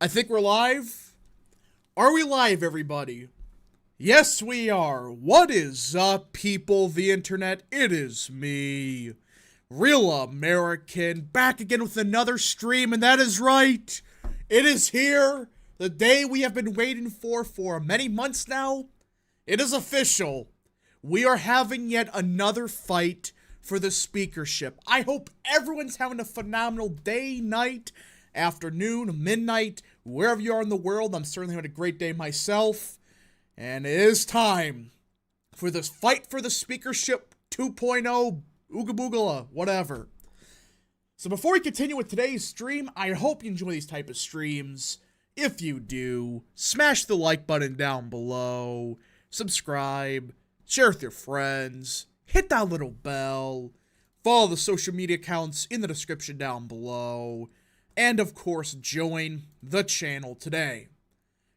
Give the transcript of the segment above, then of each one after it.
I think we're live. Are we live, everybody? Yes, we are. What is up, people of the internet? It is me, Real American, back again with another stream, and that is right. It is here, the day we have been waiting for many months now. It is official. We are having yet another fight for the speakership. I hope everyone's having a phenomenal day, night, afternoon, midnight, wherever you are in the world. I'm certainly having a great day myself. And it is time for this fight for the speakership 2.0, ooga boogala, whatever. So before we continue with today's stream, I hope you enjoy these type of streams. If you do, smash the like button down below, subscribe, share with your friends, hit that little bell, follow the social media accounts in the description down below, and of course, join the channel today.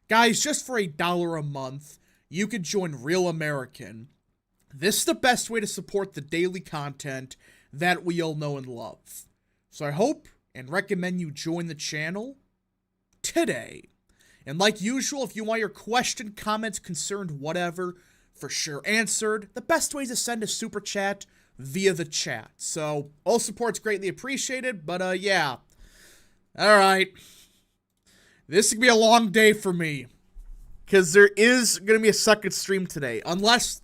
Guys, just for $1 a month, you could join Real American. This is the best way to support the daily content that we all know and love. So I hope and recommend you join the channel today. And like usual, if you want your question, comments, concern, whatever, for sure answered, the best way is to send a super chat via the chat. So all support's greatly appreciated, but yeah. Alright. This is going to be a long day for me, because there is going to be a second stream today, unless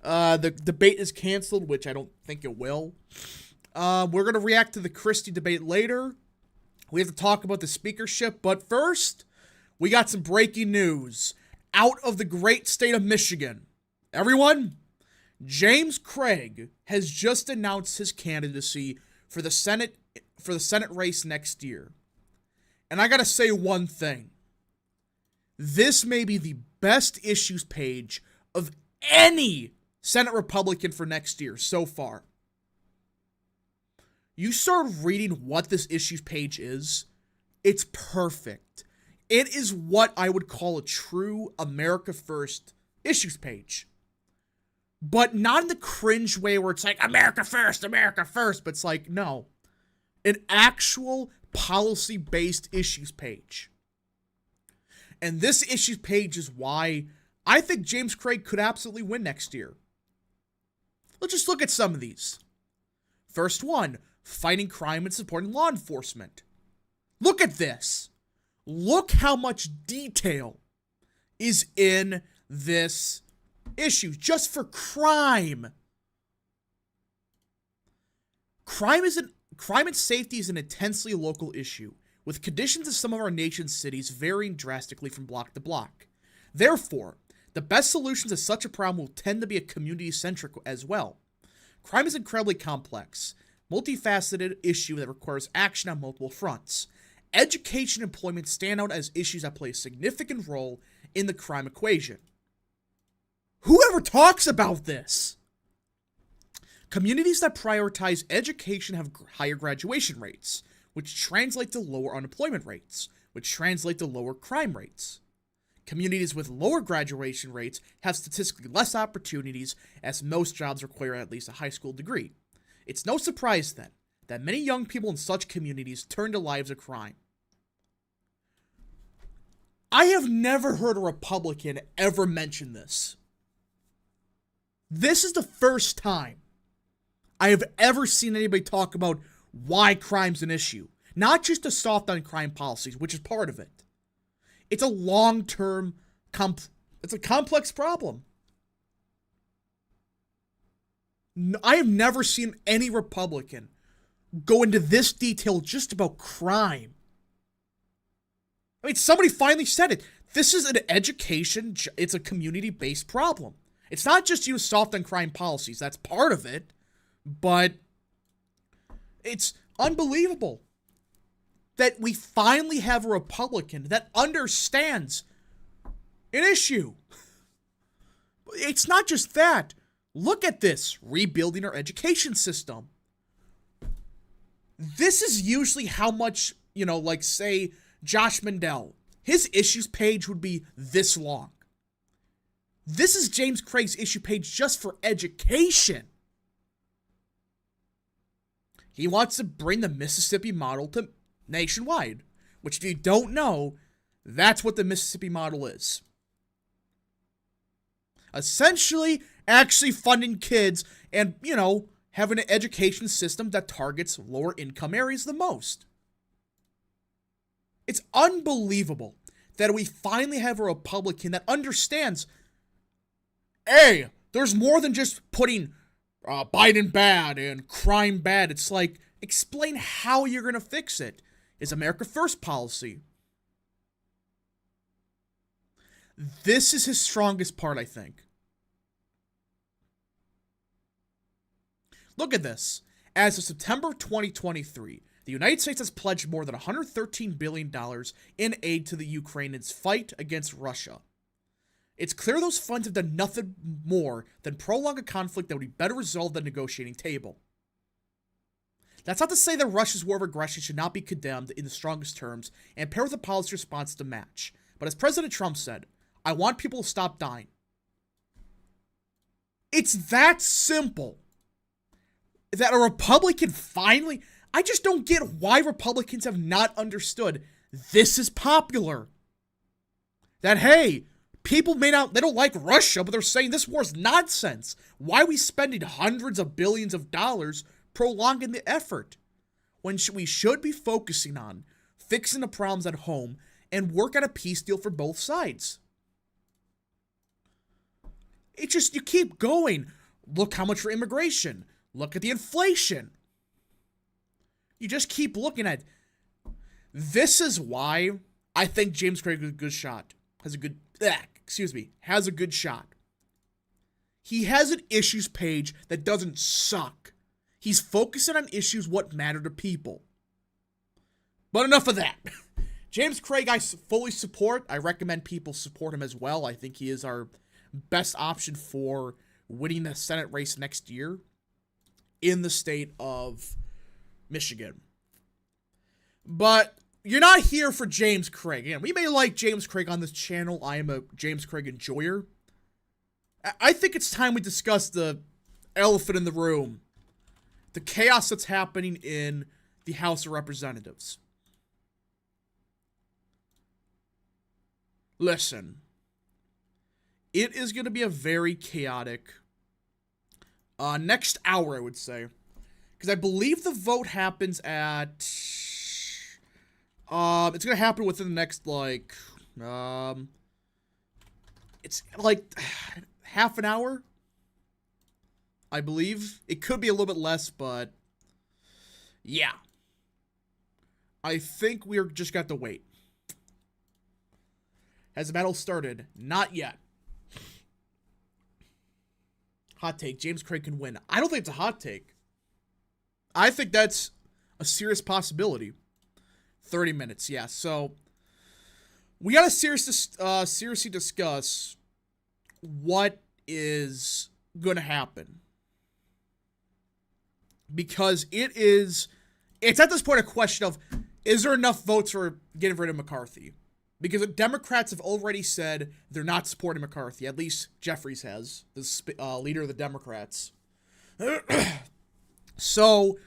the debate is canceled, which I don't think it will. We're going to react to the Christie debate later. We have to talk about the speakership, but first, we got some breaking news out of the great state of Michigan. Everyone, James Craig has just announced his candidacy for the Senate race next year. And I gotta say one thing. This may be the best issues page of any Senate Republican for next year so far. You start reading what this issues page is, it's perfect. It is what I would call a true America First issues page. But not in the cringe way where it's like, America first, but it's like, no. An actual policy-based issues page. And this issues page is why I think James Craig could absolutely win next year. Let's just look at some of these. First one, fighting crime and supporting law enforcement. Look at this. Look how much detail is in this issue just for crime. Crime and safety is an intensely local issue, with conditions in some of our nation's cities varying drastically from block to block. Therefore, the best solutions to such a problem will tend to be a community-centric as well. Crime is incredibly complex, multifaceted issue that requires action on multiple fronts. Education and employment stand out as issues that play a significant role in the crime equation. Whoever talks about this? Communities that prioritize education have higher graduation rates, which translate to lower unemployment rates, which translate to lower crime rates. Communities with lower graduation rates have statistically less opportunities, as most jobs require at least a high school degree. It's no surprise, then, that many young people in such communities turn to lives of crime. I have never heard a Republican ever mention this. This is the first time I have ever seen anybody talk about why crime's an issue. Not just the soft on crime policies, which is part of it. It's a long-term, it's a complex problem. I have never seen any Republican go into this detail just about crime. I mean, somebody finally said it. This is an education, it's a community-based problem. It's not just use soft on crime policies, that's part of it, but it's unbelievable that we finally have a Republican that understands an issue. It's not just that. Look at this, rebuilding our education system. This is usually how much, like say Josh Mandel, his issues page would be this long. This is James Craig's issue page just for education. He wants to bring the Mississippi model to nationwide, Which, if you don't know, that's what the Mississippi model is. Essentially, actually funding kids and, having an education system that targets lower income areas the most. It's unbelievable that we finally have a Republican that understands, hey, there's more than just putting Biden bad and crime bad. It's like, explain how you're going to fix it. Is America First policy. This is his strongest part, I think. Look at this. As of September 2023, the United States has pledged more than $113 billion in aid to the Ukraine in its fight against Russia. It's clear those funds have done nothing more than prolong a conflict that would be better resolved at the negotiating table. That's not to say that Russia's war of aggression should not be condemned in the strongest terms and pair with a policy response to match. But as President Trump said, I want people to stop dying. It's that simple. That a Republican finally... I just don't get why Republicans have not understood this is popular. That, hey, people they don't like Russia, but they're saying this war's nonsense. Why are we spending hundreds of billions of dollars prolonging the effort when we should be focusing on fixing the problems at home and work out a peace deal for both sides? It just, you keep going. Look how much for immigration. Look at the inflation. You just keep looking at. This is why I think James Craig has a good shot. Has a good shot. He has an issues page that doesn't suck. He's focusing on issues what matter to people. But enough of that. James Craig I fully support. I recommend people support him as well. I think he is our best option for winning the Senate race next year in the state of Michigan. But you're not here for James Craig. Again, we may like James Craig on this channel. I am a James Craig enjoyer. I think it's time we discuss the elephant in the room. The chaos that's happening in the House of Representatives. Listen. It is going to be a very chaotic next hour, I would say. Because I believe the vote happens at... it's going to happen within the next, it's like half an hour, I believe. It could be a little bit less, but yeah. I think we're just got to wait. Has the battle started? Not yet. Hot take, James Craig can win. I don't think it's a hot take. I think that's a serious possibility. 30 minutes, yeah. So, we gotta seriously discuss what is gonna happen. Because it's at this point a question of, is there enough votes for getting rid of McCarthy? Because the Democrats have already said they're not supporting McCarthy. At least Jeffries has, the leader of the Democrats. So,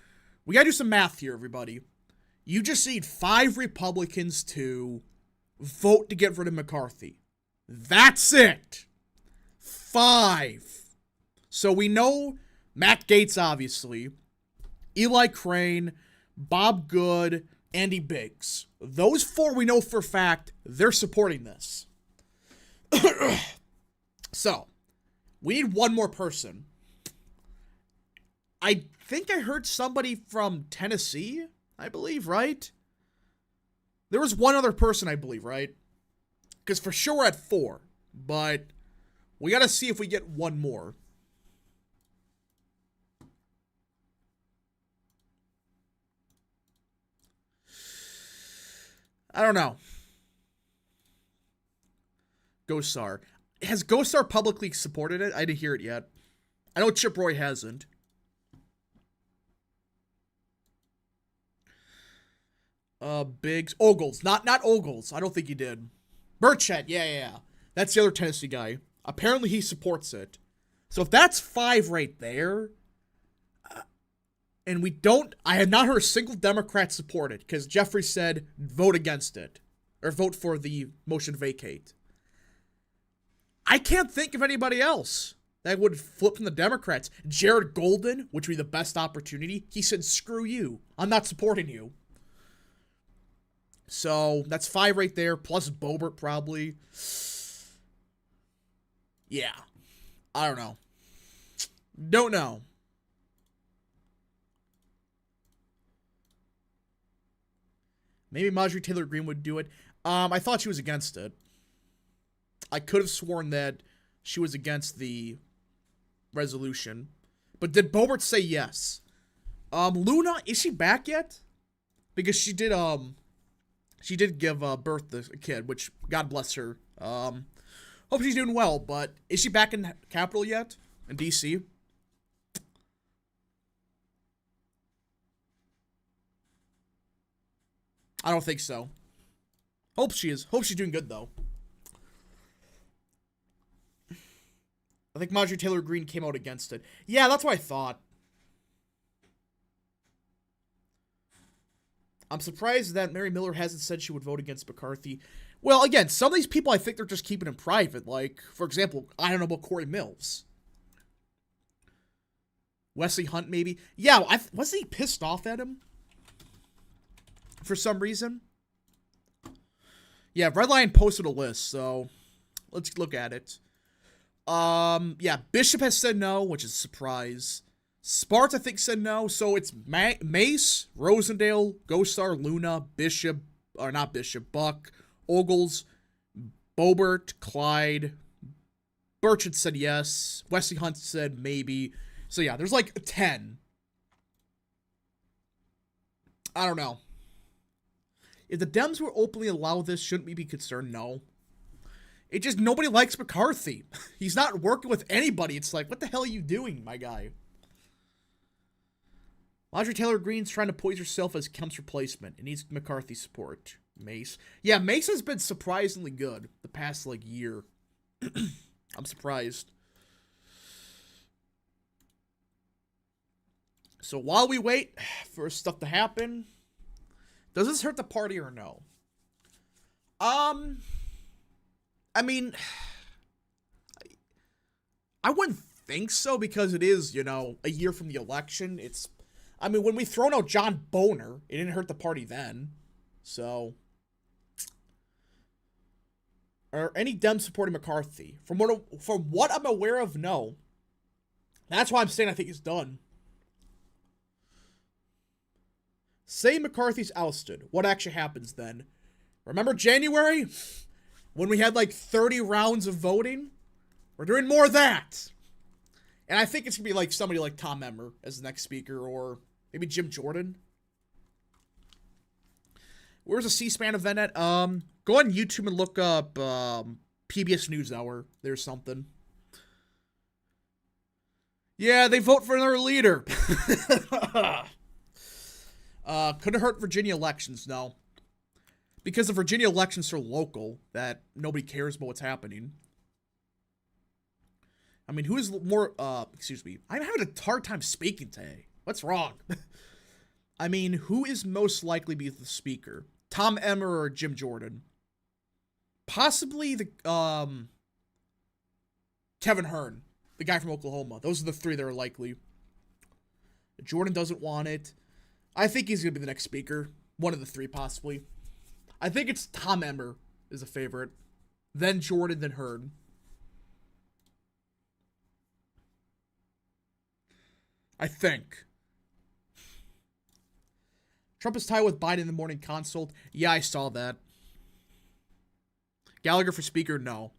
we gotta do some math here, everybody. You just need 5 Republicans to vote to get rid of McCarthy. That's it. 5. So we know Matt Gaetz, obviously, Eli Crane, Bob Good, Andy Biggs. Those 4 we know for a fact they're supporting this. So, we need one more person. I think I heard somebody from Tennessee, I believe, right? There was one other person, I believe, right? Because for sure we're at 4, but we gotta see if we get one more. I don't know. Gosar. Has Gosar publicly supported it? I didn't hear it yet. I know Chip Roy hasn't. Biggs. Ogles. Not Ogles. I don't think he did. Burchett. Yeah. That's the other Tennessee guy. Apparently he supports it. So if that's 5 right there, And I have not heard a single Democrat support it, because Jeffrey said vote against it. Or vote for the motion to vacate. I can't think of anybody else that would flip from the Democrats. Jared Golden, which would be the best opportunity, he said, screw you. I'm not supporting you. So, that's 5 right there, plus Boebert probably. Yeah. I don't know. Don't know. Maybe Marjorie Taylor Greene would do it. I thought she was against it. I could have sworn that she was against the resolution. But did Boebert say yes? Luna, is she back yet? Because she did give birth to a kid, which, God bless her. Hope she's doing well, but is she back in Capitol yet? In D.C.? I don't think so. Hope she is. Hope she's doing good, though. I think Marjorie Taylor Greene came out against it. Yeah, that's what I thought. I'm surprised that Mary Miller hasn't said she would vote against McCarthy. Well, again, some of these people I think they're just keeping in private. Like, for example, I don't know about Corey Mills. Wesley Hunt, maybe. Yeah, wasn't he pissed off at him? For some reason? Yeah, Redline posted a list, so let's look at it. Yeah, Bishop has said no, which is a surprise. Sparks, I think, said no, so it's Mace, Rosendale, Gosar, Luna, Bishop, or not Bishop, Buck, Ogles, Boebert, Clyde, Burchett said yes, Wesley Hunt said maybe. So yeah, there's like 10. I don't know. If the Dems were openly allow this, shouldn't we be concerned? No. It just, nobody likes McCarthy. He's not working with anybody. It's like, what the hell are you doing, my guy? Marjorie Taylor Greene's trying to poise herself as Kemp's replacement. It needs McCarthy support. Mace. Yeah, Mace has been surprisingly good the past, like, year. I'm surprised. So while we wait for stuff to happen, does this hurt the party or no? I mean, I wouldn't think so because it is, you know, a year from the election. I mean, when we thrown out John Boner, it didn't hurt the party then. So, are any Dems supporting McCarthy? From what I'm aware of, no. That's why I'm saying I think he's done. Say McCarthy's ousted. What actually happens then? Remember January? When we had like 30 rounds of voting? We're doing more of that. And I think it's going to be like somebody like Tom Emmer as the next speaker, or maybe Jim Jordan. Where's the C-SPAN event at? Go on YouTube and look up PBS NewsHour. There's something. Yeah, they vote for another leader. Couldn't hurt Virginia elections, no. Because the Virginia elections are local, that nobody cares about what's happening. I mean, who is more, excuse me. I'm having a hard time speaking today. What's wrong? I mean, who is most likely to be the speaker? Tom Emmer or Jim Jordan? Possibly the, Kevin Hearn, the guy from Oklahoma. Those are the three that are likely. Jordan doesn't want it. I think he's going to be the next speaker. One of the three, possibly. I think it's Tom Emmer is a favorite. Then Jordan, then Hearn. I think. Trump is tied with Biden in the morning consult. Yeah, I saw that. Gallagher for speaker, no.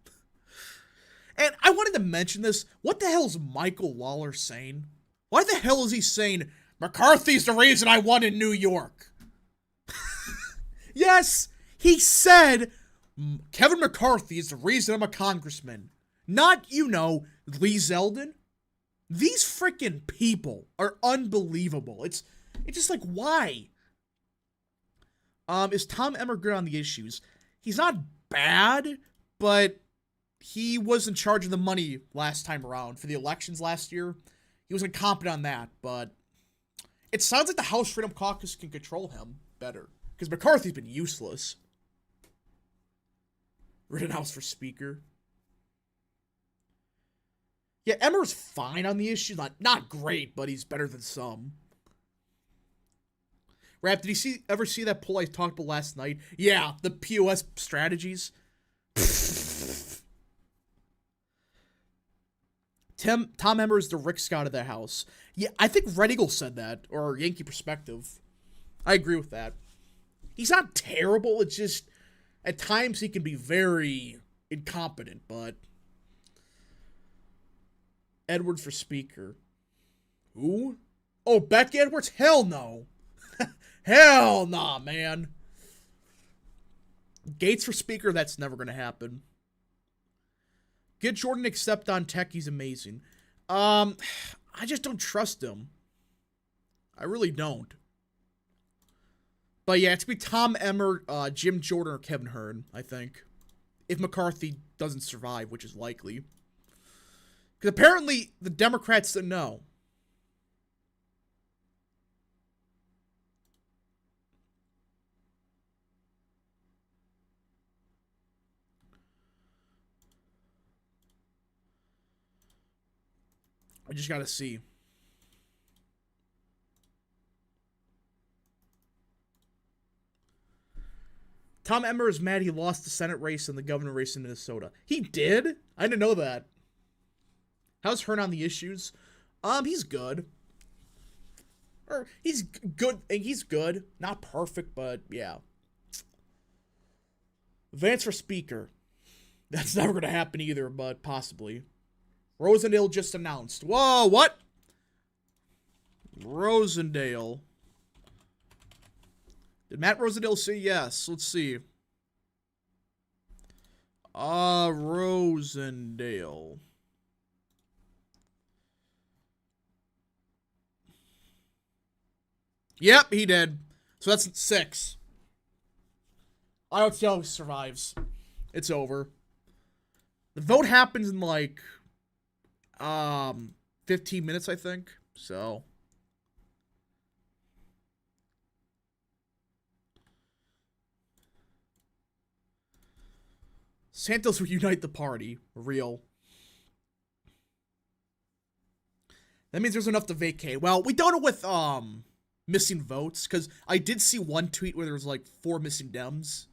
And I wanted to mention this. What the hell is Michael Lawler saying? Why the hell is he saying, McCarthy's the reason I won in New York? Yes, he said, Kevin McCarthy is the reason I'm a congressman. Not, you know, Lee Zeldin. These freaking people are unbelievable. It's just like, why? Is Tom Emmer good on the issues? He's not bad, but he was in charge of the money last time around for the elections last year. He was incompetent on that, but It sounds like the House Freedom Caucus can control him better. Because McCarthy's been useless. Rittenhouse for Speaker. Yeah, Emmer's fine on the issue. Not great, but he's better than some. Rap, did you ever see that poll I talked about last night? Yeah, the POS strategies. Tom Emmer is the Rick Scott of the House. Yeah, I think Red Eagle said that, or Yankee Perspective. I agree with that. He's not terrible, it's just, at times he can be very incompetent, but... Edwards for Speaker. Who? Oh, Becky Edwards? Hell no. Hell nah, man. Gates for Speaker, that's never gonna happen. Get Jordan accept on tech, he's amazing. I just don't trust him. I really don't. But yeah, it's gonna be Tom Emmer, Jim Jordan, or Kevin Hern, I think. If McCarthy doesn't survive, which is likely. Because apparently the Democrats said no. I just gotta see. Tom Emmer is mad he lost the Senate race and the governor race in Minnesota. He did? I didn't know that. How's Hearn on the issues? He's good. Or he's good. He's good. Not perfect, but yeah. Vance for Speaker. That's never gonna happen either, but possibly. Rosendale just announced. Whoa, what? Rosendale. Did Matt Rosendale say yes? Let's see. Rosendale. Yep, he did. So that's 6. I don't see how he survives. It's over. The vote happens in like 15 minutes, I think. So Santos will unite the party. Real. That means there's enough to vacate. Well, we don't know with missing votes, because I did see one tweet where there was like 4 missing Dems.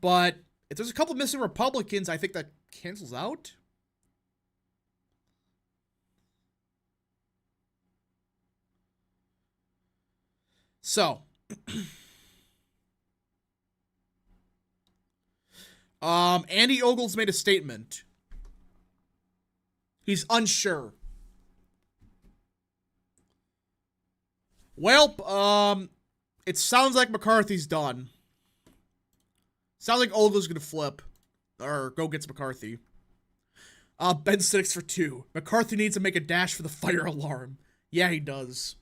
But if there's a couple missing Republicans, I think that cancels out. So, Andy Ogles made a statement. He's unsure. Well, it sounds like McCarthy's done. Sounds like Ogles gonna flip. Or go get McCarthy. Ben 6 for 2. McCarthy needs to make a dash for the fire alarm. Yeah, he does.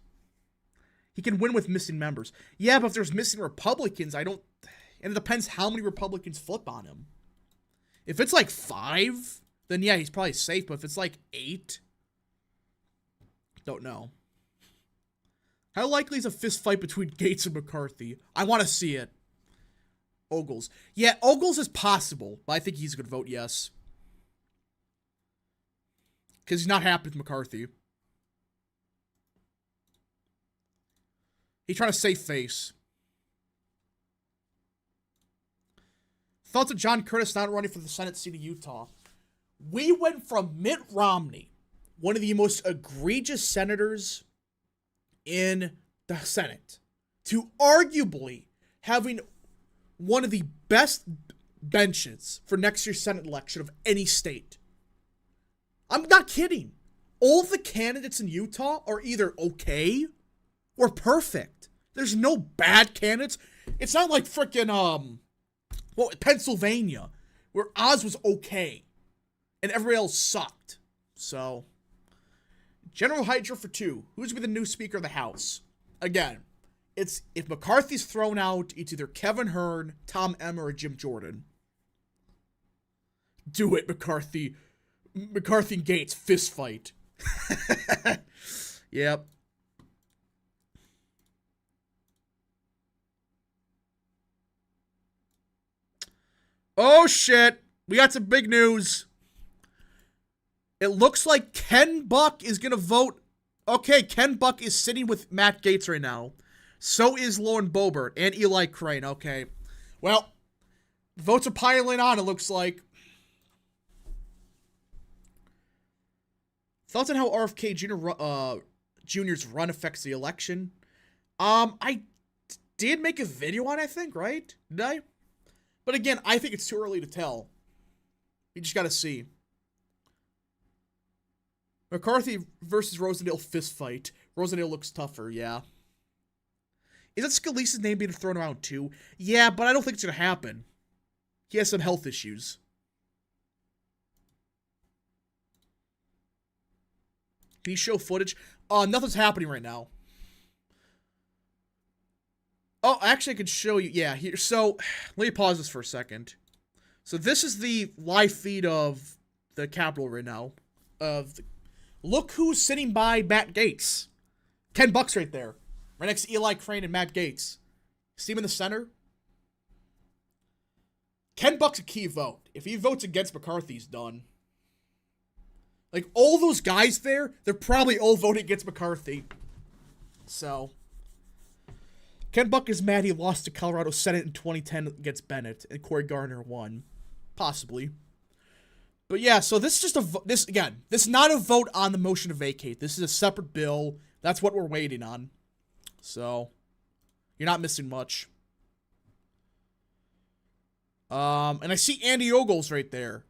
He can win with missing members. Yeah, but if there's missing Republicans, I don't... And it depends how many Republicans flip on him. If it's like 5, then yeah, he's probably safe. But if it's like 8... Don't know. How likely is a fist fight between Gates and McCarthy? I want to see it. Ogles. Yeah, Ogles is possible, but I think he's going to vote yes. Because he's not happy with McCarthy. He's trying to save face. Thoughts of John Curtis not running for the Senate seat of Utah. We went from Mitt Romney, one of the most egregious senators in the Senate, to arguably having one of the best benches for next year's Senate election of any state. I'm not kidding. All the candidates in Utah are either okay or perfect. There's no bad candidates. It's not like frickin' Pennsylvania, where Oz was okay and everybody else sucked. So, General Hydra for 2. Who's going to be the new Speaker of the House? Again, it's if McCarthy's thrown out, it's either Kevin Hern, Tom Emmer, or Jim Jordan. Do it, McCarthy. McCarthy and Gates, fist fight. Yep. Oh shit! We got some big news. It looks like Ken Buck is gonna vote. Okay, Ken Buck is sitting with Matt Gaetz right now. So is Lauren Boebert and Eli Crane. Okay. Well, votes are piling on, it looks like. Thoughts on how RFK Jr.'s run affects the election? I did make a video on it, I think, right? Did I? But again, I think it's too early to tell. You just gotta see. McCarthy versus Rosendale fist fight. Rosendale looks tougher, yeah. Is that Scalise's name being thrown around too? Yeah, but I don't think it's gonna happen. He has some health issues. Can you show footage? Nothing's happening right now. Oh, actually I could show you. Yeah, here. So, let me pause this for a second. So this is the live feed of the Capitol right now. Look who's sitting by Matt Gaetz. Ken Buck's right there. Right next to Eli Crane and Matt Gaetz. See him in the center? Ken Buck's a key vote. If he votes against McCarthy, he's done. Like, all those guys there, they're probably all voting against McCarthy. So, Ken Buck is mad he lost to Colorado Senate in 2010 against Bennett, and Cory Gardner won. Possibly. But yeah, so this is just this is not a vote on the motion to vacate. This is a separate bill. That's what we're waiting on. So, you're not missing much. And I see Andy Ogles right there.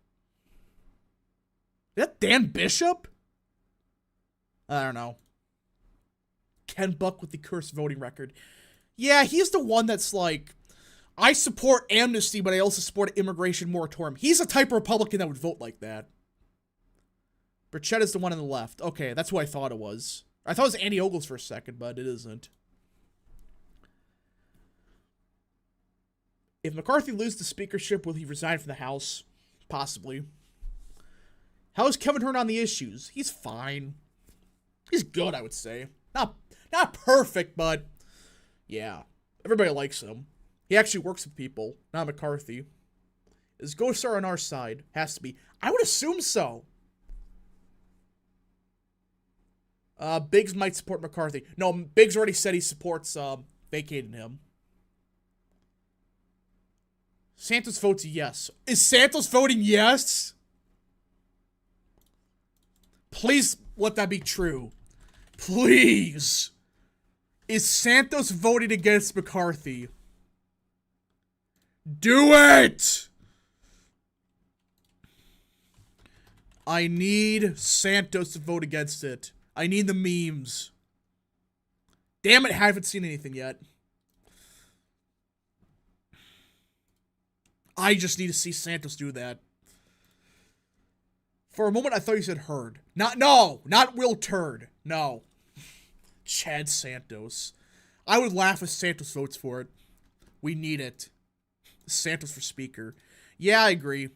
Is that Dan Bishop? I don't know. Ken Buck with the cursed voting record. Yeah, he's the one that's like, I support amnesty, but I also support an immigration moratorium. He's the type of Republican that would vote like that. Burchett is the one on the left. Okay, that's who I thought it was. I thought it was Andy Ogles for a second, but it isn't. If McCarthy loses the speakership, will he resign from the House? Possibly. How is Kevin Hern on the issues? He's fine. He's good, I would say. Not perfect, but yeah. Everybody likes him. He actually works with people, not McCarthy. Is Gosar on our side? Has to be. I would assume so. Biggs might support McCarthy. No, Biggs already said he supports vacating him. Santos votes yes. Is Santos voting yes? Please let that be true. Please. Is Santos voting against McCarthy? Do it! I need Santos to vote against it. I need the memes. Damn it, I haven't seen anything yet. I just need to see Santos do that. For a moment, I thought you said Hurd. Not Will Turd. No. Chad Santos. I would laugh if Santos votes for it. We need it. Santos for Speaker. Yeah, I agree.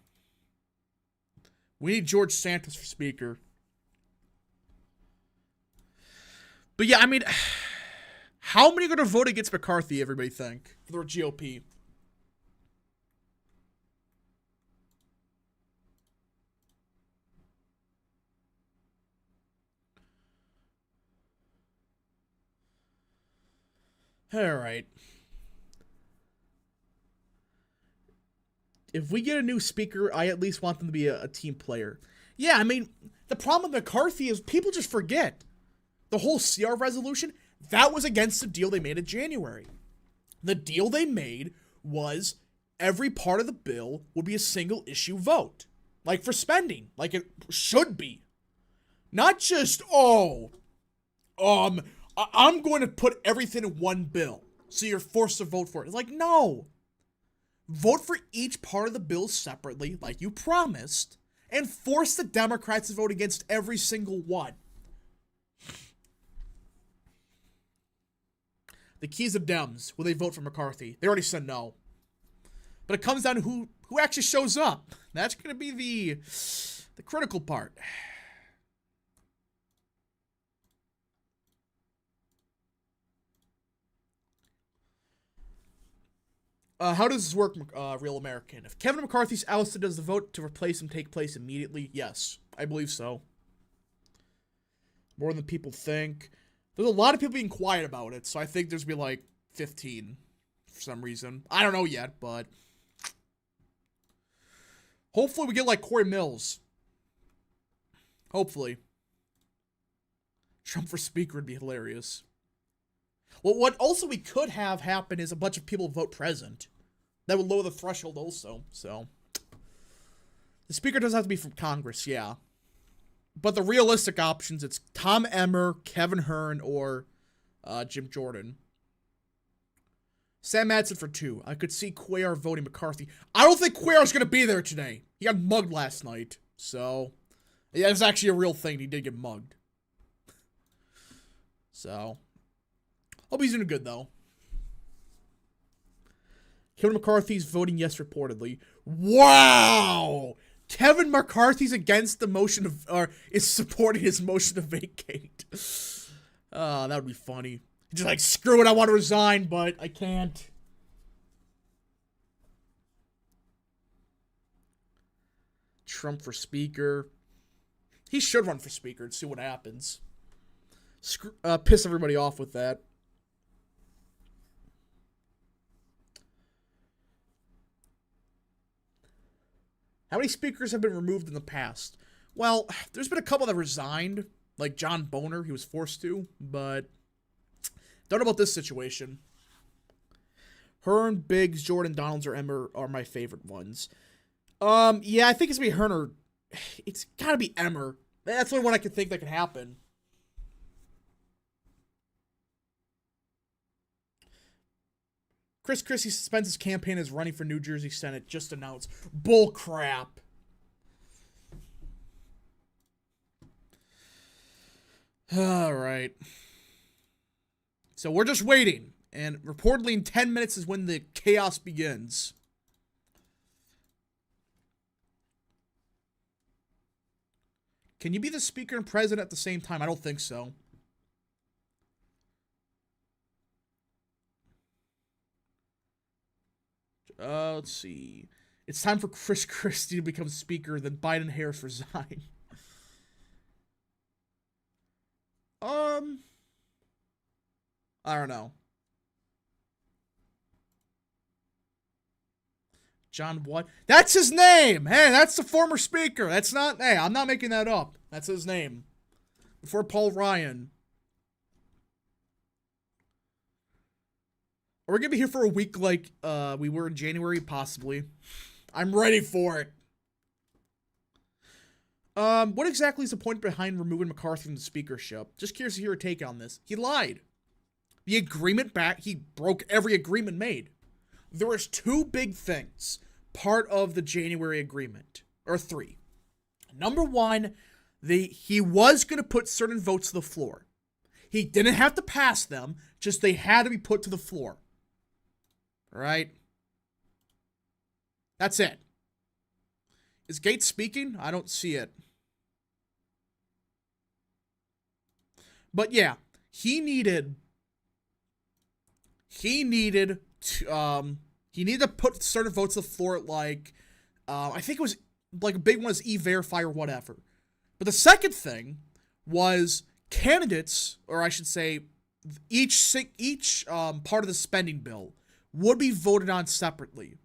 We need George Santos for Speaker. But yeah, I mean, how many are going to vote against McCarthy, everybody think, for the GOP? Alright. If we get a new speaker, I at least want them to be a team player. Yeah, I mean, the problem with McCarthy is people just forget. The whole CR resolution, that was against the deal they made in January. The deal they made was every part of the bill would be a single issue vote. Like for spending, like it should be. Not just, I'm going to put everything in one bill, so you're forced to vote for it. It's like, no. Vote for each part of the bill separately, like you promised, and force the Democrats to vote against every single one. The keys of Dems, will they vote for McCarthy? They already said no. But it comes down to who actually shows up. That's going to be the critical part. How does this work, Real American? If Kevin McCarthy's ousted, does the vote to replace him take place immediately? Yes, I believe so. More than people think. There's a lot of people being quiet about it, so I think there's gonna be like 15 for some reason. I don't know yet, but hopefully we get like Corey Mills. Hopefully. Trump for speaker would be hilarious. Well, what also we could have happen is a bunch of people vote present. That would lower the threshold also, so. The speaker doesn't have to be from Congress, yeah. But the realistic options, it's Tom Emmer, Kevin Hearn, or Jim Jordan. Sam Madsen for 2. I could see Cuellar voting McCarthy. I don't think Cuellar's going to be there today. He got mugged last night, so. Yeah, it's actually a real thing. He did get mugged. So. Hope he's doing good, though. Kevin McCarthy's voting yes reportedly. Wow! Kevin McCarthy's against the motion of, or is supporting his motion to vacate. That would be funny. He's just like, screw it, I want to resign, but I can't. Trump for speaker. He should run for speaker and see what happens. Piss everybody off with that. How many speakers have been removed in the past? Well, there's been a couple that resigned, like John Boner, he was forced to, but don't know about this situation. Hearn, Biggs, Jordan, Donalds, or Emmer are my favorite ones. Yeah, I think it's gonna be Hearn or it's gotta be Emmer. That's the only one I could think that could happen. Chris Christie suspends his campaign as running for New Jersey Senate. Just announced. Bull crap. All right. So we're just waiting. And reportedly in 10 minutes is when the chaos begins. Can you be the speaker and president at the same time? I don't think so. Let's see. It's time for Chris Christie to become speaker, then Biden and Harris resign. I don't know. John what? That's his name! Hey, that's the former speaker. That's not, hey, I'm not making that up. That's his name. Before Paul Ryan. Are we gonna be here for a week like we were in January? Possibly. I'm ready for it. What exactly is the point behind removing McCarthy from the speakership? Just curious to hear your take on this. He lied. The agreement back, he broke every agreement made. There was 2 big things part of the January agreement. Or 3. Number 1, he was going to put certain votes to the floor. He didn't have to pass them, just they had to be put to the floor. Right? That's it. Is Gates speaking? I don't see it. But yeah, he needed to put certain votes to the floor like, I think it was like a big one was E-Verify or whatever. But the second thing was candidates, or I should say, each part of the spending bill would be voted on separately.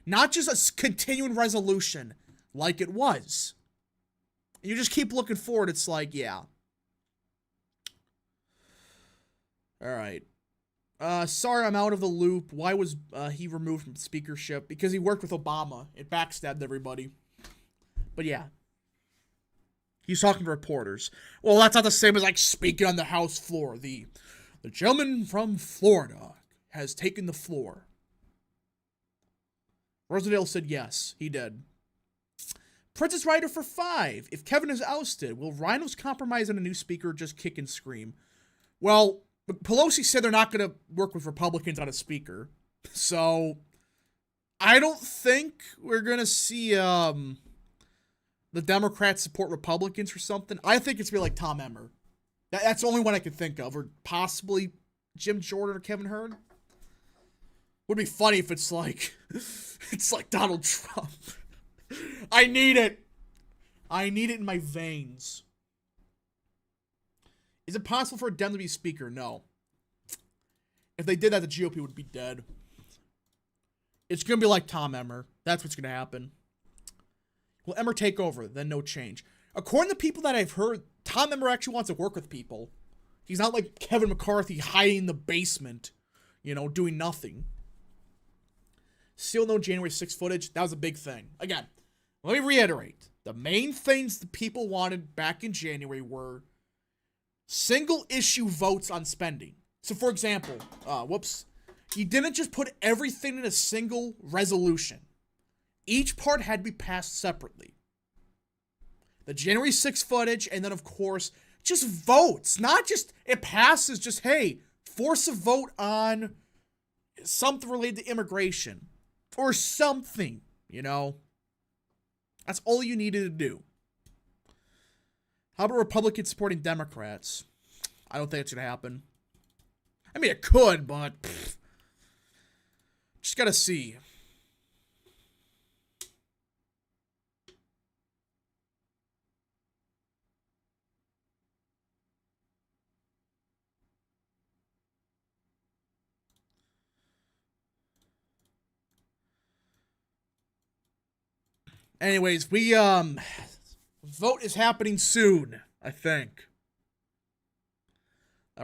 Not just a continuing resolution like it was. You just keep looking forward, it's like, yeah. Alright. Sorry, I'm out of the loop. Why was he removed from speakership? Because he worked with Obama. It backstabbed everybody. But yeah. He's talking to reporters. Well, that's not the same as like speaking on the House floor. The gentleman from Florida has taken the floor. Rosedale said yes, he did. Princess Ryder for 5. If Kevin is ousted, will Rhinos compromise on a new speaker or just kick and scream? Well, Pelosi said they're not going to work with Republicans on a speaker. So, I don't think we're going to see the Democrats support Republicans for something. I think it's going to be like Tom Emmer. That's the only one I can think of. Or possibly Jim Jordan or Kevin Hearn. Would be funny if it's like, it's like Donald Trump. I need it. I need it in my veins. Is it possible for a Dem to be Speaker? No. If they did that, the GOP would be dead. It's going to be like Tom Emmer. That's what's going to happen. Will Emmer take over? Then no change. According to people that I've heard, Tom Emmer actually wants to work with people. He's not like Kevin McCarthy hiding in the basement, you know, doing nothing. Still no January 6th footage. That was a big thing. Again, let me reiterate. The main things the people wanted back in January were single issue votes on spending. So for example, you didn't just put everything in a single resolution. Each part had to be passed separately. The January 6th footage, and then of course, just votes. Not just, it passes, just, hey, force a vote on something related to immigration. Or something, you know? That's all you needed to do. How about Republicans supporting Democrats? I don't think it's going to happen. I mean, it could, but just got to see. Anyways, vote is happening soon, I think.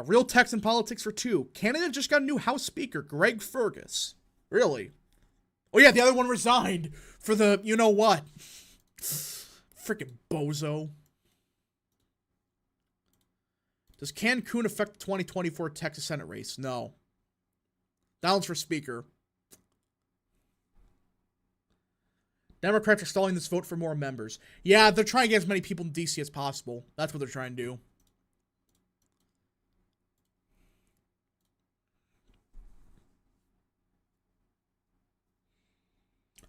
Real Texan Politics for 2. Canada just got a new House Speaker, Greg Fergus. Really? Oh yeah, the other one resigned for the you-know-what. Freaking bozo. Does Cancun affect the 2024 Texas Senate race? No. That one's for Speaker. Democrats are stalling this vote for more members. Yeah, they're trying to get as many people in D.C. as possible. That's what they're trying to do.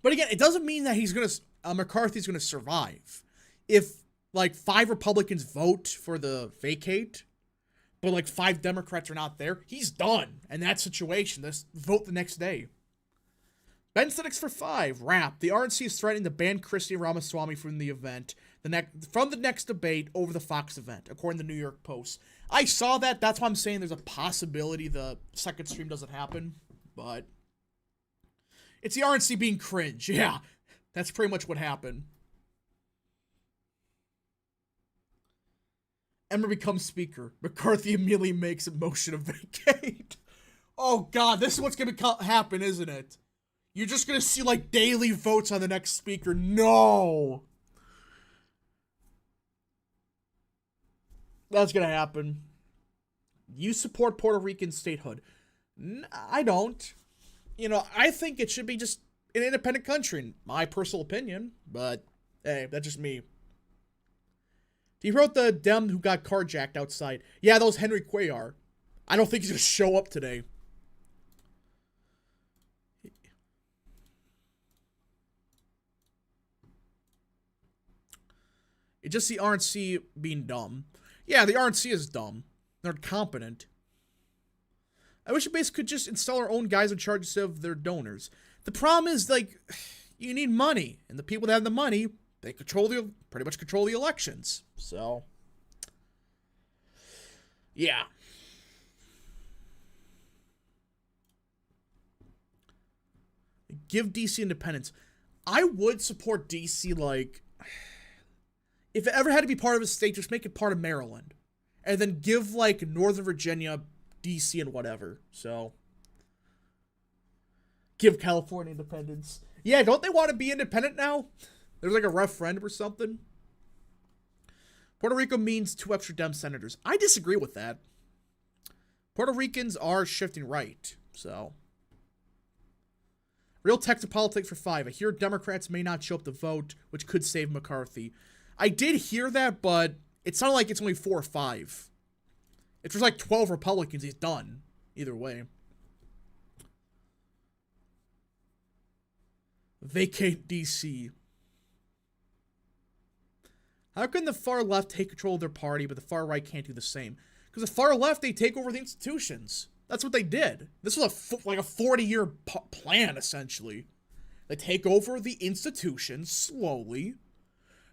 But again, it doesn't mean that McCarthy's gonna survive. If like 5 Republicans vote for the vacate, but like 5 Democrats are not there, he's done. And that situation, let's vote the next day. Ben Aesthetics for 5. Wrap. The RNC is threatening to ban Christie Ramaswamy from the event, from the next debate over the Fox event, according to the New York Post. I saw that. That's why I'm saying there's a possibility the second stream doesn't happen. But it's the RNC being cringe. Yeah, that's pretty much what happened. Emmer becomes Speaker. McCarthy immediately makes a motion to vacate. Oh, God. This is what's going to happen, isn't it? You're just going to see, like, daily votes on the next Speaker. No! That's going to happen. You support Puerto Rican statehood. I don't. You know, I think it should be just an independent country, in my personal opinion. But, hey, that's just me. He wrote the Dem who got carjacked outside. Yeah, that was Henry Cuellar. I don't think he's going to show up today. It's just the RNC being dumb. Yeah, the RNC is dumb. They're incompetent. I wish base could just install our own guys in charge instead of their donors. The problem is, like, you need money. And the people that have the money, they pretty much control the elections. So, yeah. Give DC independence. I would support DC, like, if it ever had to be part of a state, just make it part of Maryland. And then give, like, Northern Virginia, DC, and whatever. So, give California independence. Yeah, don't they want to be independent now? There's, like, a referendum or something. Puerto Rico means 2 extra Dem senators. I disagree with that. Puerto Ricans are shifting right, so. Real Texas Politics for 5. I hear Democrats may not show up to vote, which could save McCarthy. I did hear that, but it sounded like it's only 4 or 5. If there's like 12 Republicans, he's done. Either way. Vacate DC. How can the far left take control of their party, but the far right can't do the same? Because the far left, they take over the institutions. That's what they did. This was like a 40-year plan, essentially. They take over the institution slowly,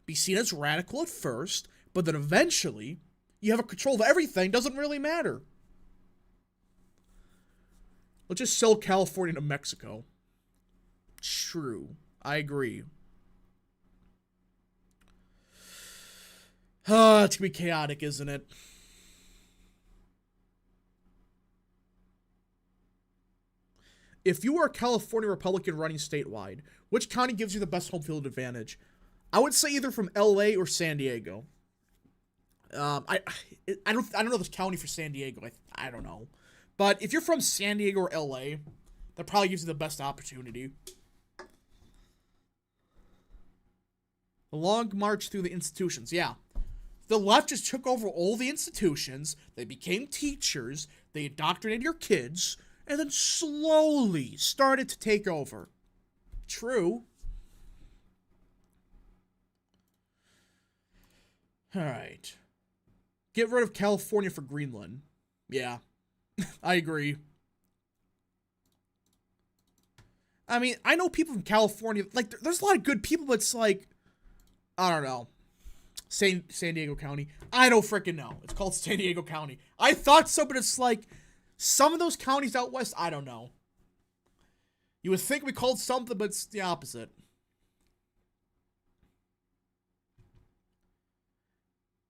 be seen as radical at first, but then eventually, you have a control of everything, doesn't really matter. Let's just sell California to Mexico. True. I agree. It's gonna be chaotic, isn't it? If you are a California Republican running statewide, which county gives you the best home field advantage? I would say either from LA or San Diego. I don't know this county for San Diego. I don't know. But if you're from San Diego or LA, that probably gives you the best opportunity. The long march through the institutions. Yeah. The left just took over all the institutions. They became teachers. They indoctrinated your kids. And then slowly started to take over. True. Alright. Get rid of California for Greenland. Yeah. I agree. I mean, I know people from California, like, there's a lot of good people, but it's like, I don't know. San Diego County. I don't freaking know. It's called San Diego County. I thought so, but it's like, some of those counties out west, I don't know. You would think we called something, but it's the opposite.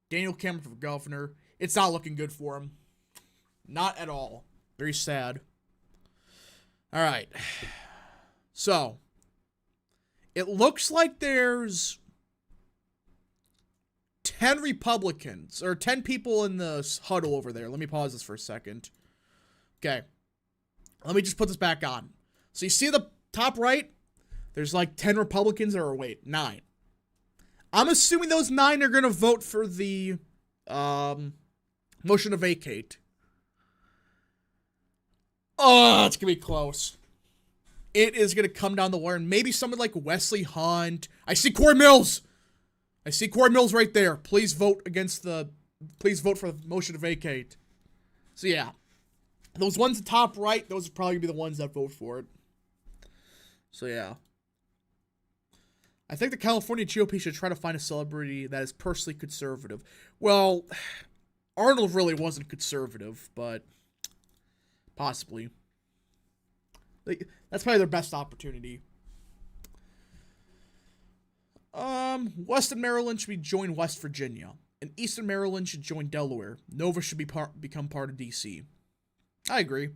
Daniel Cameron for governor. It's not looking good for him. Not at all. Very sad. All right. So, it looks like there's 10 Republicans, or 10 people in the huddle over there. Let me pause this for a second. Okay. Let me just put this back on. So you see the top right? There's like 10 Republicans, or wait, 9. I'm assuming those 9 are going to vote for the motion to vacate. Oh, it's going to be close. It is going to come down the wire. And maybe someone like Wesley Hunt. I see Corey Mills. I see Corey Mills right there. Please vote please vote for the motion to vacate. So yeah. Those ones at the top right, those are probably going to be the ones that vote for it. So yeah. I think the California GOP should try to find a celebrity that is personally conservative. Well, Arnold really wasn't conservative, but possibly. That's probably their best opportunity. Western Maryland should join West Virginia, and Eastern Maryland should join Delaware. Nova should become part of DC. I agree.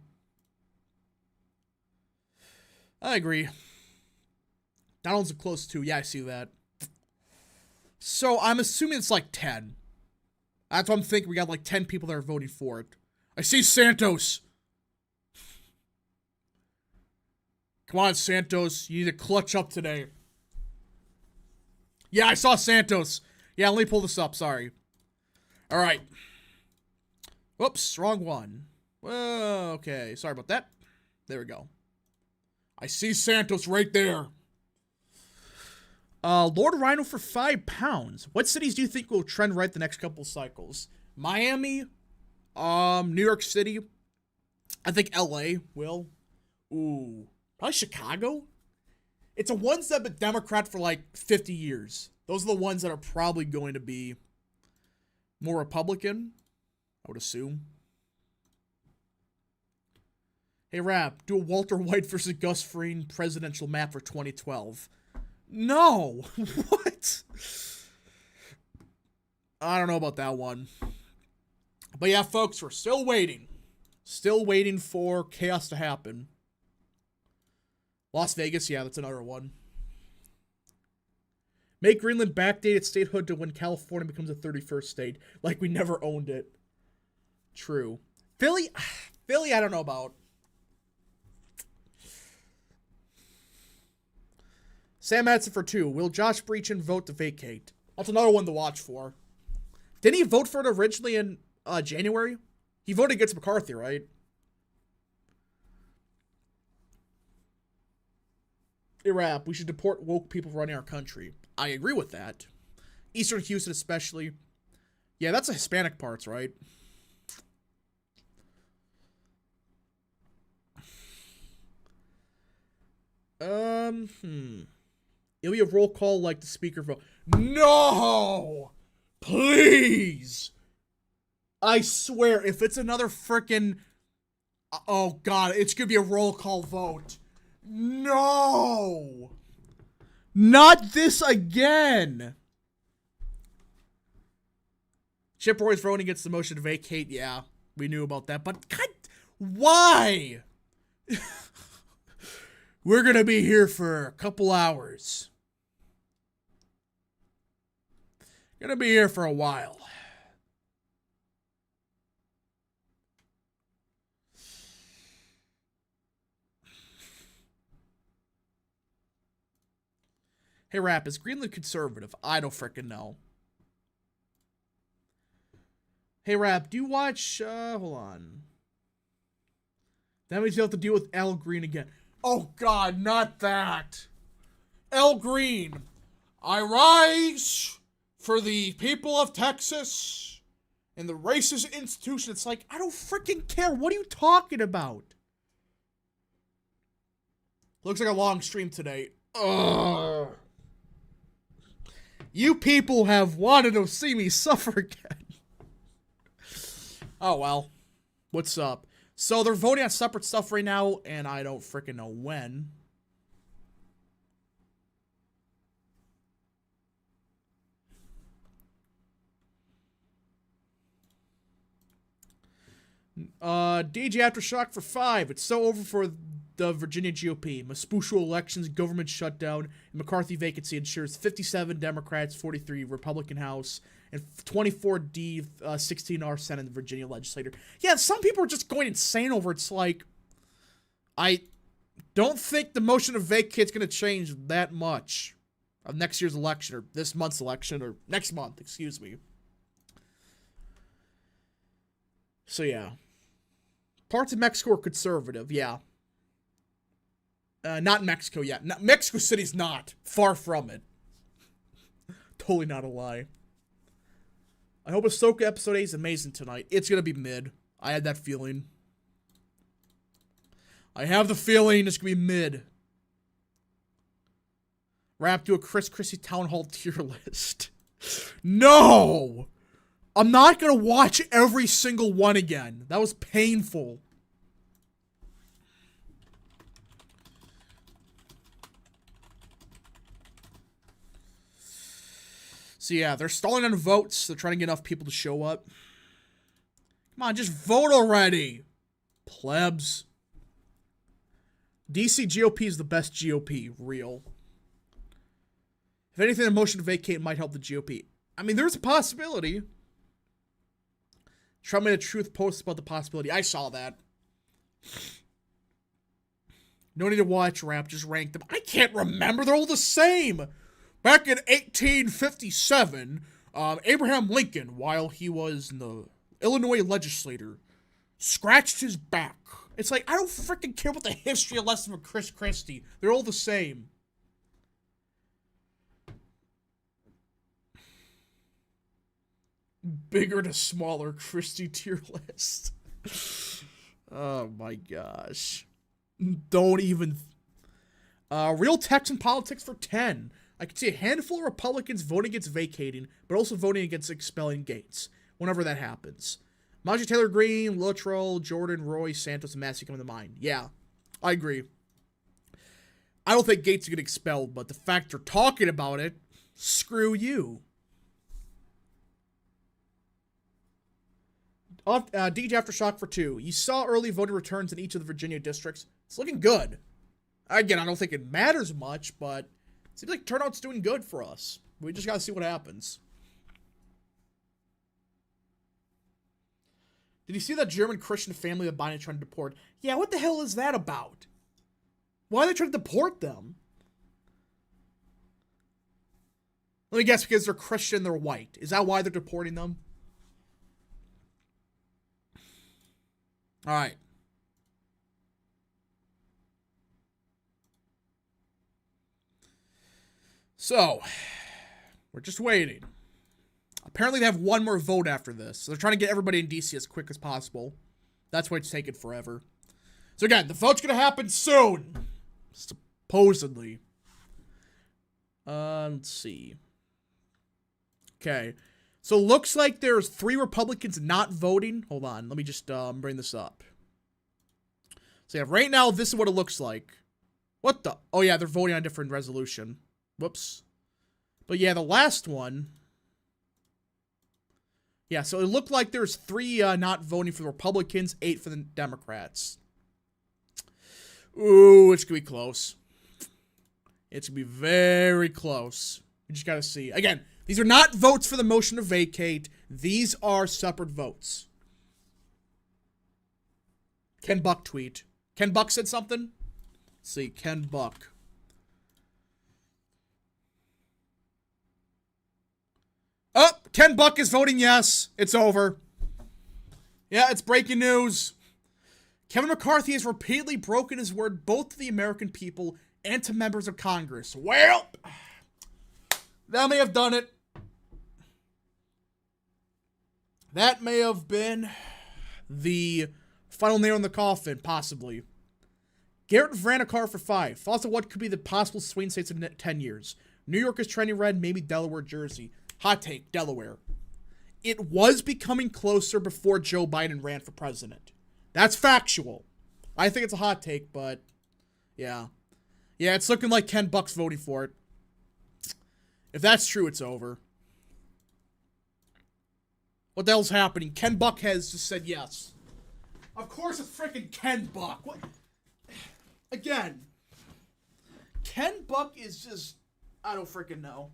Donald's a close to. Yeah, I see that. So I'm assuming it's like 10. That's what I'm thinking. We got like 10 people that are voting for it. I see Santos. Come on, Santos. You need to clutch up today. Yeah, I saw Santos. Yeah, let me pull this up. Sorry. All right. Whoops, wrong one. Well, okay. Sorry about that. There we go. I see Santos right there. Lord Rhino for £5. What cities do you think will trend right the next couple cycles? Miami, New York City. I think LA will. Ooh, probably Chicago. It's the ones that have been Democrat for like 50 years. Those are the ones that are probably going to be more Republican, I would assume. Hey, Rap, do a Walter White versus Gus Fring presidential map for 2012. No. What? I don't know about that one. But yeah, folks, we're still waiting. Still waiting for chaos to happen. Las Vegas, yeah, that's another one. Make Greenland backdate its statehood to when California becomes a 31st state. Like we never owned it. True. Philly, I don't know about. Sam Madsen for 2. Will Josh Breachin vote to vacate? That's another one to watch for. Didn't he vote for it originally in January? He voted against McCarthy, right? Irap, we should deport woke people running our country. I agree with that. Eastern Houston especially. Yeah, that's the Hispanic parts, right? It'll be a roll call like the speaker vote. No! Please! I swear, if it's another frickin'... Oh, God, it's gonna be a roll call vote. No! Not this again! Chip Roy's voting against the motion to vacate. Yeah, we knew about that. But, God, why? We're gonna be here for a couple hours. Gonna be here for a while. Hey, Rap, is Greenland conservative? I don't frickin' know. Hey, Rap, do you watch, hold on. That means you have to deal with Al Green again. Oh, God, not that. Al Green, I rise for the people of Texas and the racist institution. It's like, I don't freaking care. What are you talking about? Looks like a long stream today. Ugh. You people have wanted to see me suffer again. Oh, well. What's up? So they're voting on separate stuff right now, and I don't freaking know when. DJ Aftershock for 5. It's so over for the Virginia GOP. Maspucho elections, government shutdown, and McCarthy vacancy ensures 57 Democrats, 43 Republican House, and 24 16R Senate in the Virginia legislature. Yeah, some people are just going insane over it. It's like, I don't think the motion to vacate is going to change that much of next year's election, or this month's election, or next month, excuse me. So, yeah. Parts of Mexico are conservative, yeah. Not in Mexico yet. Mexico City's not. Far from it. Totally not a lie. I hope Ahsoka Episode 8 is amazing tonight. It's gonna be mid. I had that feeling. I have the feeling it's gonna be mid. Rap, do a Chris Christie Town Hall tier list. No! I'm not gonna watch every single one again. That was painful. So yeah, they're stalling on votes. They're trying to get enough people to show up. Come on, just vote already. Plebs. DC GOP is the best GOP. Real. If anything, the motion to vacate might help the GOP. I mean, there's a possibility. Trump made a truth post about the possibility. I saw that. No need to watch Rap, just rank them. I can't remember. They're all the same. Back in 1857, Abraham Lincoln, while he was in the Illinois legislature, scratched his back. It's like, I don't freaking care about the history lesson of Chris Christie. They're all the same. Bigger to smaller Christie tier list. Oh my gosh. Don't even... Real Texan politics for 10. I could see a handful of Republicans voting against vacating, but also voting against expelling Gates, whenever that happens. Marjorie Taylor Greene, Luttrell, Jordan, Roy, Santos, and Massey come to mind. Yeah, I agree. I don't think Gates will get expelled, but the fact they're talking about it, screw you. DJ Aftershock for 2. You saw early voting returns in each of the Virginia districts. It's looking good. Again, I don't think it matters much, but it seems like turnout's doing good for us. We just gotta see what happens. Did you see that German Christian family that Biden trying to deport? Yeah, what the hell is that about? Why are they trying to deport them? Let me guess, because they're Christian, they're white. Is that why they're deporting them? Alright. So, we're just waiting. Apparently they have one more vote after this. So they're trying to get everybody in DC as quick as possible. That's why it's taken forever. So again, the vote's going to happen soon. Just Supposedly. Let's see. Okay. So looks like there's 3 Republicans not voting. Hold on. Let me just bring this up. So yeah, right now this is what it looks like. What the? Oh yeah, they're voting on a different resolution. Whoops. But yeah, the last one. Yeah, so it looked like there's 3 not voting for the Republicans, 8 for the Democrats. Ooh, it's gonna be close. It's gonna be very close. We just gotta see. Again, these are not votes for the motion to vacate. These are separate votes. Ken Buck tweet. Ken Buck said something? Let's see, Ken Buck. Oh, Ken Buck is voting yes. It's over. Yeah, it's breaking news. Kevin McCarthy has repeatedly broken his word both to the American people and to members of Congress. Well, that may have done it. That may have been the final nail in the coffin, possibly. Garrett Vranicar for 5. Thoughts on what could be the possible swing states in 10 years. New York is trending red, maybe Delaware, Jersey. Hot take, Delaware. It was becoming closer before Joe Biden ran for president. That's factual. I think it's a hot take, but yeah. Yeah, it's looking like Ken Buck's voting for it. If that's true, it's over. What the hell's happening? Ken Buck has just said yes. Of course it's freaking Ken Buck. What? Again, Ken Buck is just, I don't freaking know.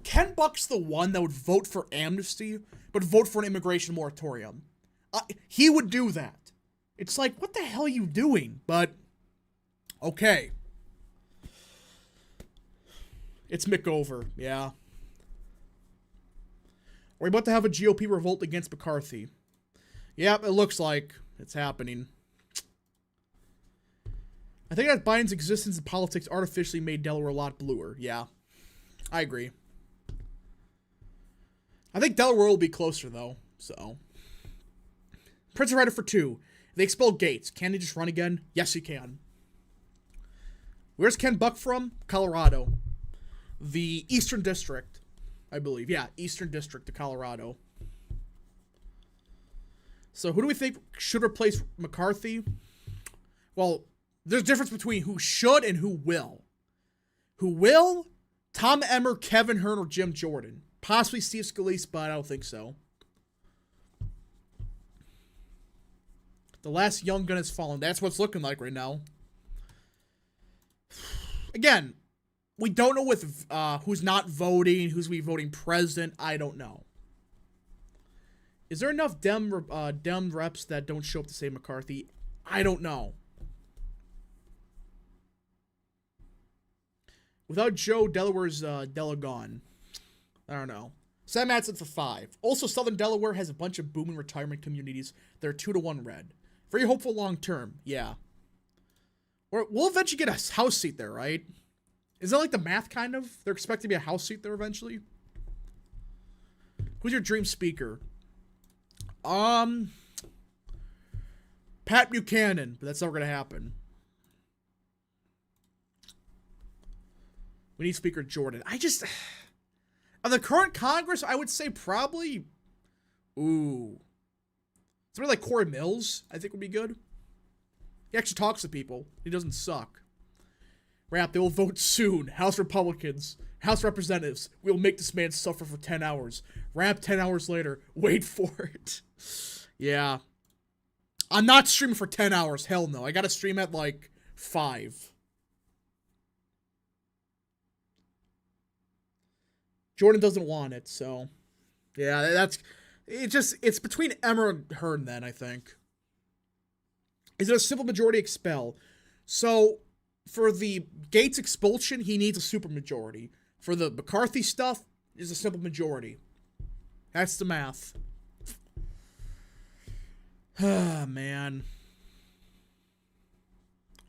Ken Buck's the one that would vote for amnesty, but vote for an immigration moratorium. He would do that. It's like, what the hell are you doing? But, okay. It's Mick over, yeah. We're about to have a GOP revolt against McCarthy. Yep, it looks like it's happening. I think that Biden's existence in politics artificially made Delaware a lot bluer. Yeah, I agree. I think Delaware will be closer, though, so. Prince Ryder for 2. If they expel Gates, can he just run again? Yes, he can. Where's Ken Buck from? Colorado. The Eastern District, I believe. Yeah, Eastern District of Colorado. So who do we think should replace McCarthy? Well, there's a difference between who should and who will. Who will? Tom Emmer, Kevin Hern, or Jim Jordan. Possibly Steve Scalise, but I don't think so. The last young gun has fallen. That's what it's looking like right now. Again, we don't know with who's not voting, who's we voting president. I don't know. Is there enough Dem reps that don't show up to say McCarthy? I don't know. Without Joe, Delaware's gone. I don't know. Sam Madsen for 5. Also, Southern Delaware has a bunch of booming retirement communities. They're 2-1 red. Very hopeful long term. Yeah. Or we'll eventually get a house seat there, right? Is that like the math kind of? They're expecting to be a house seat there eventually. Who's your dream speaker? Pat Buchanan, but that's never gonna happen. We need Speaker Jordan. Of the current Congress, I would say probably, somebody like Corey Mills, I think would be good. He actually talks to people. He doesn't suck. Rap, they will vote soon. House Republicans, House Representatives, we will make this man suffer for 10 hours. Rap 10 hours later, wait for it. Yeah. I'm not streaming for 10 hours. Hell no. I gotta stream at like 5. Jordan doesn't want it, so. Yeah, it's between Emmer and Hearn then, I think. Is it a simple majority expel? So, for the Gates expulsion, he needs a supermajority. For the McCarthy stuff, is a simple majority. That's the math. Ah, man.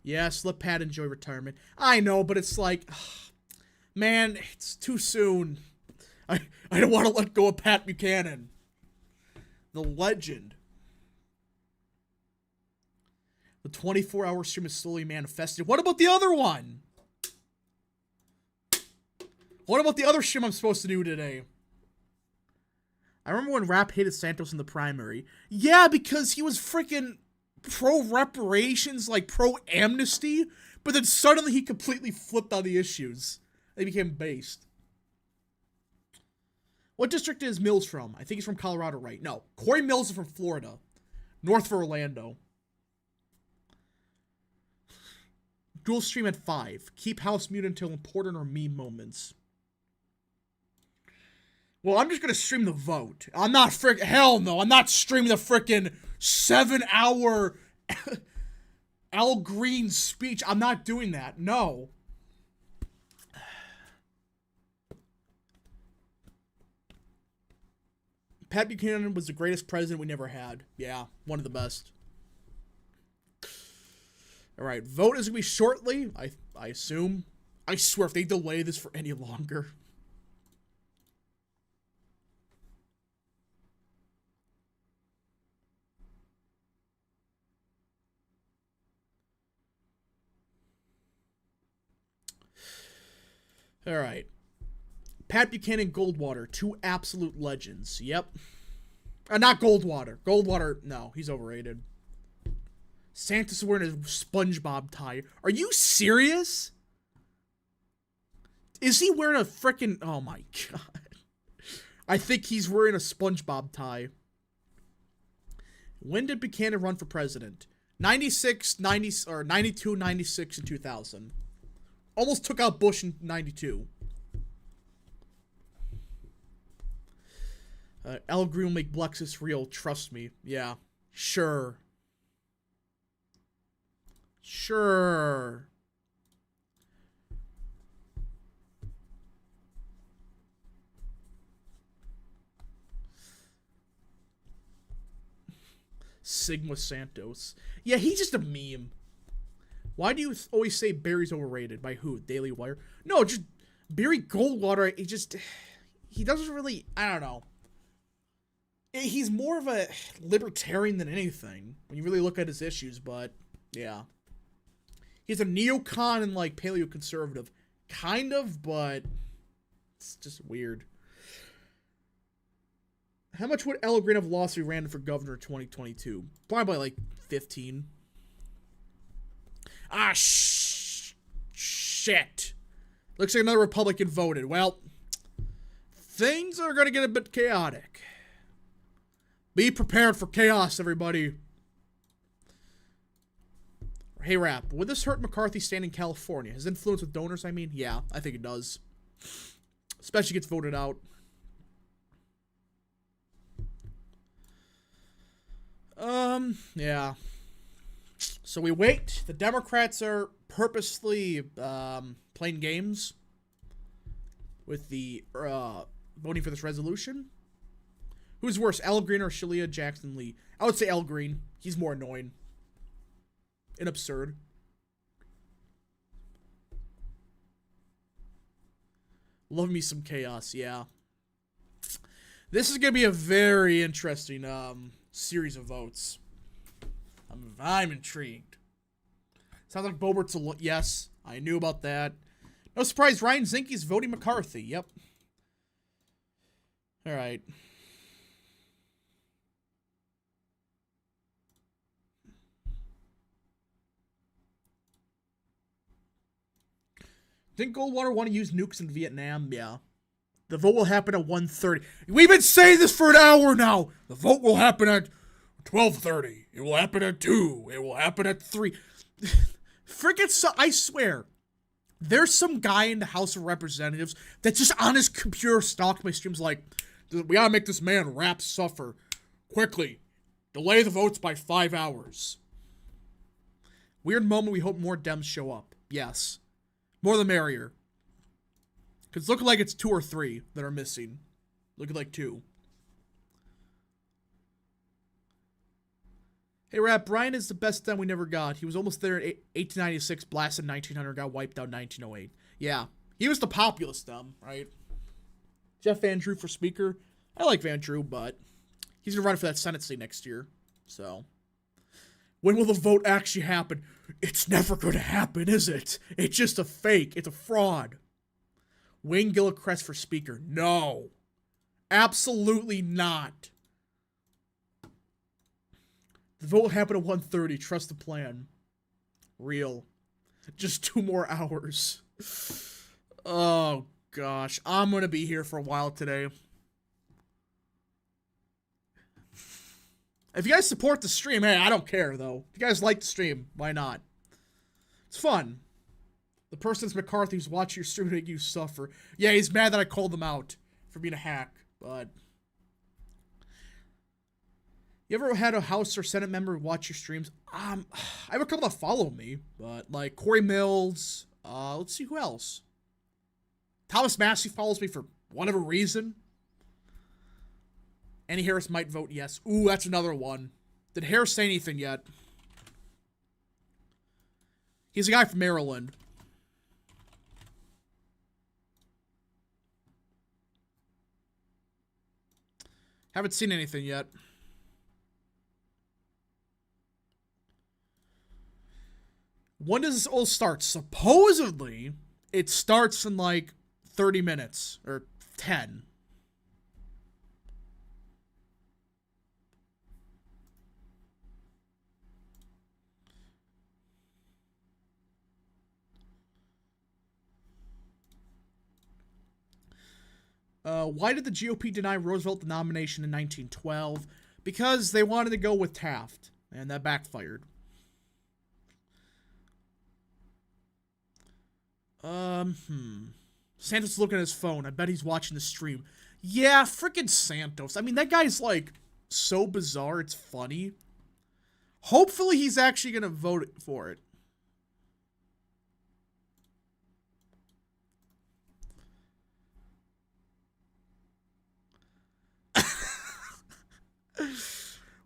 Yes, let Pat enjoy retirement. I know, but it's like, man, it's too soon. I don't want to let go of Pat Buchanan. The legend. The 24-hour stream is slowly manifested. What about the other one? What about the other stream I'm supposed to do today? I remember when Rap hated Santos in the primary. Yeah, because he was freaking pro-reparations, like pro-amnesty, but then suddenly he completely flipped on the issues. They became based. What district is Mills from? I think he's from Colorado, right? No, Corey Mills is from Florida. North of Orlando. Dual stream at 5. Keep house muted until important or meme moments. Well, I'm just gonna stream the vote. I'm not hell no, I'm not streaming the frickin' 7-hour Al Green speech. I'm not doing that. No. Pat Buchanan was the greatest president we never had. Yeah, one of the best. Alright, vote is gonna be shortly, I assume. I swear, if they delay this for any longer. Alright. Pat Buchanan, Goldwater. 2 absolute legends. Yep. Not Goldwater. Goldwater, no. He's overrated. Santos is wearing a SpongeBob tie. Are you serious? Is he wearing a frickin'... Oh my god. I think he's wearing a SpongeBob tie. When did Buchanan run for president? 96, 90, or 92, 96, and 2000. Almost took out Bush in 92. Al Green will make Blexus real, trust me. Yeah. Sure. Sure. Sigma Santos. Yeah, he's just a meme. Why do you always say Barry's overrated? By who? Daily Wire? No, just Barry Goldwater. He doesn't really, I don't know. He's more of a libertarian than anything when you really look at his issues, but yeah. He's a neocon and like paleoconservative. Kind of, but it's just weird. How much would Al Green have lost if he ran for governor in 2022? Probably like 15. Ah, shit. Looks like another Republican voted. Well, things are going to get a bit chaotic. Be prepared for chaos, everybody. Hey, Rap, would this hurt McCarthy's stand in California? His influence with donors, I mean? Yeah, I think it does. Especially gets voted out. Yeah. So we wait. The Democrats are purposely playing games with the voting for this resolution. Who's worse, Al Green or Shalia Jackson Lee? I would say Al Green. He's more annoying and absurd. Love me some chaos, yeah. This is going to be a very interesting series of votes. I'm intrigued. Sounds like Bobert's a yes, I knew about that. No surprise, Ryan Zinke's voting McCarthy. Yep. All right. Think Goldwater want to use nukes in Vietnam? Yeah. The vote will happen at 1:30. We've been saying this for an hour now. The vote will happen at 12:30. It will happen at 2. It will happen at 3. Frickin' I swear. There's some guy in the House of Representatives that's just on his computer stalked my streams like, we gotta make this man Rap suffer. Quickly. Delay the votes by 5 hours. Weird moment, we hope more Dems show up. Yes. More the merrier. Because it's looking like it's 2 or 3 that are missing. Looking like 2. Hey, Rap, Brian is the best Dem we never got. He was almost there in 1896, blasted 1900, got wiped out 1908. Yeah, he was the populist Dem, right? Jeff Van Drew for Speaker. I like Van Drew, but he's going to run for that Senate seat next year. So, When will the vote actually happen? It's never going to happen, is it? It's just a fake. It's a fraud. Wayne Gilchrist for Speaker. No. Absolutely not. The vote will happen at 1:30. Trust the plan. Real. Just 2 more hours. Oh, gosh. I'm going to be here for a while today. If you guys support the stream, hey, I don't care, though. If you guys like the stream, why not? It's fun. The person that's McCarthy who's watching your stream to make you suffer. Yeah, he's mad that I called him out for being a hack, but... You ever had a House or Senate member watch your streams? I have a couple that follow me, but, like, Corey Mills, let's see who else. Thomas Massey follows me for whatever reason. Annie Harris might vote yes. Ooh, that's another one. Did Harris say anything yet? He's a guy from Maryland. Haven't seen anything yet. When does this all start? Supposedly, it starts in like 30 minutes. Or 10. Why did the GOP deny Roosevelt the nomination in 1912? Because they wanted to go with Taft, and that backfired. Santos is looking at his phone. I bet he's watching the stream. Yeah, frickin' Santos. I mean, that guy's, like, so bizarre, it's funny. Hopefully he's actually gonna vote for it.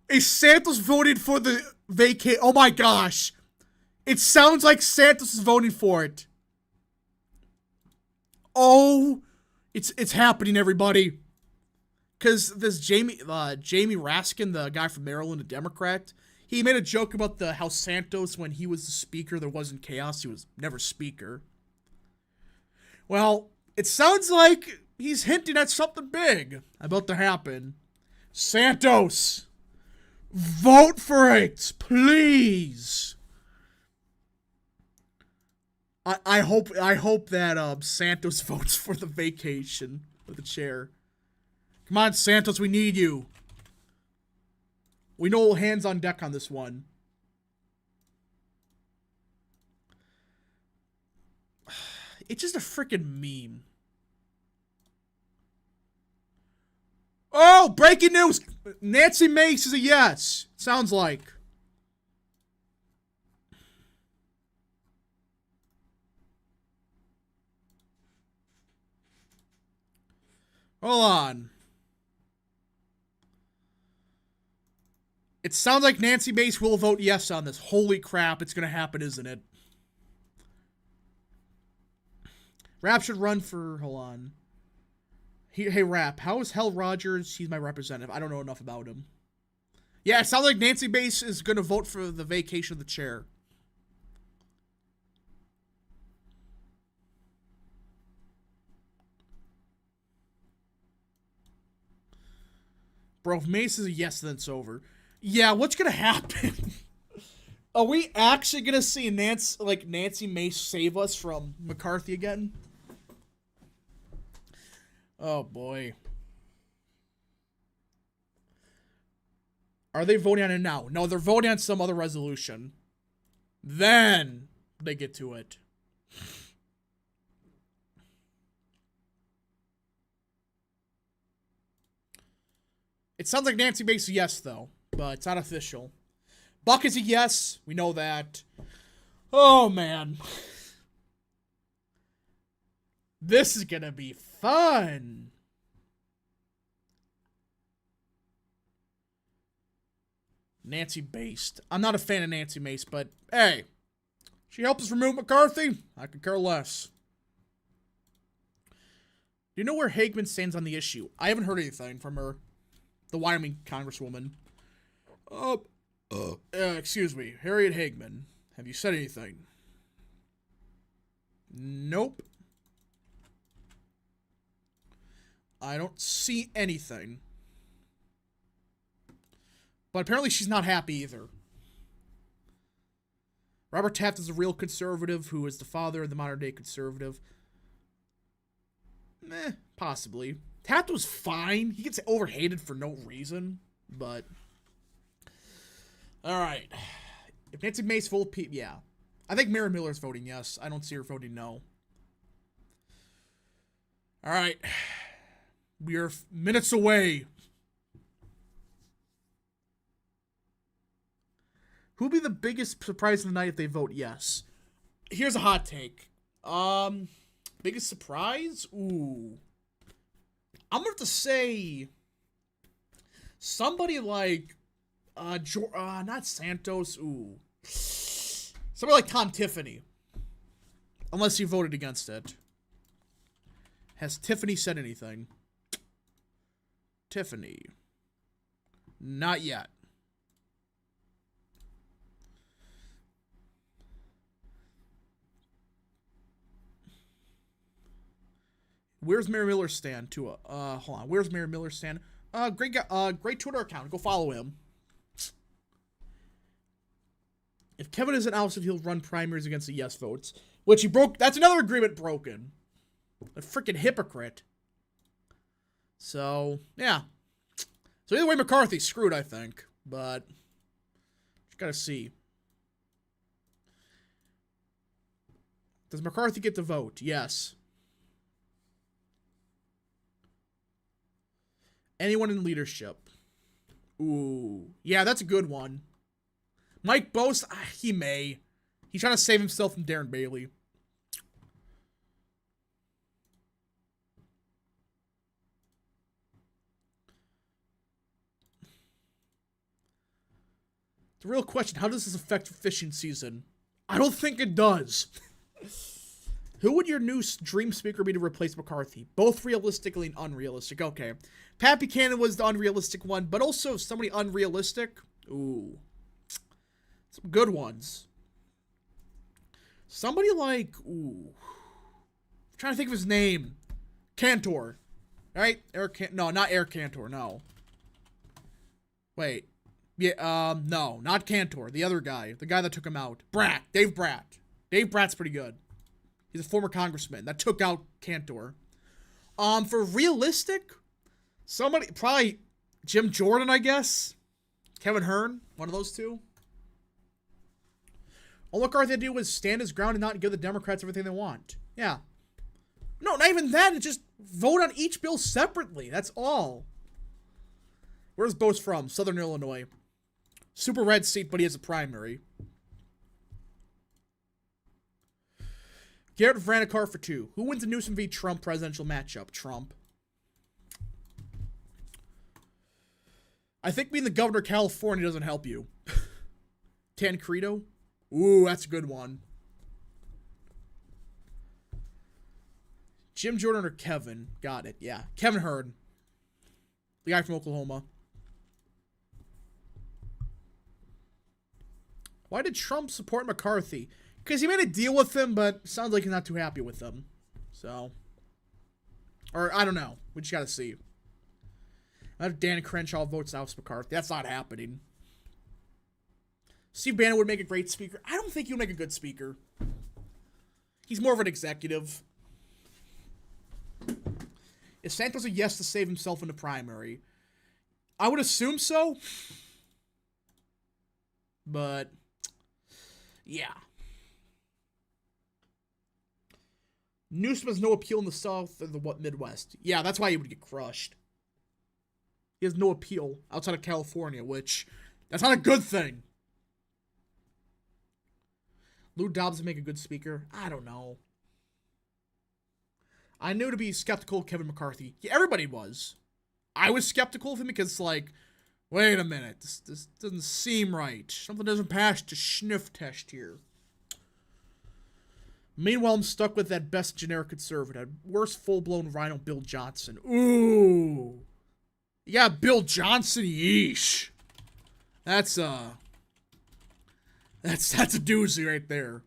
Is Santos voted for the vacate? Oh my gosh. It sounds like Santos is voting for it. Oh, it's happening, everybody. Because this Jamie Raskin, the guy from Maryland, a Democrat, he made a joke about how Santos, when he was the speaker, there wasn't chaos. He was never speaker. Well, it sounds like he's hinting at something big about to happen. Santos, vote for it, please. I hope that Santos votes for the vacation of the chair. Come on, Santos, we need you. We know hands on deck on this one. It's just a freaking meme. Oh, breaking news! Nancy Mace is a yes. Sounds like. Hold on. It sounds like Nancy Mace will vote yes on this. Holy crap, it's gonna happen, isn't it? Rap should run for... Hold on. Hey, Rap, how is Hal Rogers? He's my representative. I don't know enough about him. Yeah, it sounds like Nancy Mace is gonna vote for the vacation of the chair. Bro, if Mace is a yes, then it's over. Yeah, what's gonna happen? Are we actually gonna see Nancy Mace save us from McCarthy again? Oh boy. Are they voting on it now? No, they're voting on some other resolution. Then they get to it. It sounds like Nancy Mace is a yes, though. But it's not official. Buck is a yes. We know that. Oh, man. This is gonna be fun. Nancy Based. I'm not a fan of Nancy Mace, but hey. She helped us remove McCarthy. I could care less. Do you know where Hagman stands on the issue? I haven't heard anything from her. The Wyoming congresswoman. Excuse me, Harriet Hagman. Have you said anything? Nope. I don't see anything. But apparently she's not happy either. Robert Taft is a real conservative who is the father of the modern day conservative. Possibly. Taft was fine. He gets overhated for no reason, but... Alright. If Nancy Mace full of people, yeah. I think Mary Miller's voting yes. I don't see her voting no. Alright. We are minutes away. Who'll be the biggest surprise of the night if they vote yes? Here's a hot take. Biggest surprise? Ooh. I'm gonna have to say somebody like not Santos. Ooh. Somebody like Tom Tiffany. Unless you voted against it. Has Tiffany said anything? Tiffany. Not yet. Where's Mary Miller stand? Hold on. Where's Mary Miller stand? Great guy, great Twitter account. Go follow him. If Kevin isn't ousted, he'll run primaries against the yes votes. Which he broke. That's another agreement broken. A freaking hypocrite. So, yeah. So either way, McCarthy's screwed, I think. But, just gotta see. Does McCarthy get the vote? Yes. Anyone in leadership? Ooh. Yeah, that's a good one. Mike Bose, he may. He's trying to save himself from Darren Bailey. The real question, how does this affect fishing season? I don't think it does. Who would your new dream speaker be to replace McCarthy? Both realistically and unrealistic. Okay. Pat Buchanan was the unrealistic one, but also somebody unrealistic. Ooh. Some good ones. Somebody like, ooh. I'm trying to think of his name. Cantor. Right? No, not Eric Cantor, no. Wait. Yeah, no, not Cantor. The other guy. The guy that took him out. Bratt. Dave Bratt. Dave Bratt's pretty good. He's a former congressman that took out Cantor. For realistic, somebody, probably Jim Jordan, I guess. Kevin Hearn, one of those two. All McCarthy had to do was stand his ground and not give the Democrats everything they want. Yeah. No, not even that. Just vote on each bill separately. That's all. Where's Bose from? Southern Illinois. Super red seat, but he has a primary. Garrett Vranikar for 2. Who wins the Newsom v. Trump presidential matchup? Trump. I think being the governor of California doesn't help you. Tancredo? Ooh, that's a good one. Jim Jordan or Kevin? Got it, yeah. Kevin Hearn. The guy from Oklahoma. Why did Trump support McCarthy? Because he made a deal with him, but sounds like he's not too happy with them. So. Or, I don't know. We just gotta see. If Dan Crenshaw votes out McCarthy. That's not happening. Steve Bannon would make a great speaker. I don't think he would make a good speaker. He's more of an executive. Is Santos a yes to save himself in the primary? I would assume so. But, yeah. Newsom has no appeal in the South or the Midwest. Yeah, that's why he would get crushed. He has no appeal outside of California, which, that's not a good thing. Lou Dobbs would make a good speaker. I don't know. I knew to be skeptical of Kevin McCarthy. Yeah, everybody was. I was skeptical of him because it's like, wait a minute, this doesn't seem right. Something doesn't pass the sniff test here. Meanwhile, I'm stuck with that best generic conservative. Worst full-blown rhino, Bill Johnson. Ooh. Yeah, Bill Johnson, yeesh. That's, That's a doozy right there.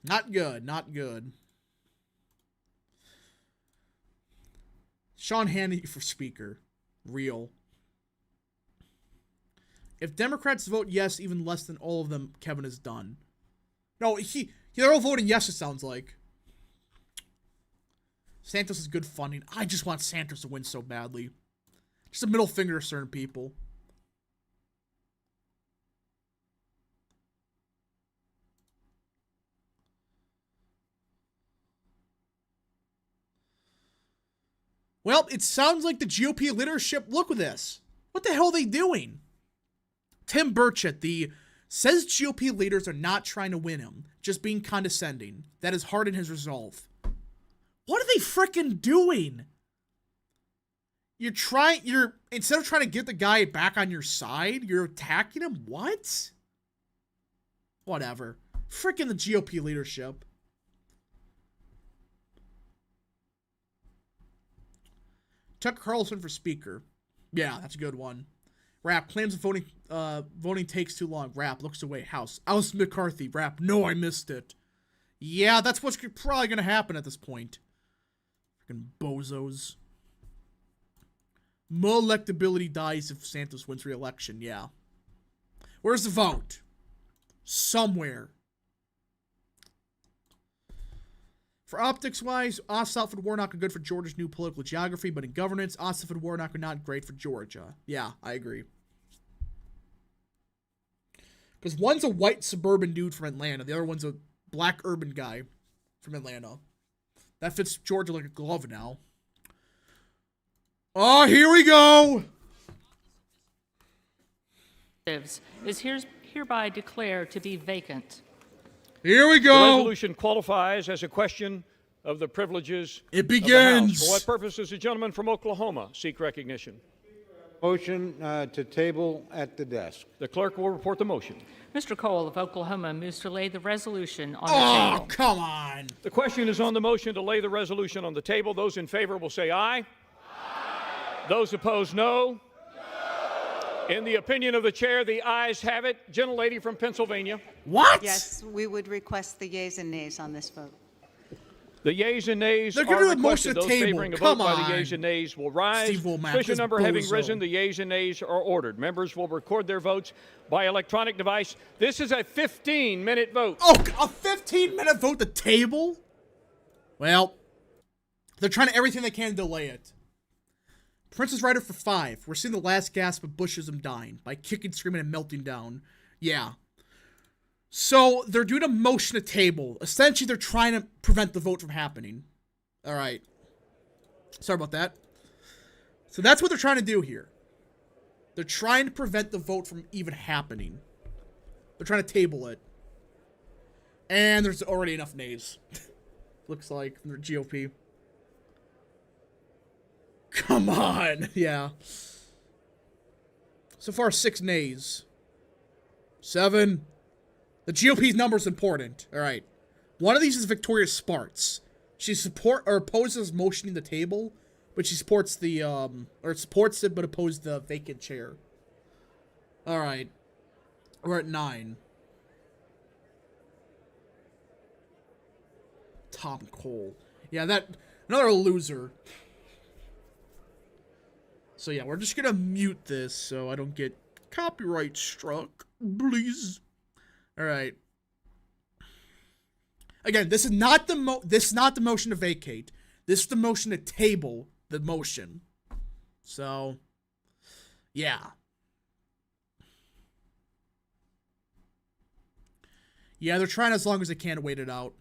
Not good, not good. Sean Hannity for Speaker. Real. If Democrats vote yes, even less than all of them, Kevin is done. No, they're all voting yes, it sounds like. Santos is good funding. I just want Santos to win so badly. Just a middle finger to certain people. Well, it sounds like the GOP leadership, look at this. What the hell are they doing? Tim Burchett, says GOP leaders are not trying to win him, just being condescending. That has hardened his resolve. What are they frickin' doing? Instead of trying to get the guy back on your side, you're attacking him? What? Whatever. Frickin' the GOP leadership. Tucker Carlson for Speaker. Yeah, that's a good one. Rap claims voting takes too long. Rap looks away. House. Oust McCarthy. Rap. No, I missed it. Yeah, that's what's probably going to happen at this point. Freaking bozos. More electability dies if Santos wins re-election. Yeah. Where's the vote? Somewhere. For optics-wise, Ossoff and Warnock are good for Georgia's new political geography, but in governance, Ossoff and Warnock are not great for Georgia. Yeah, I agree. Because one's a white suburban dude from Atlanta, the other one's a black urban guy from Atlanta. That fits Georgia like a glove now. Oh, here we go! Is hereby declared to be vacant. Here we go. The resolution qualifies as a question of the privileges It begins. of the House. For what purpose does the gentleman from Oklahoma seek recognition? Motion to table at the desk. The clerk will report the motion. Mr. Cole of Oklahoma moves to lay the resolution on the Oh, table. come on. The question is on the motion to lay the resolution on the table. Those in favor will say aye. Aye. Those opposed, no. In the opinion of the chair, the ayes have it. Gentlelady from Pennsylvania. What? Yes, we would request the yeas and nays on this vote. The yeas and nays They're are gonna do a motion requested. to Those table. favoring a Come vote by the on. yeas and nays will rise. Steve Womack, Sufficient this number having bozo. risen, the yeas and nays are ordered. Members will record their votes by electronic device. This is a 15-minute vote. Oh, a 15-minute vote to table? Well, they're trying everything they can to delay it. Princess Rider for 5. We're seeing the last gasp of Bushism dying by kicking, screaming, and melting down. Yeah. So, they're doing a motion to table. Essentially, they're trying to prevent the vote from happening. Alright. Sorry about that. So, that's what they're trying to do here. They're trying to prevent the vote from even happening. They're trying to table it. And there's already enough nays. Looks like, from the GOP. Come on. Yeah. So far, 6 nays. 7. The GOP's number is important. All right. One of these is Victoria Spartz. She opposes motioning the table, but she supports supports it but opposes the vacant chair. All right. We're at 9. Tom Cole. Yeah, another loser. So yeah, we're just gonna mute this so I don't get copyright struck, please. All right. Again, this is not the motion to vacate. This is the motion to table the motion. So, yeah. Yeah, they're trying as long as they can to wait it out.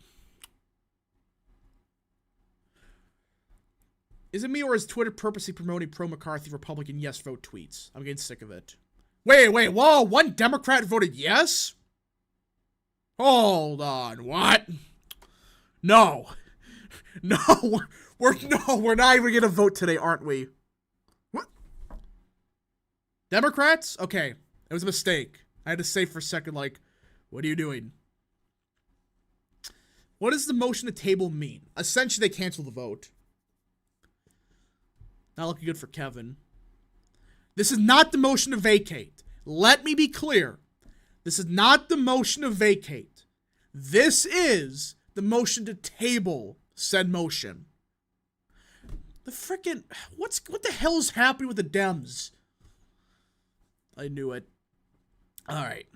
Is it me or is Twitter purposely promoting pro-McCarthy Republican yes vote tweets? I'm getting sick of it. Wait, whoa, one Democrat voted yes? Hold on, what? No. No, we're not even gonna vote today, aren't we? What? Democrats? Okay, it was a mistake. I had to say for a second, like, what are you doing? What does the motion to table mean? Essentially, they cancel the vote. Not looking good for Kevin. This is not the motion to vacate. Let me be clear. This is not the motion to vacate. This is the motion to table said motion. The frickin' what the hell is happening with the Dems? I knew it. Alright.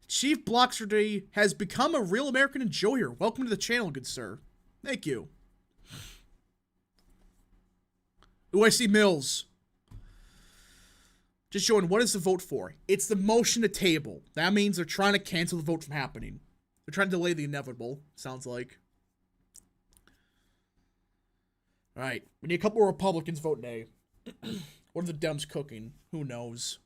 Chief Blockster has become a real American enjoyer. Welcome to the channel, good sir. Thank you. Ooh, I see Mills. Just showing, what is the vote for? It's the motion to table. That means they're trying to cancel the vote from happening. They're trying to delay the inevitable, sounds like. Alright, we need a couple of Republicans vote nay. What are the Dems cooking? Who knows?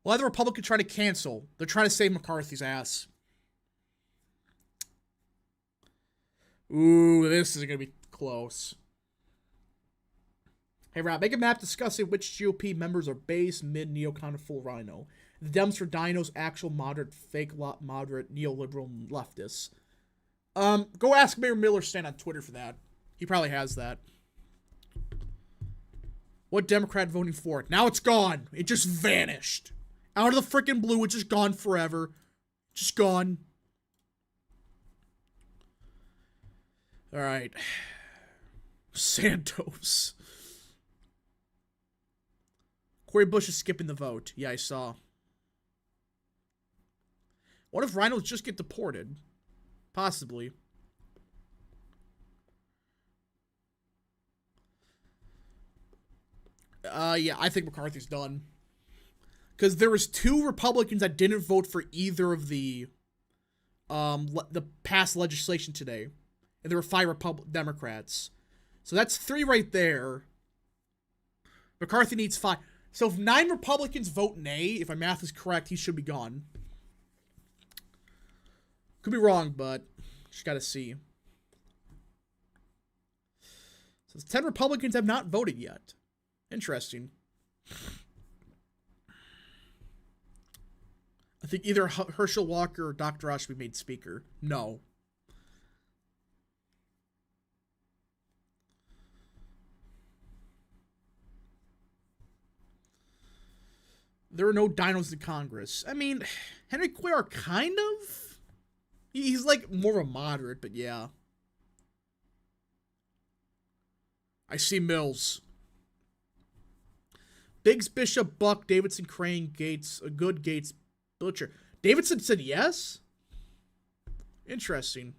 Why are the Republicans trying to cancel? They're trying to save McCarthy's ass. Ooh, this is going to be close. Hey, Rob, make a map discussing which GOP members are base, mid, neocon, and full rhino. The Dems for dinos, actual, moderate, fake, moderate, neoliberal, and leftists. Go ask Mayor Miller-Stan on Twitter for that. He probably has that. What Democrat voting for it? Now it's gone. It just vanished. Out of the freaking blue, it's just gone forever. Just gone. Alright. Santos. Cory Bush is skipping the vote. Yeah, I saw. What if rhinos just get deported? Possibly. Yeah, I think McCarthy's done. Because there was 2 Republicans that didn't vote for either of the past legislation today. And there were 5 Democrats. So that's 3 right there. McCarthy needs 5. So if 9 Republicans vote nay, if my math is correct, he should be gone. Could be wrong, but just gotta see. So 10 Republicans have not voted yet. Interesting. I think either Herschel Walker or Dr. Osh should be made speaker. No. There are no dinos in Congress. I mean, Henry Cuellar kind of. He's like more of a moderate, but yeah. I see Mills. Biggs, Bishop, Buck, Davidson, Crane, Gates, a good Gates, Butcher. Davidson said yes? Interesting.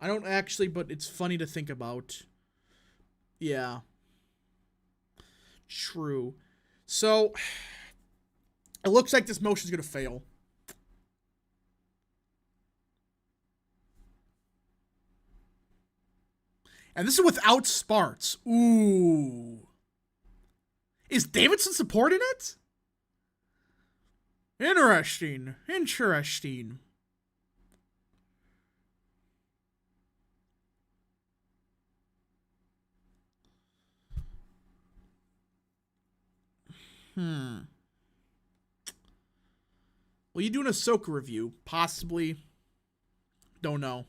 I don't actually, but it's funny to think about. Yeah. True. So, it looks like this motion's going to fail. And this is without Sparts. Ooh. Is Davidson supporting it? Interesting. Interesting. Will you do an Ahsoka review? Possibly. Don't know.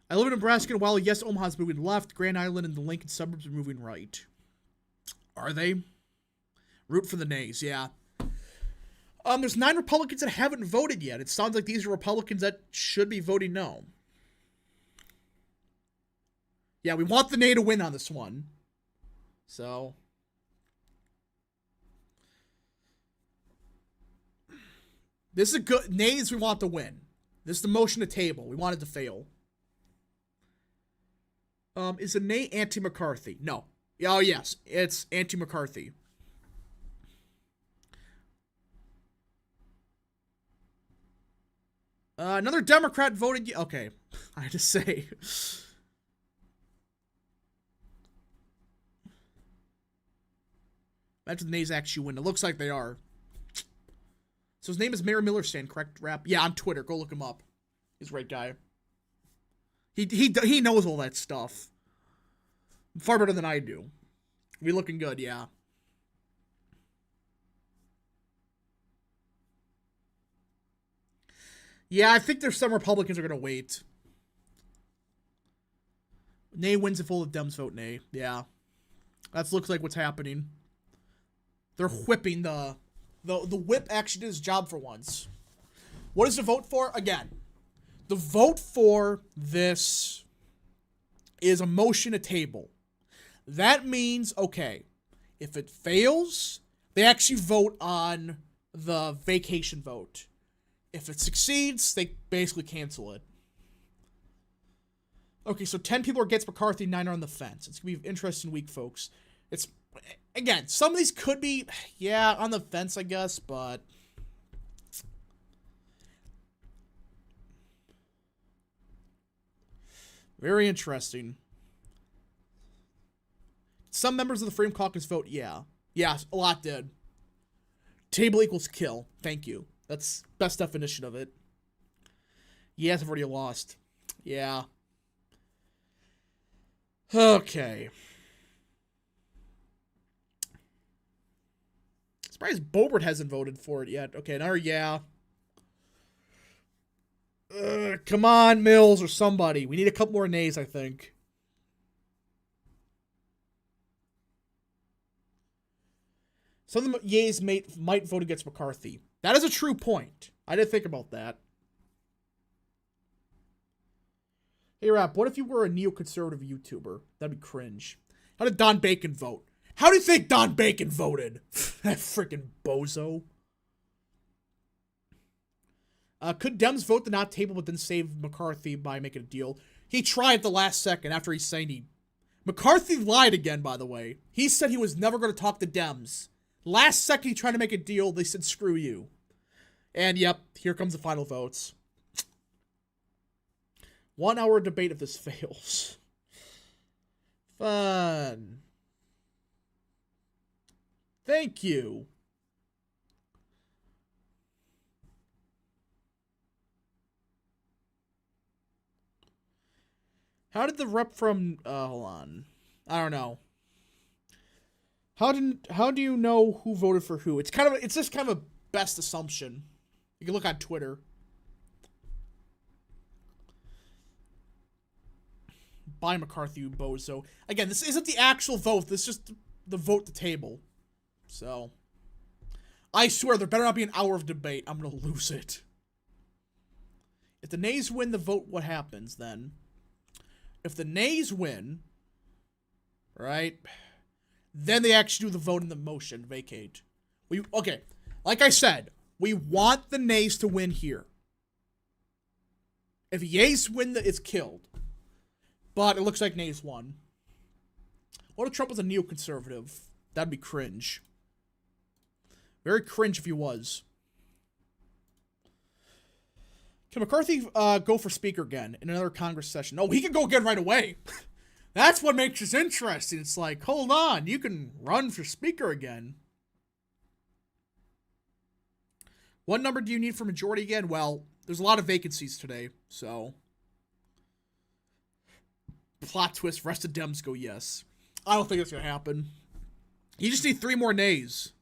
I live in Nebraska, and while yes, Omaha's moving left, Grand Island and the Lincoln suburbs are moving right. Are they? Root for the nays, yeah. There's 9 Republicans that haven't voted yet. It sounds like these are Republicans that should be voting no. Yeah, we want the nay to win on this one. So. This is a good. Nays we want to win. This is the motion to table. We want it to fail. Is a nay anti-McCarthy? No. Oh, yes. It's anti-McCarthy. Another Democrat voted. Okay. I had to say. Imagine the nays actually win. It looks like they are. So his name is Mayor Miller-Stan, correct, Rap? Yeah, on Twitter. Go look him up. He's a great guy. He knows all that stuff. Far better than I do. We looking good, yeah. Yeah, I think there's some Republicans are going to wait. Nay wins if all the Dems vote nay. Yeah. That looks like what's happening. They're whipping the whip actually did his job for once. What is the vote for? Again, the vote for this is a motion to table. That means, okay, if it fails, they actually vote on the vacation vote. If it succeeds, they basically cancel it. Okay, so 10 people are against McCarthy, 9 are on the fence. It's going to be an interesting week, folks. It's, again, some of these could be, yeah, on the fence, I guess, but... very interesting. Some members of the Freedom Caucus vote yeah. Yeah, a lot did. Table equals kill. Thank you. That's best definition of it. Yes, I've already lost. Yeah. Okay. Surprised Boebert hasn't voted for it yet. Okay, another yeah. Come on, Mills or somebody. We need a couple more nays, I think. Some of the yays might vote against McCarthy. That is a true point. I didn't think about that. Hey, Rap, what if you were a neoconservative YouTuber? That'd be cringe. How did Don Bacon vote? How do you think Don Bacon voted? That freaking bozo. Could Dems vote to not table but then save McCarthy by making a deal? He tried at the last second after he signed he... McCarthy lied again, by the way. He said he was never going to talk to Dems. Last second he tried to make a deal, they said screw you. And yep, here comes the final votes. 1 hour debate if this fails. Fun. Thank you. How did the rep from, hold on. I don't know. How do you know who voted for who? It's just kind of a best assumption. You can look on Twitter. By McCarthy, you bozo. Again, this isn't the actual vote. This is just the vote to table. So, I swear there better not be an hour of debate. I'm gonna lose it. If the nays win the vote, what happens then? If the nays win, right, then they actually do the vote in the motion, vacate. Okay, like I said, we want the nays to win here. If yays win, it's killed. But it looks like nays won. What if Trump was a neoconservative? That'd be cringe. Very cringe if he was. Can McCarthy go for speaker again in another Congress session? Oh, he can go again right away. That's what makes this interesting. It's like, hold on, you can run for speaker again. What number do you need for majority again? Well, there's a lot of vacancies today, so... Plot twist, rest of Dems go yes. I don't think it's going to happen. You just need 3 more nays.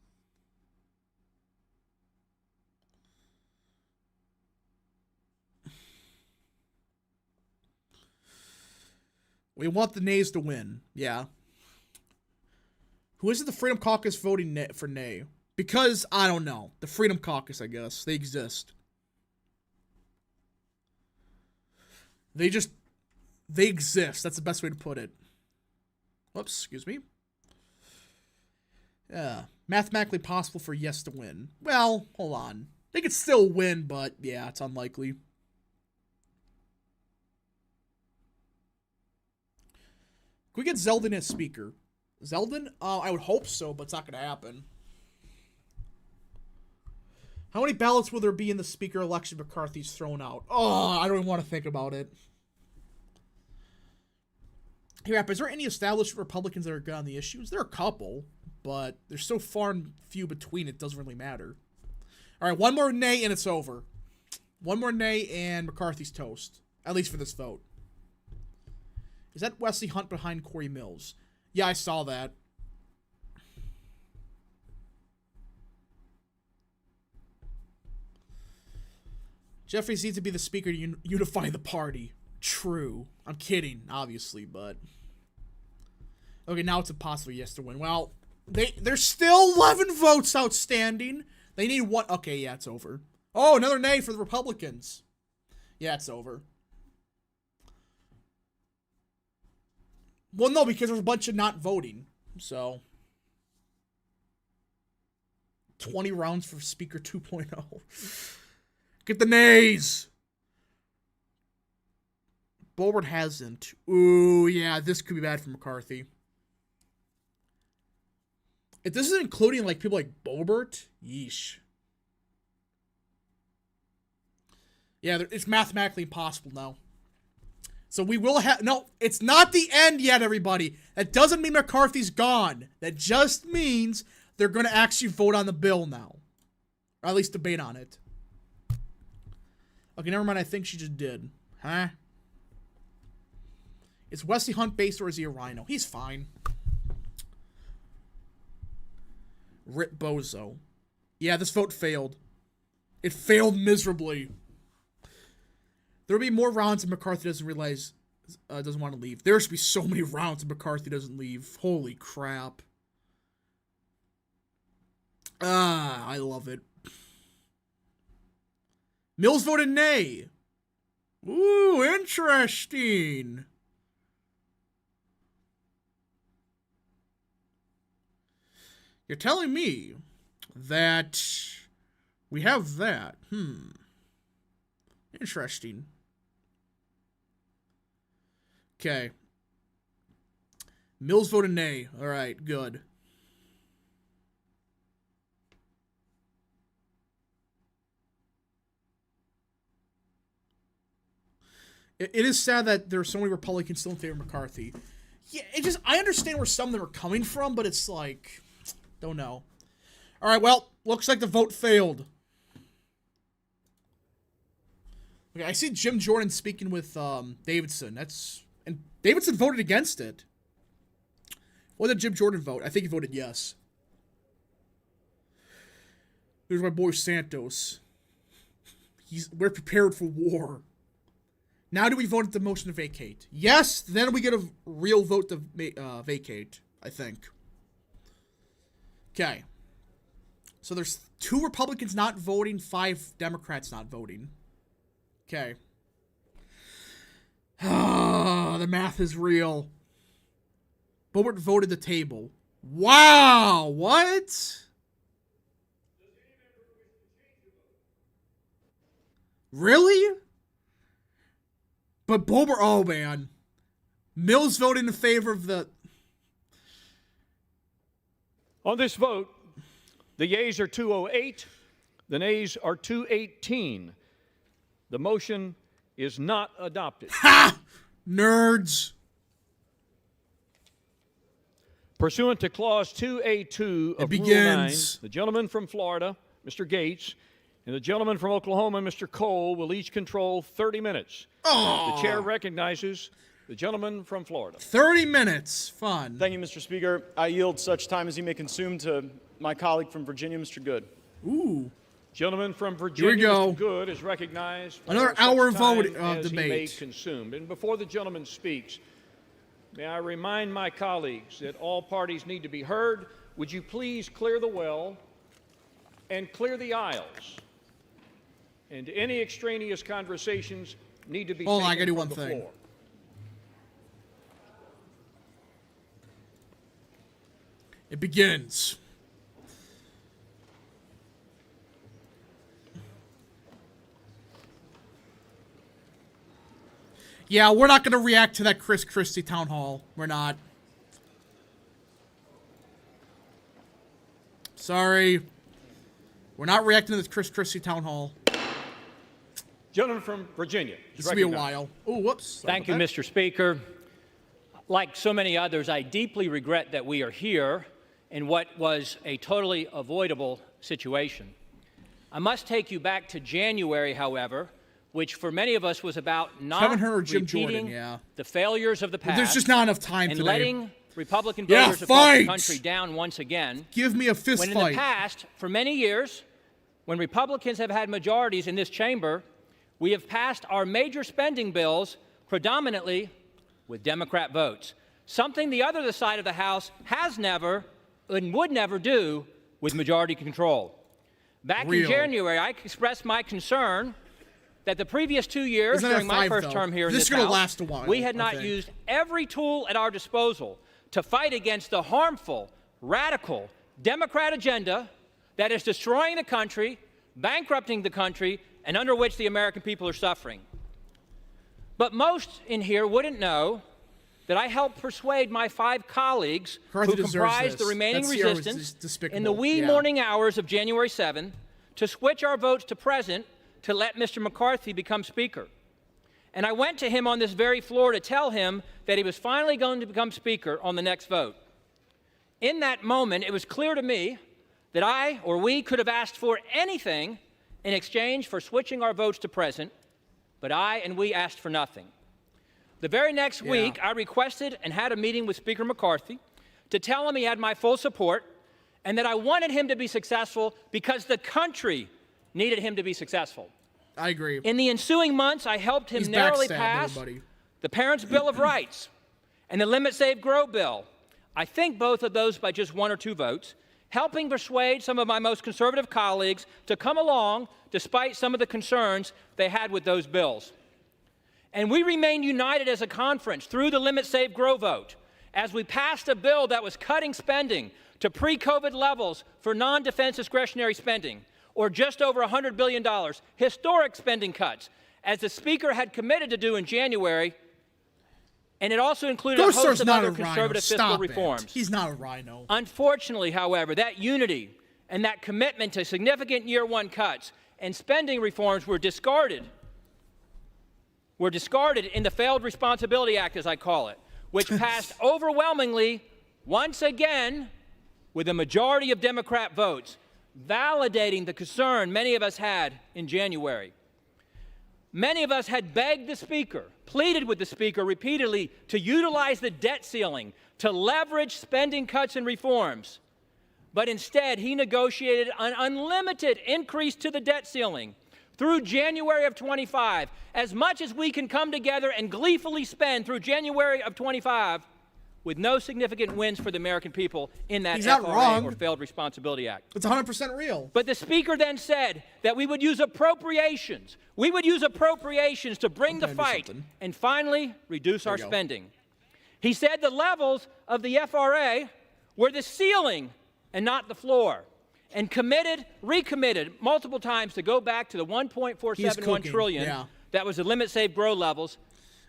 We want the nays to win. Yeah. Who is it the Freedom Caucus voting for nay? Because, I don't know. The Freedom Caucus, I guess. They exist. They exist. That's the best way to put it. Whoops, excuse me. Yeah. Mathematically possible for yes to win. Well, hold on. They could still win, but yeah, it's unlikely. Can we get Zeldin as speaker? Zeldin? I would hope so, but it's not going to happen. How many ballots will there be in the speaker election McCarthy's thrown out? Oh, I don't even want to think about it. Here, is there any established Republicans that are good on the issues? There are a couple, but there's so far and few between it doesn't really matter. All right, one more nay and it's over. One more nay and McCarthy's toast, at least for this vote. Is that Wesley Hunt behind Corey Mills? Yeah, I saw that. Jeffries needs to be the speaker to unify the party. True. I'm kidding, obviously, but... Okay, now it's impossible yes to win. Well, there's still 11 votes outstanding. They need one... Okay, yeah, it's over. Oh, another nay for the Republicans. Yeah, it's over. Well, no, because there's a bunch of not voting. So... 20 rounds for Speaker 2.0. Get the nays! Boebert hasn't. Ooh, yeah, this could be bad for McCarthy. If this is including, like, people like Boebert, yeesh. Yeah, it's mathematically impossible now. So we will have... No, it's not the end yet, everybody. That doesn't mean McCarthy's gone. That just means they're going to actually vote on the bill now. Or at least debate on it. Okay, never mind. I think she just did. Huh? Is Wesley Hunt based or is he a rhino? He's fine. Rip Bozo. Yeah, this vote failed. It failed miserably. There'll be more rounds if McCarthy doesn't realize, doesn't want to leave. There should be so many rounds if McCarthy doesn't leave. Holy crap. I love it. Mills voted nay. Ooh, interesting. You're telling me that we have that. Interesting. Okay. Mills voted nay. All right, good. It is sad that there are so many Republicans still in favor of McCarthy. Yeah, I understand where some of them are coming from, but it's like, don't know. All right, well, looks like the vote failed. Okay, I see Jim Jordan speaking with Davidson. And Davidson voted against it. What did Jim Jordan vote? I think he voted yes. There's my boy Santos. We're prepared for war. Now do we vote the motion to vacate? Yes, then we get a real vote to vacate, I think. Okay. So there's 2 Republicans not voting, 5 Democrats not voting. Okay. The math is real. Boebert voted the table. Wow, what? Really? But Boebert, oh man. Mills voted in favor of the... On this vote, the yeas are 208, the nays are 218. The motion is not adopted. Ha! Nerds. Pursuant to Clause 2A2 of Rule 9, the gentleman from Florida, Mr. Gates, and the gentleman from Oklahoma, Mr. Cole, will each control 30 minutes. Oh. The chair recognizes the gentleman from Florida. 30 minutes. Fun. Thank you, Mr. Speaker. I yield such time as you may consume to my colleague from Virginia, Mr. Good. Ooh. Gentleman from Virginia, Mr. Good, is recognized. Another hour vote of debate. He may consumed. And before the gentleman speaks, may I remind my colleagues that all parties need to be heard. Would you please clear the well and clear the aisles? And any extraneous conversations need to be taken I gotta do from one the thing. floor. It begins. Yeah, we're not going to react to that Chris Christie town hall. We're not. Sorry. We're not reacting to this Chris Christie town hall. Gentleman from Virginia. This will be a while. Oh, whoops. Thank you, Mr. Speaker. Like so many others, I deeply regret that we are here in what was a totally avoidable situation. I must take you back to January, however, which for many of us was about not repeating the failures of the past. But there's just not enough time and today. Letting Republican voters across the country down once again. Give me a fist fight. fight. When in the past, for many years, when Republicans have had majorities in this chamber, we have passed our major spending bills predominantly with Democrat votes, something the other side of the House has never and would never do with majority control. Back in January, I expressed my concern that the previous 2 years during my first term here in this House, last a while, we had not used every tool at our disposal to fight against the harmful, radical Democrat agenda that is destroying the country, bankrupting the country, and under which the American people are suffering. But most in here wouldn't know that I helped persuade my 5 colleagues who comprised the remaining resistance in the wee morning hours of January 7 to switch our votes to present to let Mr. McCarthy become Speaker. And I went to him on this very floor to tell him that he was finally going to become Speaker on the next vote. In that moment, it was clear to me that I or we could have asked for anything in exchange for switching our votes to present, but I and we asked for nothing. The very next week, I requested and had a meeting with Speaker McCarthy to tell him he had my full support and that I wanted him to be successful because the country needed him to be successful. I agree. In the ensuing months, I helped him narrowly pass the Parents' Bill of Rights and the Limit, Save, Grow bill. I think both of those by just 1 or 2 votes, helping persuade some of my most conservative colleagues to come along despite some of the concerns they had with those bills. And we remained united as a conference through the Limit, Save, Grow vote as we passed a bill that was cutting spending to pre-COVID levels for non-defense discretionary spending, or just over $100 billion, historic spending cuts, as the Speaker had committed to do in January, and it also included a host of other conservative fiscal reforms. He's not a rhino. Unfortunately, however, that unity and that commitment to significant year 1 cuts and spending reforms were discarded in the Failed Responsibility Act, as I call it, which passed overwhelmingly, once again, with a majority of Democrat votes, validating the concern many of us had in January. Many of us had begged the Speaker, pleaded with the Speaker repeatedly to utilize the debt ceiling to leverage spending cuts and reforms. But instead, he negotiated an unlimited increase to the debt ceiling through January of 25, as much as we can come together and gleefully spend through January of 25 with no significant wins for the American people in that FRA or Failed Responsibility Act. It's 100% real. But the Speaker then said that we would use appropriations. We would use appropriations to bring the fight and finally reduce our spending. He said the levels of the FRA were the ceiling and not the floor, and recommitted multiple times to go back to the $1.471 trillion that was the Limit, Save, Grow levels.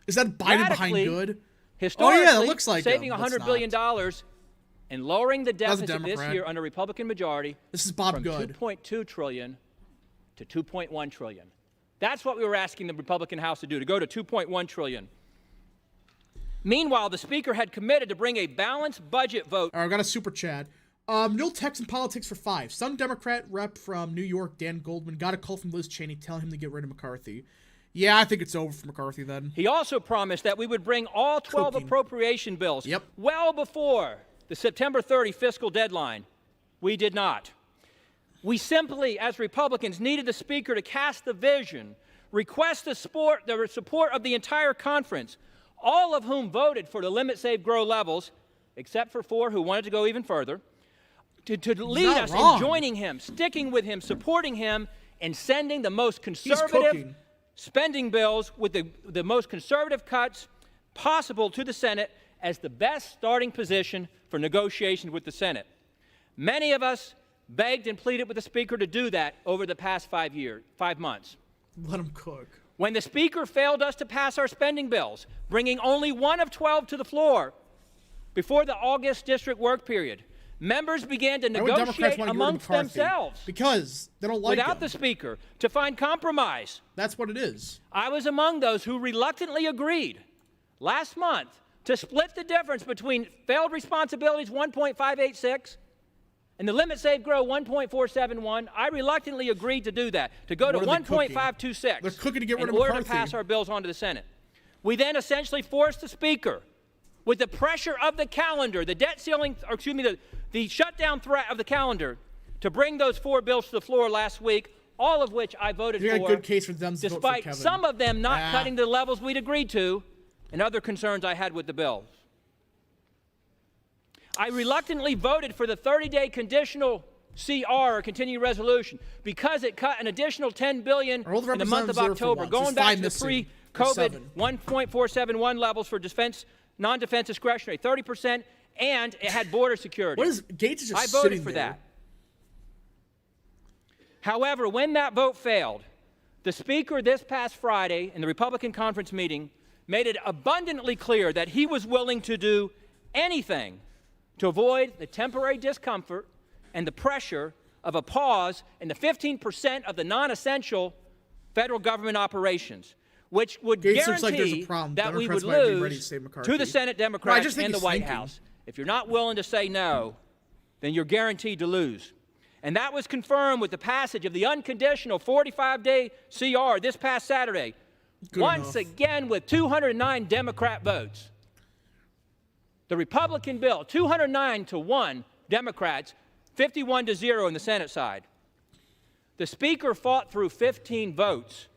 Is that Biden behind good? Historically, it looks like saving $100 billion and lowering the deficit this year under Republican majority from $2.2 trillion to $2.1 trillion. That's what we were asking the Republican House to do, to go to $2.1 trillion. Meanwhile, the Speaker had committed to bring a balanced budget vote. All right, I got a super chat. No text in politics for 5. Some Democrat rep from New York, Dan Goldman, got a call from Liz Cheney telling him to get rid of McCarthy. Yeah, I think it's over for McCarthy then. He also promised that we would bring all 12 appropriation bills well before the September 30 fiscal deadline. We did not. We simply, as Republicans, needed the Speaker to cast the vision, request the support of the entire conference, all of whom voted for the Limit, Save, Grow levels, except for 4 who wanted to go even further, to lead us in joining him, sticking with him, supporting him, and sending the most conservative spending bills with the most conservative cuts possible to the Senate as the best starting position for negotiations with the Senate. Many of us begged and pleaded with the Speaker to do that over the past 5 months. Let him cook. When the Speaker failed us to pass our spending bills, bringing only 1 of 12 to the floor before the August district work period, members began to negotiate amongst themselves because they don't like without the Speaker to find compromise. That's what it is. I was among those who reluctantly agreed last month to split the difference between Failed Responsibilities 1.586 and the Limit, Save, Grow 1.471. I reluctantly agreed to do that, to go to 1.526 They're cooking to get rid of in order McCarthy. to pass our bills on to the Senate. We then essentially forced the Speaker, with the pressure of the calendar, the debt ceiling, or excuse me, the shutdown threat of the calendar, to bring those 4 bills to the floor last week, all of which I voted You got a for, good case for them to vote for despite Kevin. some of them not Ah. cutting to the levels we'd agreed to, and other concerns I had with the bill. I reluctantly voted for the 30-day conditional CR, or continuing resolution, because it cut an additional $10 billion All the in the month of representatives there for October, once. going There's back five to the missing. pre-COVID There's seven. 1.471 levels for defense, non-defense discretionary, 30%, and it had border security. What is Gates is just I voted sitting for there. that. However, when that vote failed, the Speaker this past Friday in the Republican conference meeting made it abundantly clear that he was willing to do anything to avoid the temporary discomfort and the pressure of a pause in the 15% of the non-essential federal government operations, which would Gates looks like there's a guarantee problem. that we Democrats would might be ready to lose say McCarthy. to the Senate No, I Democrats just think and the he's White thinking. House. If you're not willing to say no, then you're guaranteed to lose. And that was confirmed with the passage of the unconditional 45-day CR this past Saturday, Good once enough. again with 209 Democrat votes. The Republican bill, 209-1 Democrats, 51-0 in the Senate side. The Speaker fought through 15 votes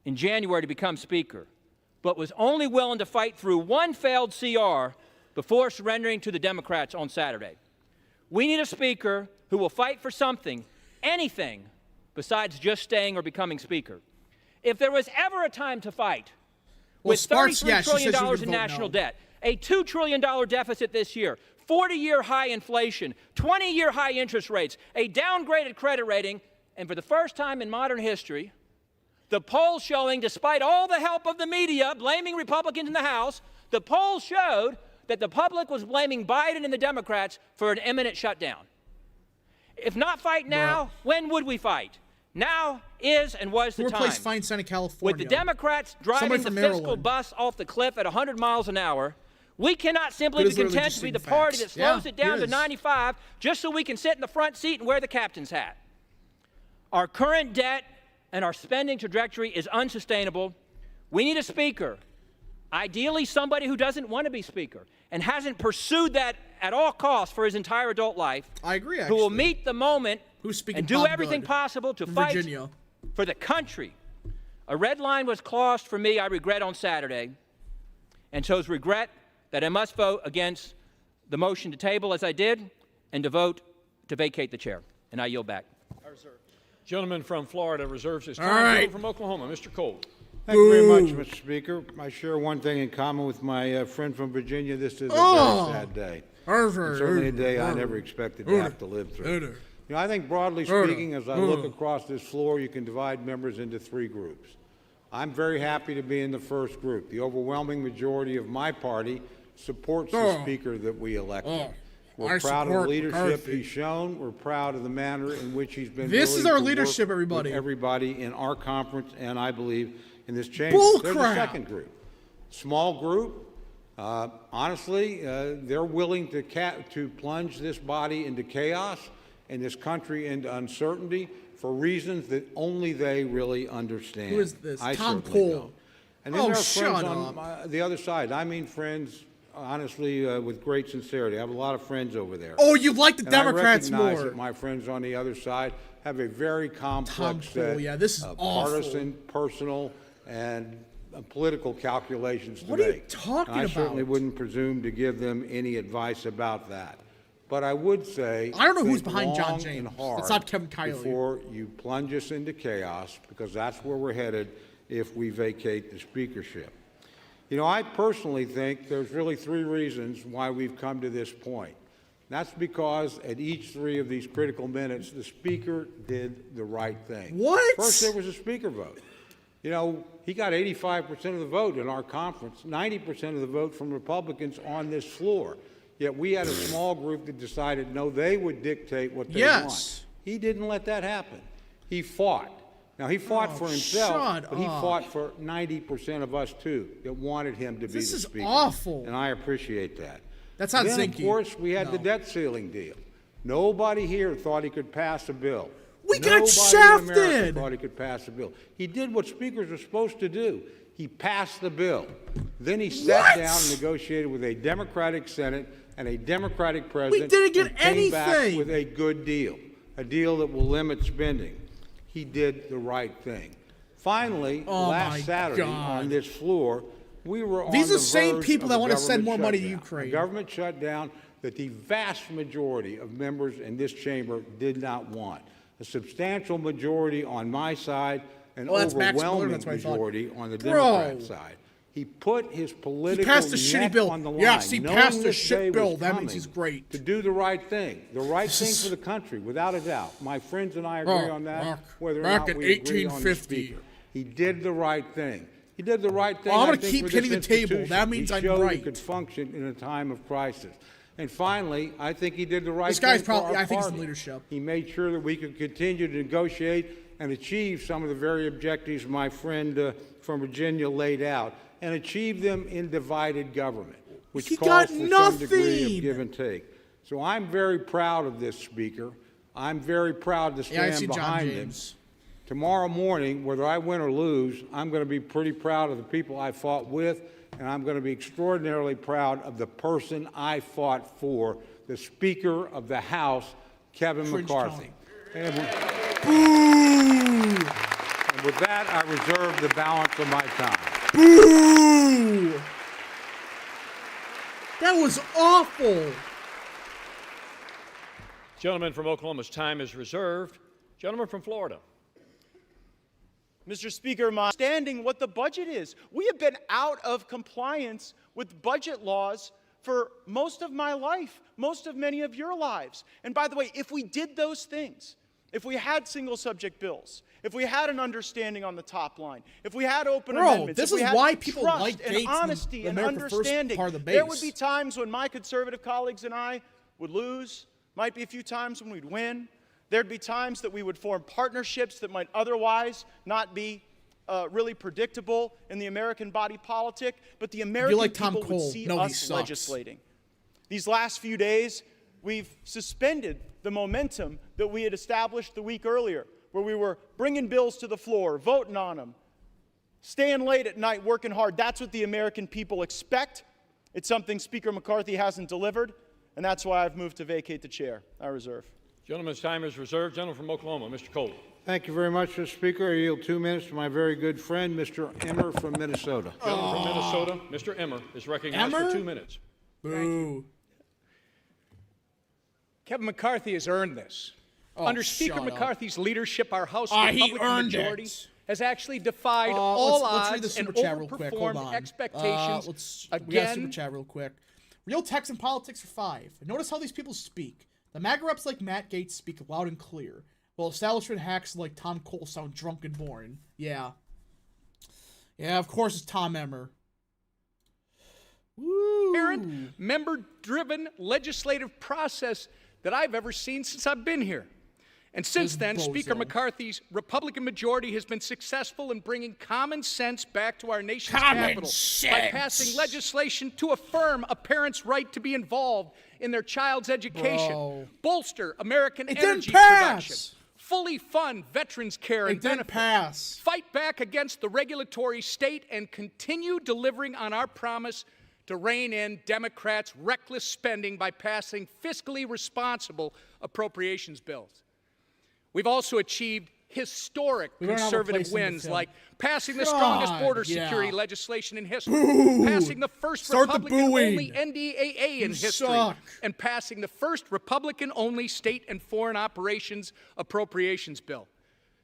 in January to become Speaker, but was only willing to fight through one failed CR before surrendering to the Democrats on Saturday. We need a Speaker who will fight for something, anything, besides just staying or becoming Speaker. If there was ever a time to fight, with Sparks, $33 yeah, she said she trillion would in vote national no. debt, a $2 trillion deficit this year, 40-year high inflation, 20-year high interest rates, a downgraded credit rating, and for the first time in modern history, the polls showing, despite all the help of the media blaming Republicans in the House, the polls showed that the public was blaming Biden and the Democrats for an imminent shutdown. If not fight now, when would we fight? Now is and was the Who time. replaced Feinstein in California? With the Democrats driving Somebody the from fiscal Maryland. bus off the cliff at 100 miles an hour, we cannot simply It be is literally content just to be the stating party facts. that slows Yeah, it down it to is. 95 just so we can sit in the front seat and wear the captain's hat. Our current debt and our spending trajectory is unsustainable. We need a Speaker, ideally somebody who doesn't want to be Speaker and hasn't pursued that at all costs for his entire adult life. I agree, Who will actually. meet the moment Who's speaking and do Bob everything Good possible to from fight Virginia. for the country. A red line was crossed for me, I regret, on Saturday, and chose regret that I must vote against the motion to table as I did and to vote to vacate the chair. And I yield back. Gentleman from Florida reserves his time. All right. Gentleman from Oklahoma, Mr. Cole. Thank you very much, Mr. Speaker. I share one thing in common with my friend from Virginia. This is a very sad day. And certainly a day I never expected to have to live through. You know, I think broadly speaking, as I look across this floor, you can divide members into three groups. I'm very happy to be in the first group. The overwhelming majority of my party supports the Speaker that we elected. We're proud of the leadership he's shown. We're proud of the manner in which he's been This is willing our to leadership, work everybody. with everybody in our conference, and I believe in this chamber. Bull There's crap. a second group. Small group. Honestly, they're willing to plunge this body into chaos and this country into uncertainty for reasons that only they really understand. Who is this? I Tom certainly Cole. don't. And then Oh, there are shut friends on the other side. I mean friends, honestly, with great sincerity. I have a lot of friends over there. Oh, you like the And Democrats I recognize more. that my friends on the other side have a very complex Tom Cole, set yeah, this is of awful. partisan, personal, and political calculations to What are you make. talking And I certainly about? wouldn't presume to give them any advice about that. But I would say, I don't know who's think behind John long James. and hard It's not Kevin Kiley. before you plunge us into chaos, because that's where we're headed if we vacate the speakership. You know, I personally think there's really three reasons why we've come to this point. That's because at each three of these critical minutes, the Speaker did the right thing. What? First, there was a Speaker vote. You know, he got 85% of the vote in our conference, 90% of the vote from Republicans on this floor. Yet we had a small group that decided, no, they would dictate what they Yes. want. He didn't let that happen. He fought. Now, he fought for himself, shut but he up. fought for 90% of us, too, that wanted him to be This the is Speaker. awful. And I appreciate that. That's not Then, Zinke. of course, we had the No. debt ceiling deal. Nobody here thought he could pass a bill. We got Nobody in shafted. America thought he could pass a bill. He did what speakers are supposed to do. He passed the bill. Then he sat What? down and negotiated with a Democratic Senate and a Democratic president. didn't get and came back anything. with a good deal, a deal that will limit spending. he did the right thing. Finally, Oh my last Saturday God. on this floor, we were on These are the the same verge people of that a want to send government more money to shutdown. Ukraine. A government shutdown that the vast majority of members in this chamber did not want. A substantial majority on my side, an Oh, that's Max Miller, overwhelming that's what I thought. majority on the Bro. Democrat side. He put his political passed a shitty neck bill. on the line. Yes, he knowing passed a this shit day bill. was That means coming he's great. To do the right thing for the country, without a doubt. My friends and I agree on that, whether or back not in we agree on the 1850. speaker. He did the right thing. He did the right thing. Oh, I'm I gonna think, keep for hitting this the table. institution. That means he I'm showed right. He could function in a time of crisis. And finally, I think he did the right This thing. guy's for probably- our I think he's in party. leadership. He made sure that we could continue to negotiate and achieve some of the very objectives my friend from Virginia laid out, and achieve them in divided government, which He calls got for some degree nothing. of give and take. So I'm very proud of this speaker. I'm very proud to Yeah, I stand see John behind him. James. Tomorrow morning, whether I win or lose, I'm going to be pretty proud of the people I fought with, and I'm going to be extraordinarily proud of the person I fought for, the Speaker of the House, Kevin Fringe McCarthy. Tony. And with that, I reserve the balance of my time. Boo! That was awful. Gentleman from Oklahoma's time is reserved. Gentleman from Florida. Mr. Speaker, my understanding what the budget is. We have been out of compliance with budget laws for most of my life, most of many of your lives. And by the way, if we did those things, if we had single subject bills, if we had an understanding on the top line, if we had open amendments, this if we is had why people trust like and Gates and honesty the and America First understanding, part of the there would base. be times when my conservative colleagues and I would lose, might be a few times when we'd win. There'd be times that we would form partnerships that might otherwise not be really predictable in the American body politic, but the American like Tom people Cole. would see No, he us sucks. legislating. These last few days, we've suspended the momentum that we had established the week earlier, where we were bringing bills to the floor, voting on them, staying late at night, working hard. That's what the American people expect. It's something Speaker McCarthy hasn't delivered, and that's why I've moved to vacate the chair. I reserve. Gentleman's time is reserved. Gentleman from Oklahoma, Mr. Cole. Thank you very much, Mr. Speaker. I yield 2 minutes to my very good friend, Mr. Emmer from Minnesota. Gentleman from Minnesota, Mr. Emmer, is recognized Emmer? for 2 minutes. Boo. Kevin McCarthy has earned this. Oh, Under Speaker shut up. McCarthy's leadership, our House He Republican earned majority it. has actually defied all let's read the odds and super chat real quick. Hold overperformed on. expectations We got a super again. chat real quick. Real Texan politics for 5. Notice how these people speak. The MAGA reps like Matt Gaetz speak loud and clear, while establishment hacks like Tom Cole sound drunk and boring. Yeah. Yeah, of course it's Tom Emmer. Woo. Member-driven legislative process that I've ever seen since I've been here. And since This then, Speaker bozo. McCarthy's Republican majority has been successful in bringing common sense back to our nation's Common capital by sense. passing legislation to affirm a parent's right to be involved in their child's education, Bro. bolster American It didn't energy pass. production, fully fund veterans care and It didn't benefits, pass. fight back against the regulatory state, and continue delivering on our promise to rein in Democrats' reckless spending by passing fiscally responsible appropriations bills. We've also achieved historic We don't have a conservative place in the wins, film. like passing the strongest God, border yeah. security legislation in history, Boo. passing the first Start the Republican-only booing. NDAA in You history, suck. and passing the first Republican-only state and foreign operations appropriations bill.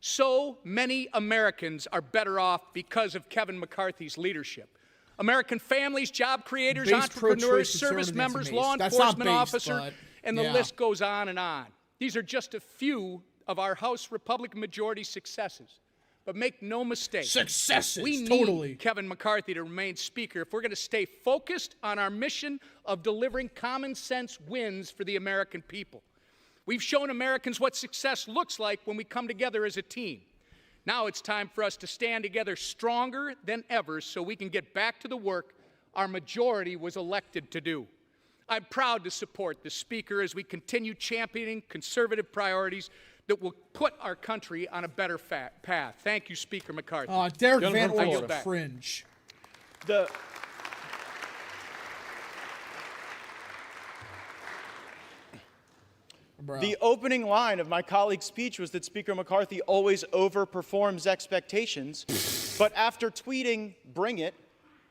So many Americans are better off because of Kevin McCarthy's leadership. American families, job creators, Base entrepreneurs, pro-choice service conservative members, Nancy law Mace. That's not enforcement base, officers, but, and the yeah. list goes on and on. These are just a few of our House Republican majority successes. But make no mistake, Successes, we need totally. Kevin McCarthy to remain Speaker if we're going to stay focused on our mission of delivering common sense wins for the American people. We've shown Americans what success looks like when we come together as a team. Now it's time for us to stand together stronger than ever so we can get back to the work our majority was elected to do. I'm proud to support the Speaker as we continue championing conservative priorities that will put our country on a better path. Thank you, Speaker McCarthy. Derek Gentleman Van from Ork Florida. cringe. The The opening line of my colleague's speech was that Speaker McCarthy always overperforms expectations, but after tweeting, "Bring it,"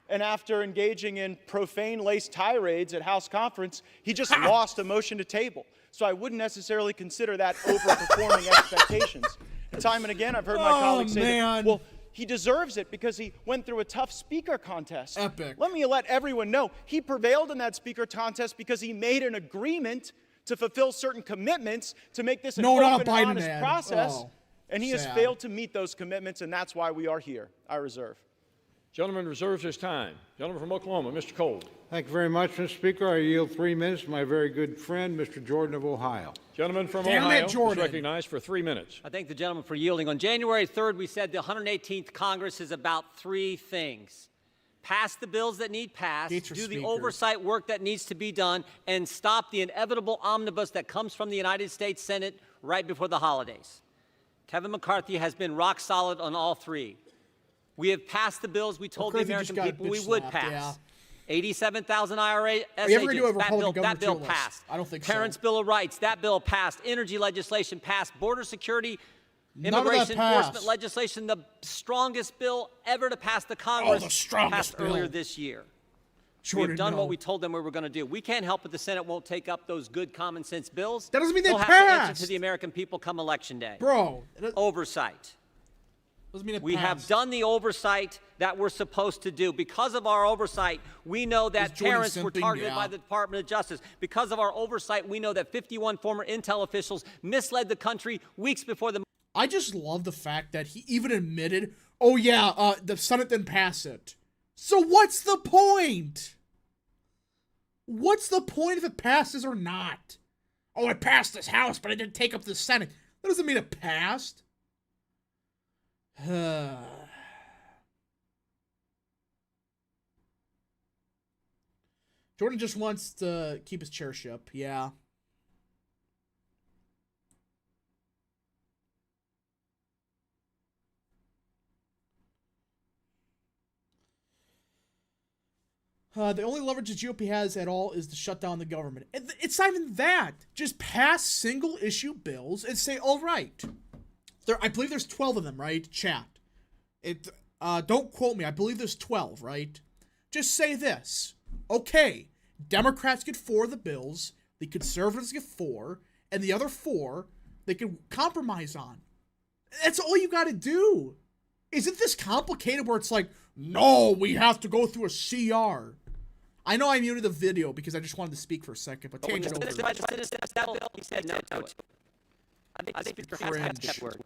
and after engaging in profane-laced tirades at House conference, he just lost a motion to table. So I wouldn't necessarily consider that overperforming expectations. And time and again, I've heard my colleagues say that, well, he deserves it because he went through a tough speaker contest. Epic. Let me let everyone know, he prevailed in that speaker contest because he made an agreement to fulfill certain commitments to make this an open and honest process. And he has failed to meet those commitments, and that's why we are here. I reserve. Gentleman reserves his time. Gentleman from Oklahoma, Mr. Cole. Thank you very much, Mr. Speaker. I yield 3 minutes to my very good friend, Mr. Jordan of Ohio. Gentleman from Ohio is recognized for 3 minutes. I thank the gentleman for yielding. On January 3rd, we said the 118th Congress is about 3 things. Pass the bills that need passed, do the oversight work that needs to be done, and stop the inevitable omnibus that comes from the United States Senate right before the holidays. Kevin McCarthy has been rock solid on all 3. We have passed the bills we told the American people we would pass. 87,000 IRA agents, that bill passed. I don't think Parents' Bill of Rights, that bill passed. Energy legislation passed. Border security, None of that immigration enforcement passed. legislation, the strongest bill ever to pass the Congress, the strongest passed earlier bill. this year. Jordan, We've done no. what we told them we were going to do. We can't help it the Senate won't take up those good common sense bills. That doesn't mean they They'll have to answer passed. to the American people come Election Day. Bro. Oversight. Doesn't mean it We have passed. done the oversight that we're supposed to do. Because of our oversight, we know that Is Jordan parents were simping? targeted Yeah. by the Department of Justice. Because of our oversight, we know that 51 former Intel officials misled the country weeks before the... I just love the fact that he even admitted, oh yeah, the Senate didn't pass it. So what's the point? What's the point if it passes or not? Oh, it passed this House, but it didn't take up the Senate. That doesn't mean it passed. Jordan just wants to keep his chairship, yeah. The only leverage the GOP has at all is to shut down the government. It's not even that. Just pass single-issue bills and say, all right. I believe there's 12 of them, right? Chat. Don't quote me. I believe there's 12, right? Just say this. Okay, Democrats get 4 of the bills, the conservatives get 4, and the other 4 they can compromise on. That's all you got to do. Isn't this complicated where it's like, no, we have to go through a CR? I know I muted the video because I just wanted to speak for a second, but tangent over. He said no to it. I think Speaker has kept his word.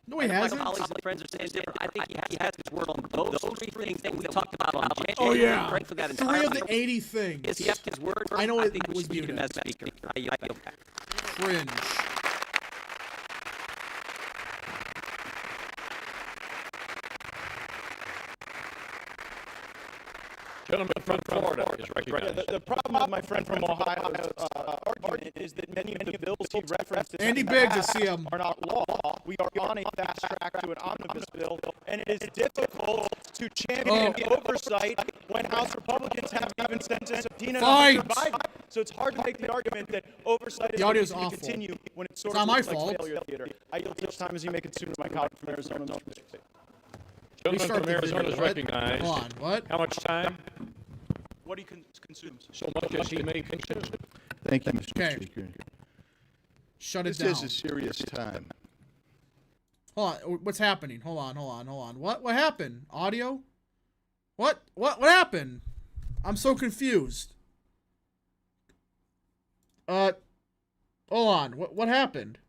No, he hasn't. My colleagues and friends are saying different. I think he has his word on those 3 things that we talked about on January. Oh, yeah. Break for that 3 of the 80 things. Is he has his word? I know I it think we was should keep him muted. as Speaker. I yield back. Cringe. Gentleman from Florida is recognized. The problem with my friend from Ohio's argument is that many of the bills he referenced Andy Biggs, I see him. are not law. We are on a fast track to an omnibus bill, and it is difficult to champion oversight when House Republicans haven't even sent a subpoena to Mr. Biden. So it's hard to make the argument that oversight is going to continue when it's sort of looks like failure theater. I yield such time as you may consume my colleague from Arizona, Mr. Speaker. Gentleman from Arizona is recognized. Hold on, what? How much time? What he consumes. So much as he may consume. Thank you, Mr. Okay. Speaker. Shut it This down. is a serious time. Hold on, what's happening? Hold on. What happened? Audio? What happened? I'm so confused. Hold on. What happened?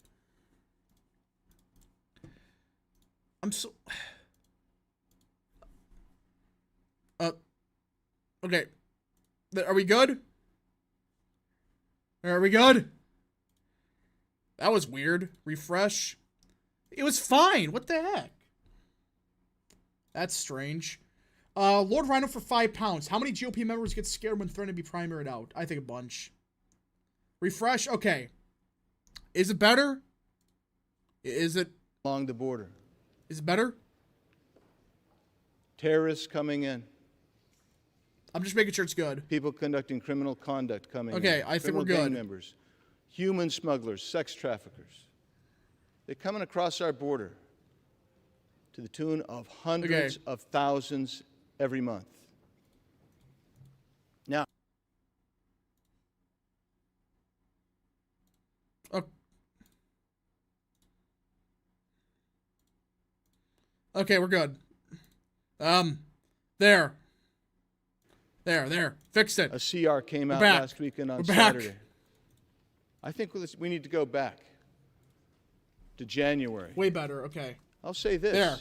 I'm so... Okay. Are we good? Are we good? That was weird. Refresh. It was fine. What the heck? That's strange. Lord Rhino for £5. How many GOP members get scared when threatened to be primaried out? I think a bunch. Refresh. Okay. Is it better? Is it... Along the border. Is it better? Terrorists coming in. I'm just making sure it's good. People conducting criminal conduct coming in. Okay, I think we're Criminal gang good. members. human smugglers, sex traffickers. They're coming across our border to the tune of hundreds of thousands every month. Now, okay, we're good. There. Fixed it. a CR came out back. last weekend on We're back. Saturday. I think we need to go back to January. Way better. Okay. I'll say this. There.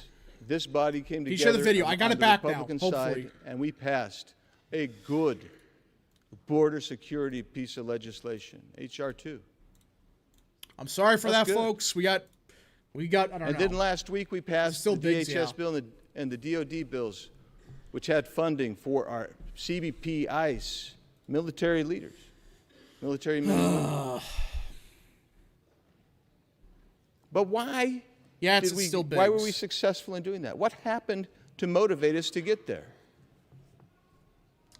This body came Can you together share the video? I got on it the back now, Republican hopefully. side, and we passed a good border security piece of legislation, H.R. 2. I'm sorry for That's that, good. folks. We got. I don't know. And then last week we passed the digs, DHS yeah. bill and the DOD bills, which had funding for our CBP, ICE, military leaders, military men and women. But why? Yeah, it's still big. Why were we successful in doing that? What happened to motivate us to get there?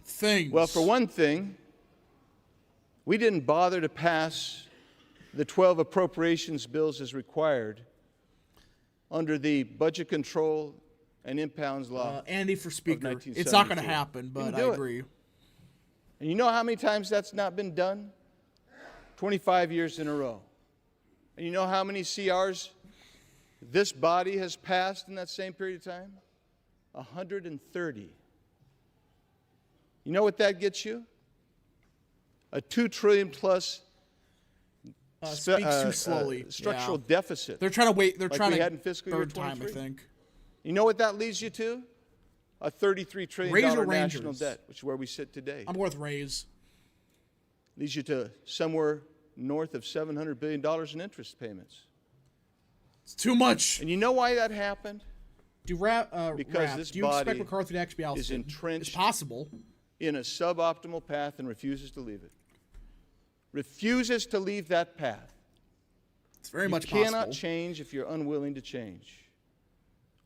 Things. Well, for one thing, we didn't bother to pass the 12 appropriations bills as required under the Budget Control and Impounds Law. Andy for Speaker. of It's not going to 1974. happen, but Didn't I do it. agree. And you know how many times that's not been done? 25 years in a row. And you know how many CRs this body has passed in that same period of time? 130. You know what that gets you? A $2 trillion plus Speaks too slowly. structural Yeah. deficit. They're trying to wait. They're like trying we to had in fiscal year third time, I 23. think. You know what that leads you to? A $33 trillion Raise or national Rangers? debt, which is where we sit today. I'm worth raise. Leads you to somewhere north of $700 billion in interest payments. It's too much. And you know why that happened? Because this do you expect body McCarthy to actually be ousted? is entrenched It's possible. in a suboptimal path and refuses to leave it. Refuses to leave that path. It's very much You cannot possible. change if you're unwilling to change.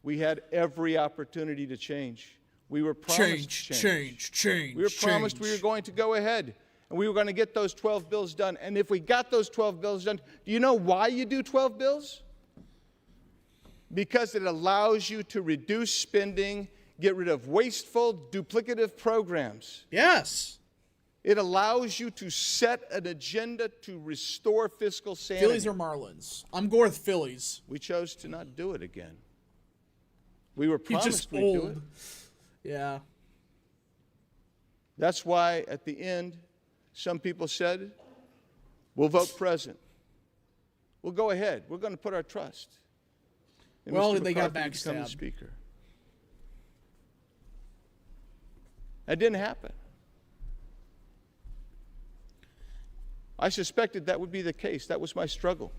We had every opportunity to change. We were promised Change. We were promised we were going to go ahead and we were going to get those 12 bills done. And if we got those 12 bills done, do you know why you do 12 bills? Because it allows you to reduce spending, get rid of wasteful, duplicative programs. Yes. It allows you to set an agenda to restore fiscal sanity. Phillies or Marlins? I'm going with Phillies. We chose to not do it again. We were He's promised just we'd do it. old. Yeah. That's why at the end, some people said, we'll vote present. We'll go ahead. We're going to put our trust in Well, Mr. they got McCarthy to become the backstabbed. Speaker. That didn't happen. I suspected that would be the case. That was my struggle.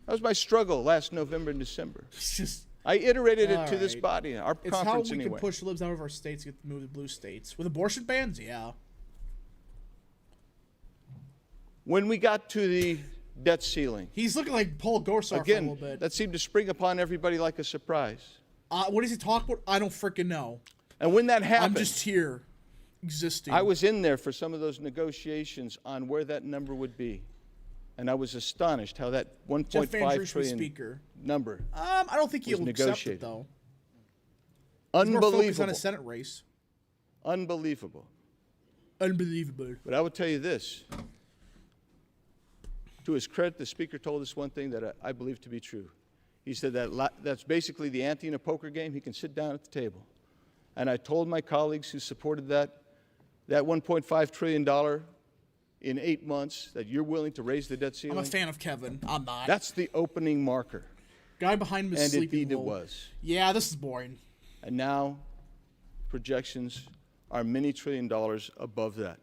That was my struggle last November and December. It's just. I iterated it All to this right. body, our It's how conference we anyway. can push libs out of our states to get moved to blue states. With abortion bans? Yeah. When we got to the debt ceiling, He's looking like Paul Gorsar for a again, little bit. that seemed to spring upon everybody like a surprise. What does he talk about? I don't freaking know. And when that happened, I'm just here, existing. I was in there for some of those negotiations on where that number would be. And I was astonished how that Jeff Van 1.5 Drees for trillion Speaker. number. I don't think he'll was accept negotiated. it though. He's more focused on Unbelievable. a Senate race. Unbelievable. Unbelievable. But I will tell you this. To his credit, the Speaker told us one thing that I believe to be true. He said that that's basically the ante in a poker game. He can sit down at the table. And I told my colleagues who supported that $1.5 trillion in 8 months, that you're willing to raise the debt ceiling. I'm a fan of Kevin. I'm not. That's the opening marker. Guy behind him is And sleeping. indeed it Wolf. was. Yeah, this is boring. And now projections are many $1 trillion above that.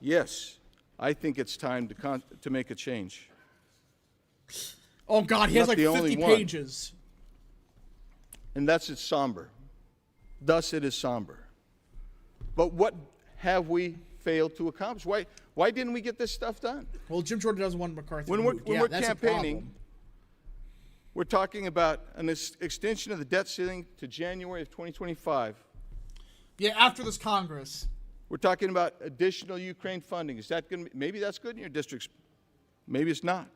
Yes, I think it's time to make a change. Oh God, he has Not like the 50 only one. pages. And that's it's somber. Thus it is somber. But what have we failed to accomplish? Why didn't we get this stuff done? Well, Jim Jordan doesn't want McCarthy. When removed. we're That's a campaigning, problem. we're talking about an extension of the debt ceiling to January of 2025. Yeah, after this Congress. We're talking about additional Ukraine funding. Is that going to be, maybe that's good in your districts. Maybe it's not.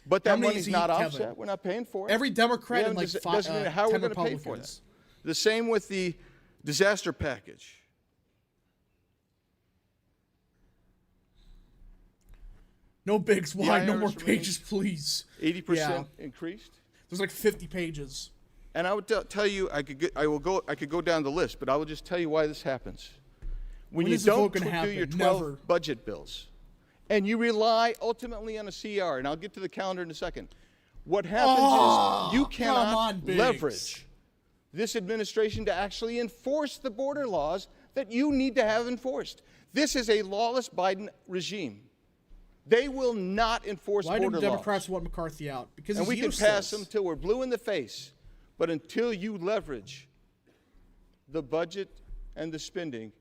But that money's not offset. We're not paying for it. Every Democrat and like doesn't mean how we're going to pay for that. The same with the disaster package. No bigs. Why? No more pages, please. 80% increased. There's like 50 pages. And I would tell you, I could go down the list, but I will just tell you why this happens. When you don't do your 12 budget bills, and you rely ultimately on a CR, and I'll get to the calendar in a second, what happens is you cannot leverage this administration to actually enforce the border laws that you need to have enforced. This is a lawless Biden regime. They will not enforce border laws. Why do Democrats want McCarthy out? Because and we can pass them till we're blue in the face. But until you leverage the budget and the spending,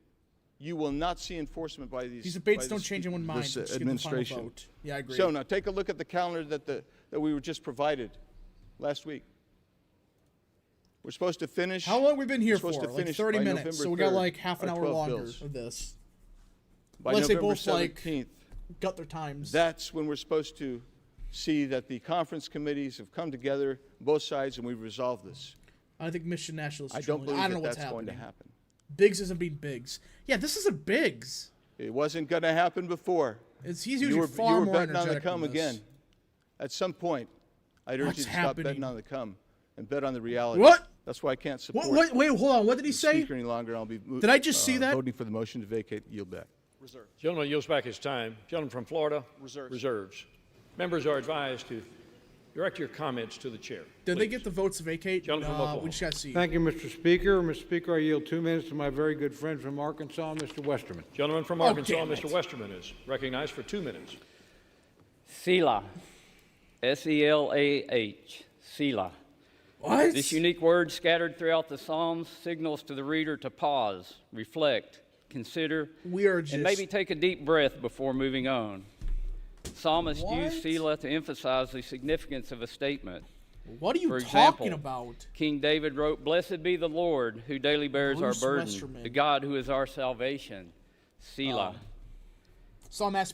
you will not see enforcement by these debates don't change anyone's mind. This administration. Yeah, I agree. So now take a look at the calendar that we were just provided last week. We're supposed to finish. How long have we been here for? Like 30 minutes. So we got like half an hour longer of this. Unless they both 17th, got their times. That's when we're supposed to see that the conference committees have come together, both sides, and we've resolved this. I think Mission Nationalists. I don't believe that's going to happen. Biggs isn't being Biggs. Yeah, this isn't Biggs. It wasn't going to happen before. He's usually far more energetic. You were betting on the come again. At some point, I'd urge you to stop betting on the come and bet on the reality. What? That's why I can't support. Wait, hold on. What did he say? Speaker any longer. I'll be. Did I just see that? Voting for the motion to vacate. Yield back. Reserves. Gentleman yields back his time. Gentleman from Florida. Reserves. Reserves. Members are advised to direct your comments to the chair. Did they get the votes to vacate? Gentleman from Oklahoma. We just got to see. Thank you, Mr. Speaker. Mr. Speaker, I yield 2 minutes to my very good friend from Arkansas, Mr. Westerman. Gentleman from Arkansas, Mr. Westerman, is recognized for 2 minutes. Selah. S-E-L-A-H. Selah. What? This unique word scattered throughout the Psalms signals to the reader to pause, reflect, consider, and maybe take a deep breath before moving on. Psalmists use Selah to emphasize the significance of a statement. What are you talking about? King David wrote, "Blessed be the Lord who daily bears our burden, the God who is our salvation." Selah.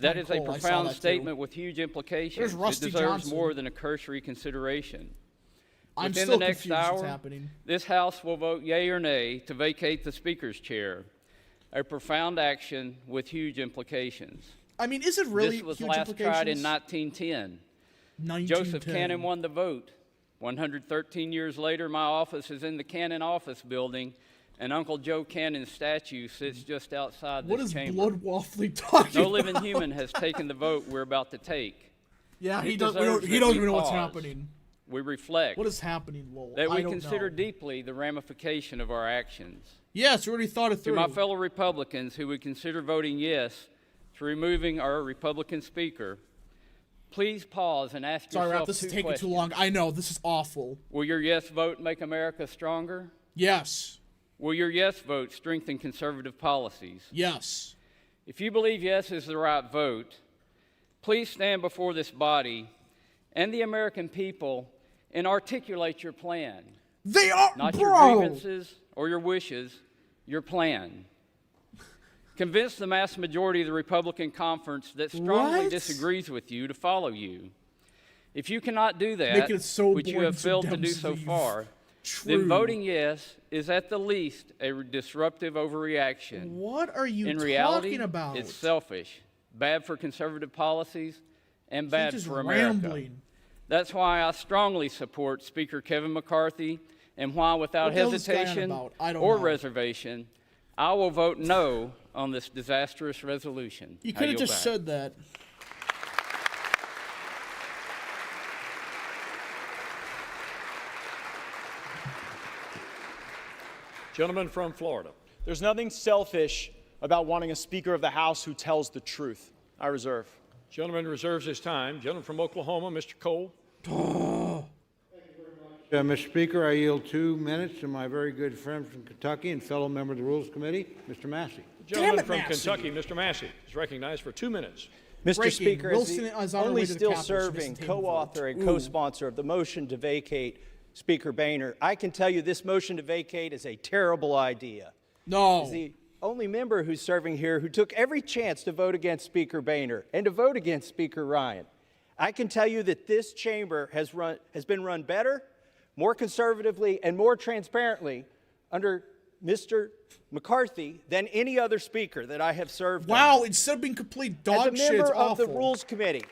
That is a profound statement with huge implications. It deserves more than a cursory consideration. Within the next hour, this House will vote yea or nay to vacate the Speaker's chair, a profound action with huge implications. I mean, is it really This was last tried in 1910. Joseph Cannon won the vote. 113 years later, my office is in the Cannon Office Building, and Uncle Joe Cannon's statue sits just outside this chamber. What is Blood Waffly talking about? No living human has taken the vote we're about to take. Yeah, he doesn't even know what's happening. We reflect. What is happening, Lowell? That we consider deeply the ramification of our actions. Yes, we already thought it through. To my fellow Republicans who would consider voting yes to removing our Republican Speaker, please pause and ask yourself 2 questions. This is taking too long. I know, this is awful. Will your yes vote make America stronger? Yes. Will your yes vote strengthen conservative policies? Yes. If you believe yes is the right vote, please stand before this body and the American people and articulate your plan. They are, not your grievances or your wishes, your plan. Convince the mass majority of the Republican conference that strongly disagrees with you to follow you. If you cannot do that, which you have failed to do so far, then voting yes is at the least a disruptive overreaction. What are you In reality, talking about? It's selfish, bad for conservative policies, and bad for America. That's why I strongly support Speaker Kevin McCarthy, and why without hesitation or reservation, I will vote no on this disastrous resolution. You could have just said that. Gentleman from Florida. There's nothing selfish about wanting a Speaker of the House who tells the truth. I reserve. Gentleman reserves his time. Gentleman from Oklahoma, Mr. Cole. Mr. Speaker, I yield 2 minutes to my very good friend from Kentucky and fellow member of the Rules Committee, Mr. Massey. Gentleman from Kentucky, Mr. Massey, is recognized for 2 minutes. Mr. Speaker, as the only still serving co-author and co-sponsor of the motion to vacate Speaker Boehner, I can tell you this motion to vacate is a terrible idea. No. is the only member who's serving here who took every chance to vote against Speaker Boehner and to vote against Speaker Ryan. I can tell you that this chamber has been run better, more conservatively, and more transparently under Mr. McCarthy than any other speaker that I have served. Wow, instead of being complete dog shit, it's awful. As a member of the Rules Committee,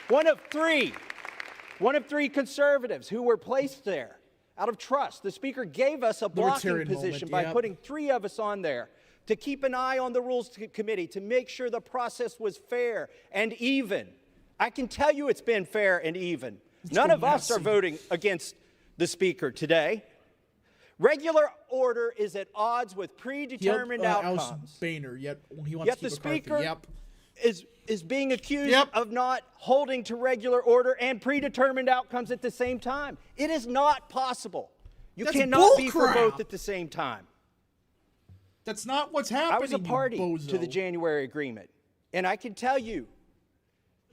one of three conservatives who were placed there out of trust. The Speaker gave us a blocking position by putting 3 of us on there to keep an eye on the Rules Committee, to make sure the process was fair and even. I can tell you it's been fair and even. None of us are voting against the Speaker today. Regular order is at odds with predetermined outcomes. Boehner, yet he wants Yet to the keep Speaker is being accused of not holding to regular order and predetermined outcomes at the same time. It is not possible. You cannot be for both at the same time. That's not what's happening. I was a party to the January agreement, and I can tell you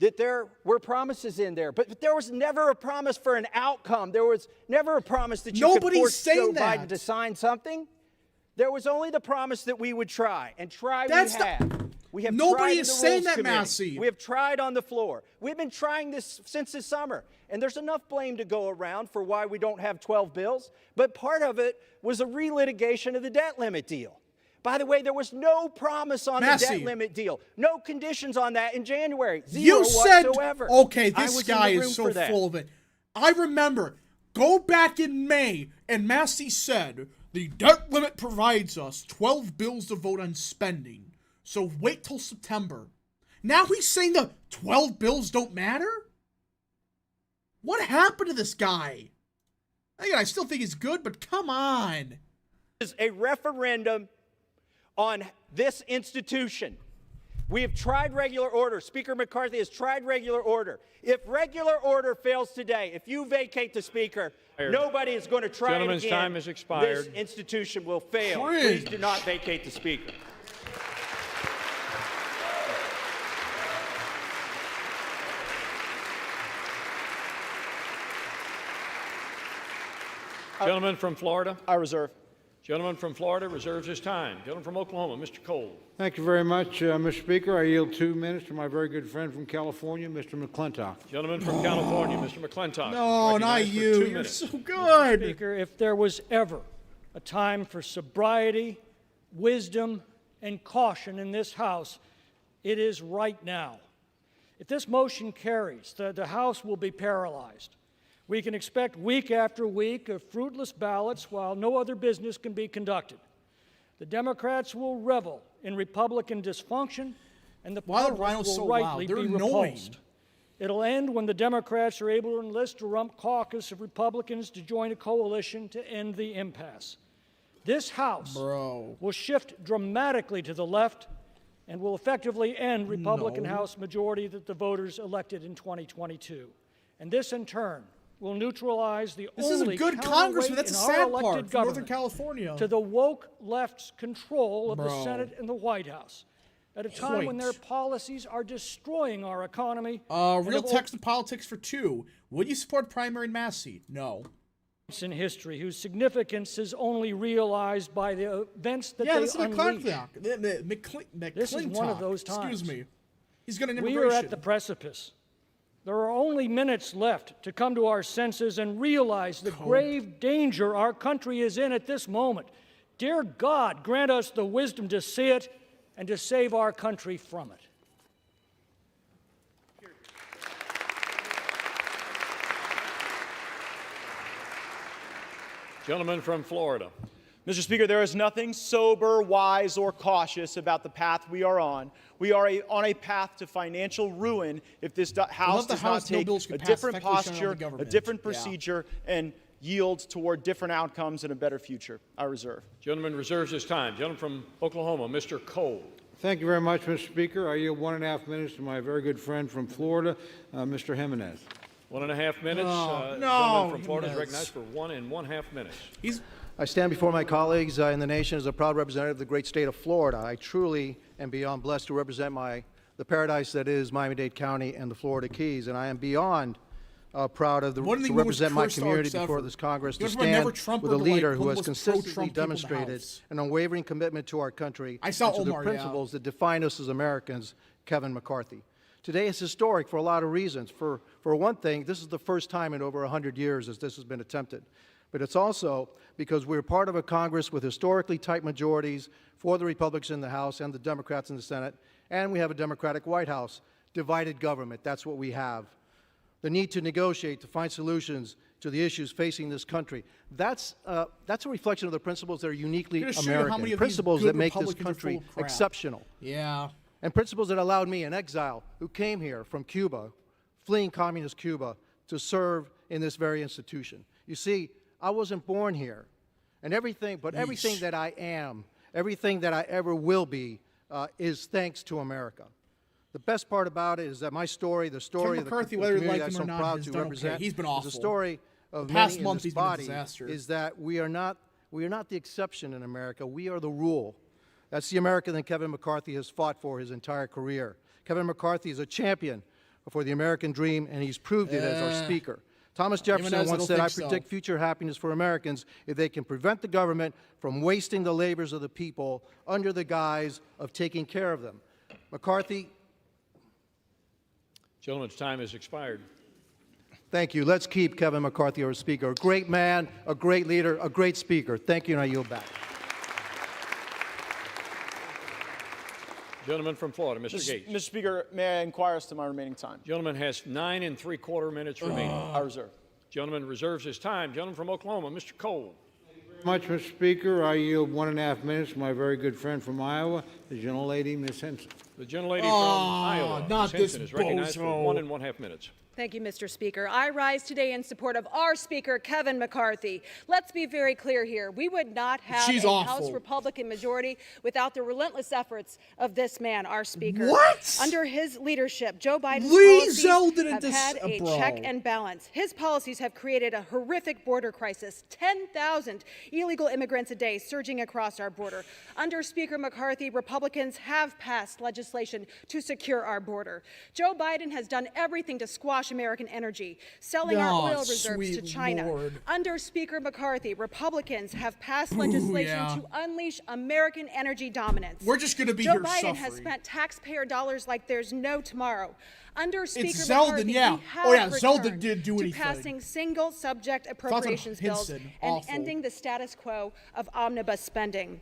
that there were promises in there, but there was never a promise for an outcome. There was never a promise that you could force Joe Biden to sign something. There was only the promise that we would try, and we have. We have Nobody tried is in the saying Rules that, Committee. Massey. We have tried on the floor. We've been trying this since the summer, and there's enough blame to go around for why we don't have 12 bills, but part of it was a relitigation of the debt limit deal. By the way, there was no promise on the debt limit deal. No conditions on that in January. Zero whatsoever. Okay, this guy is so full of it. I remember, go back in May, and Massey said, the debt limit provides us 12 bills to vote on spending. So wait till September. Now he's saying the 12 bills don't matter? What happened to this guy? Again, I still think he's good, but come on. Is a referendum on this institution. We have tried regular order. Speaker McCarthy has tried regular order. If regular order fails today, if you vacate the Speaker, nobody is going to try it again. Gentleman's time has expired. This institution will fail. Please do not vacate the Speaker. Gentleman from Florida. I reserve. Gentleman from Florida reserves his time. Gentleman from Oklahoma, Mr. Cole. Thank you very much, Mr. Speaker. I yield 2 minutes to my very good friend from California, Mr. McClintock. Gentleman from California, Mr. McClintock. No, not you. You're so good. Mr. Speaker, if there was ever a time for sobriety, wisdom, and caution in this House, it is right now. If this motion carries, the House will be paralyzed. We can expect week after week of fruitless ballots while no other business can be conducted. The Democrats will revel in Republican dysfunction, and the public will rightly be repulsed. It'll end when the Democrats are able to enlist a rump caucus of Republicans to join a coalition to end the impasse. This House will shift dramatically to the left and will effectively end Republican House majority that the voters elected in 2022. And this, in turn, will neutralize the This is a good congressman. That's the sad part. From Northern California. To the woke left's control of the Senate and the White House, at a time when their policies are destroying our economy. Real text and politics for 2. Would you support primary and Massey? No. In history, whose significance is only realized by the events that they unleash. This is one of those times. Excuse me. He's going to We are at the precipice. There are only minutes left to come to our senses and realize the grave danger our country is in at this moment. Dear God, grant us the wisdom to see it and to save our country from it. Gentleman from Florida. Mr. Speaker, there is nothing sober, wise, or cautious about the path we are on. We are on a path to financial ruin if this House does not take a different posture, a different procedure, and yield toward different outcomes and a better future. I reserve. Gentleman reserves his time. Gentleman from Oklahoma, Mr. Cole. Thank you very much, Mr. Speaker. I yield 1.5 minutes to my very good friend from Florida, Mr. Jimenez. 1.5 minutes. Gentleman from Florida is recognized for 1.5 minutes. I stand before my colleagues in the nation as a proud representative of the great state of Florida. I truly am beyond blessed to represent the paradise that is Miami-Dade County and the Florida Keys, and I am beyond proud of to represent my community before this Congress, to stand with a leader who has consistently demonstrated an unwavering commitment to our country and to the principles that define us as Americans, Kevin McCarthy. Today is historic for a lot of reasons. For one thing, this is the first time in over 100 years that this has been attempted. But it's also because we're part of a Congress with historically tight majorities for the Republicans in the House and the Democrats in the Senate, and we have a Democratic White House. Divided government, that's what we have. The need to negotiate, to find solutions to the issues facing this country. That's a reflection of the principles that are uniquely American, principles that make this country exceptional. Yeah. And principles that allowed me, an exile who came here from Cuba, fleeing communist Cuba, to serve in this very institution. You see, I wasn't born here, and everything that I am, everything that I ever will be, is thanks to America. The best part about it is that my story, the story of the community that I'm so proud to represent, he's been awful. is the story of many in this body, is that we are not the exception in America. We are the rule. That's the America that Kevin McCarthy has fought for his entire career. Kevin McCarthy is a champion for the American dream, and he's proved it as our Speaker. Thomas Jefferson once said, I predict future happiness for Americans if they can prevent the government from wasting the labors of the people under the guise of taking care of them. McCarthy. Gentleman's time has expired. Thank you. Let's keep Kevin McCarthy our Speaker. A great man, a great leader, a great Speaker. Thank you, and I yield back. Gentleman from Florida, Mr. Gates. Mr. Speaker, may I inquire as to my remaining time? Gentleman has 9 3/4 minutes remaining. I reserve. Gentleman reserves his time. Gentleman from Oklahoma, Mr. Cole. Much, Mr. Speaker. I yield 1.5 minutes to my very good friend from Iowa, the gentlelady, Ms. Henson. The gentlelady from Iowa, Ms. Henson, is recognized for 1.5 minutes. Thank you, Mr. Speaker. I rise today in support of our Speaker, Kevin McCarthy. Let's be very clear here. We would not have House Republican majority without the relentless efforts of this man, our Speaker. What? Under his leadership, Joe Biden's policies have had a bro. check and balance. His policies have created a horrific border crisis, 10,000 illegal immigrants a day surging across our border. Under Speaker McCarthy, Republicans have passed legislation to secure our border. Joe Biden has done everything to squash American energy, selling our oil reserves to China. Lord. Under Speaker McCarthy, Republicans have passed legislation to unleash American energy dominance. We're just going to be Joe here Biden suffering. has spent taxpayer dollars like there's no tomorrow. Under Speaker Zeldin, McCarthy, yeah. we have Zeldin did do to anything. passing single subject appropriations bills and ending the status quo of omnibus spending.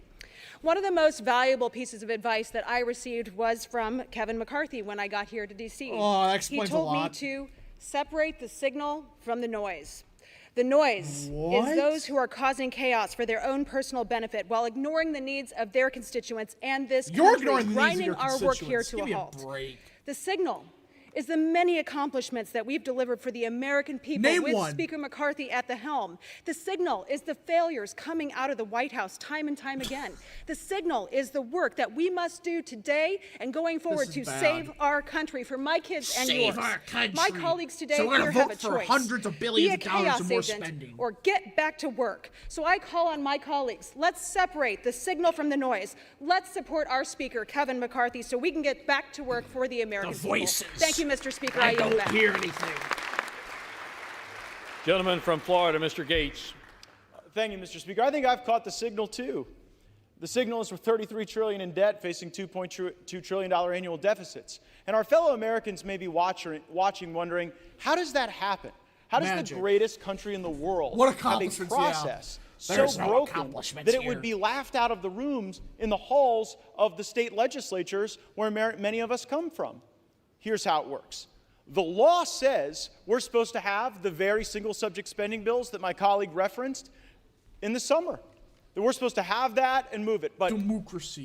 One of the most valuable pieces of advice that I received was from Kevin McCarthy when I got here to D.C. Oh, that explains a lot. He told me to separate the signal from the noise. The noise is those who are causing chaos for their own personal benefit while ignoring the needs of their constituents and this country, grinding our work here to a halt. The signal is the many accomplishments that we've delivered for the American people with Speaker McCarthy at the helm. The signal is the failures coming out of the White House time and time again. The signal is the work that we must do today and going forward to save our country for my kids and yours. Save our country. My colleagues today so here have a choice. For hundreds of billions of dollars of more spending. Or get back to work. So I call on my colleagues, let's separate the signal from the noise. Let's support our Speaker, Kevin McCarthy, so we can get back to work for the American people. Thank you, Mr. Speaker. I don't hear anything. Gentleman from Florida, Mr. Gates. Thank you, Mr. Speaker. I think I've caught the signal, too. The signal is for $33 trillion in debt, facing $2.2 trillion annual deficits. And our fellow Americans may be watching, wondering, how does that happen? How does the greatest country in the world have a process so broken that it would be laughed out of the rooms in the halls of the state legislatures where many of us come from? Here's how it works. The law says we're supposed to have the very single subject spending bills that my colleague referenced in the summer. That we're supposed to have that and move it. But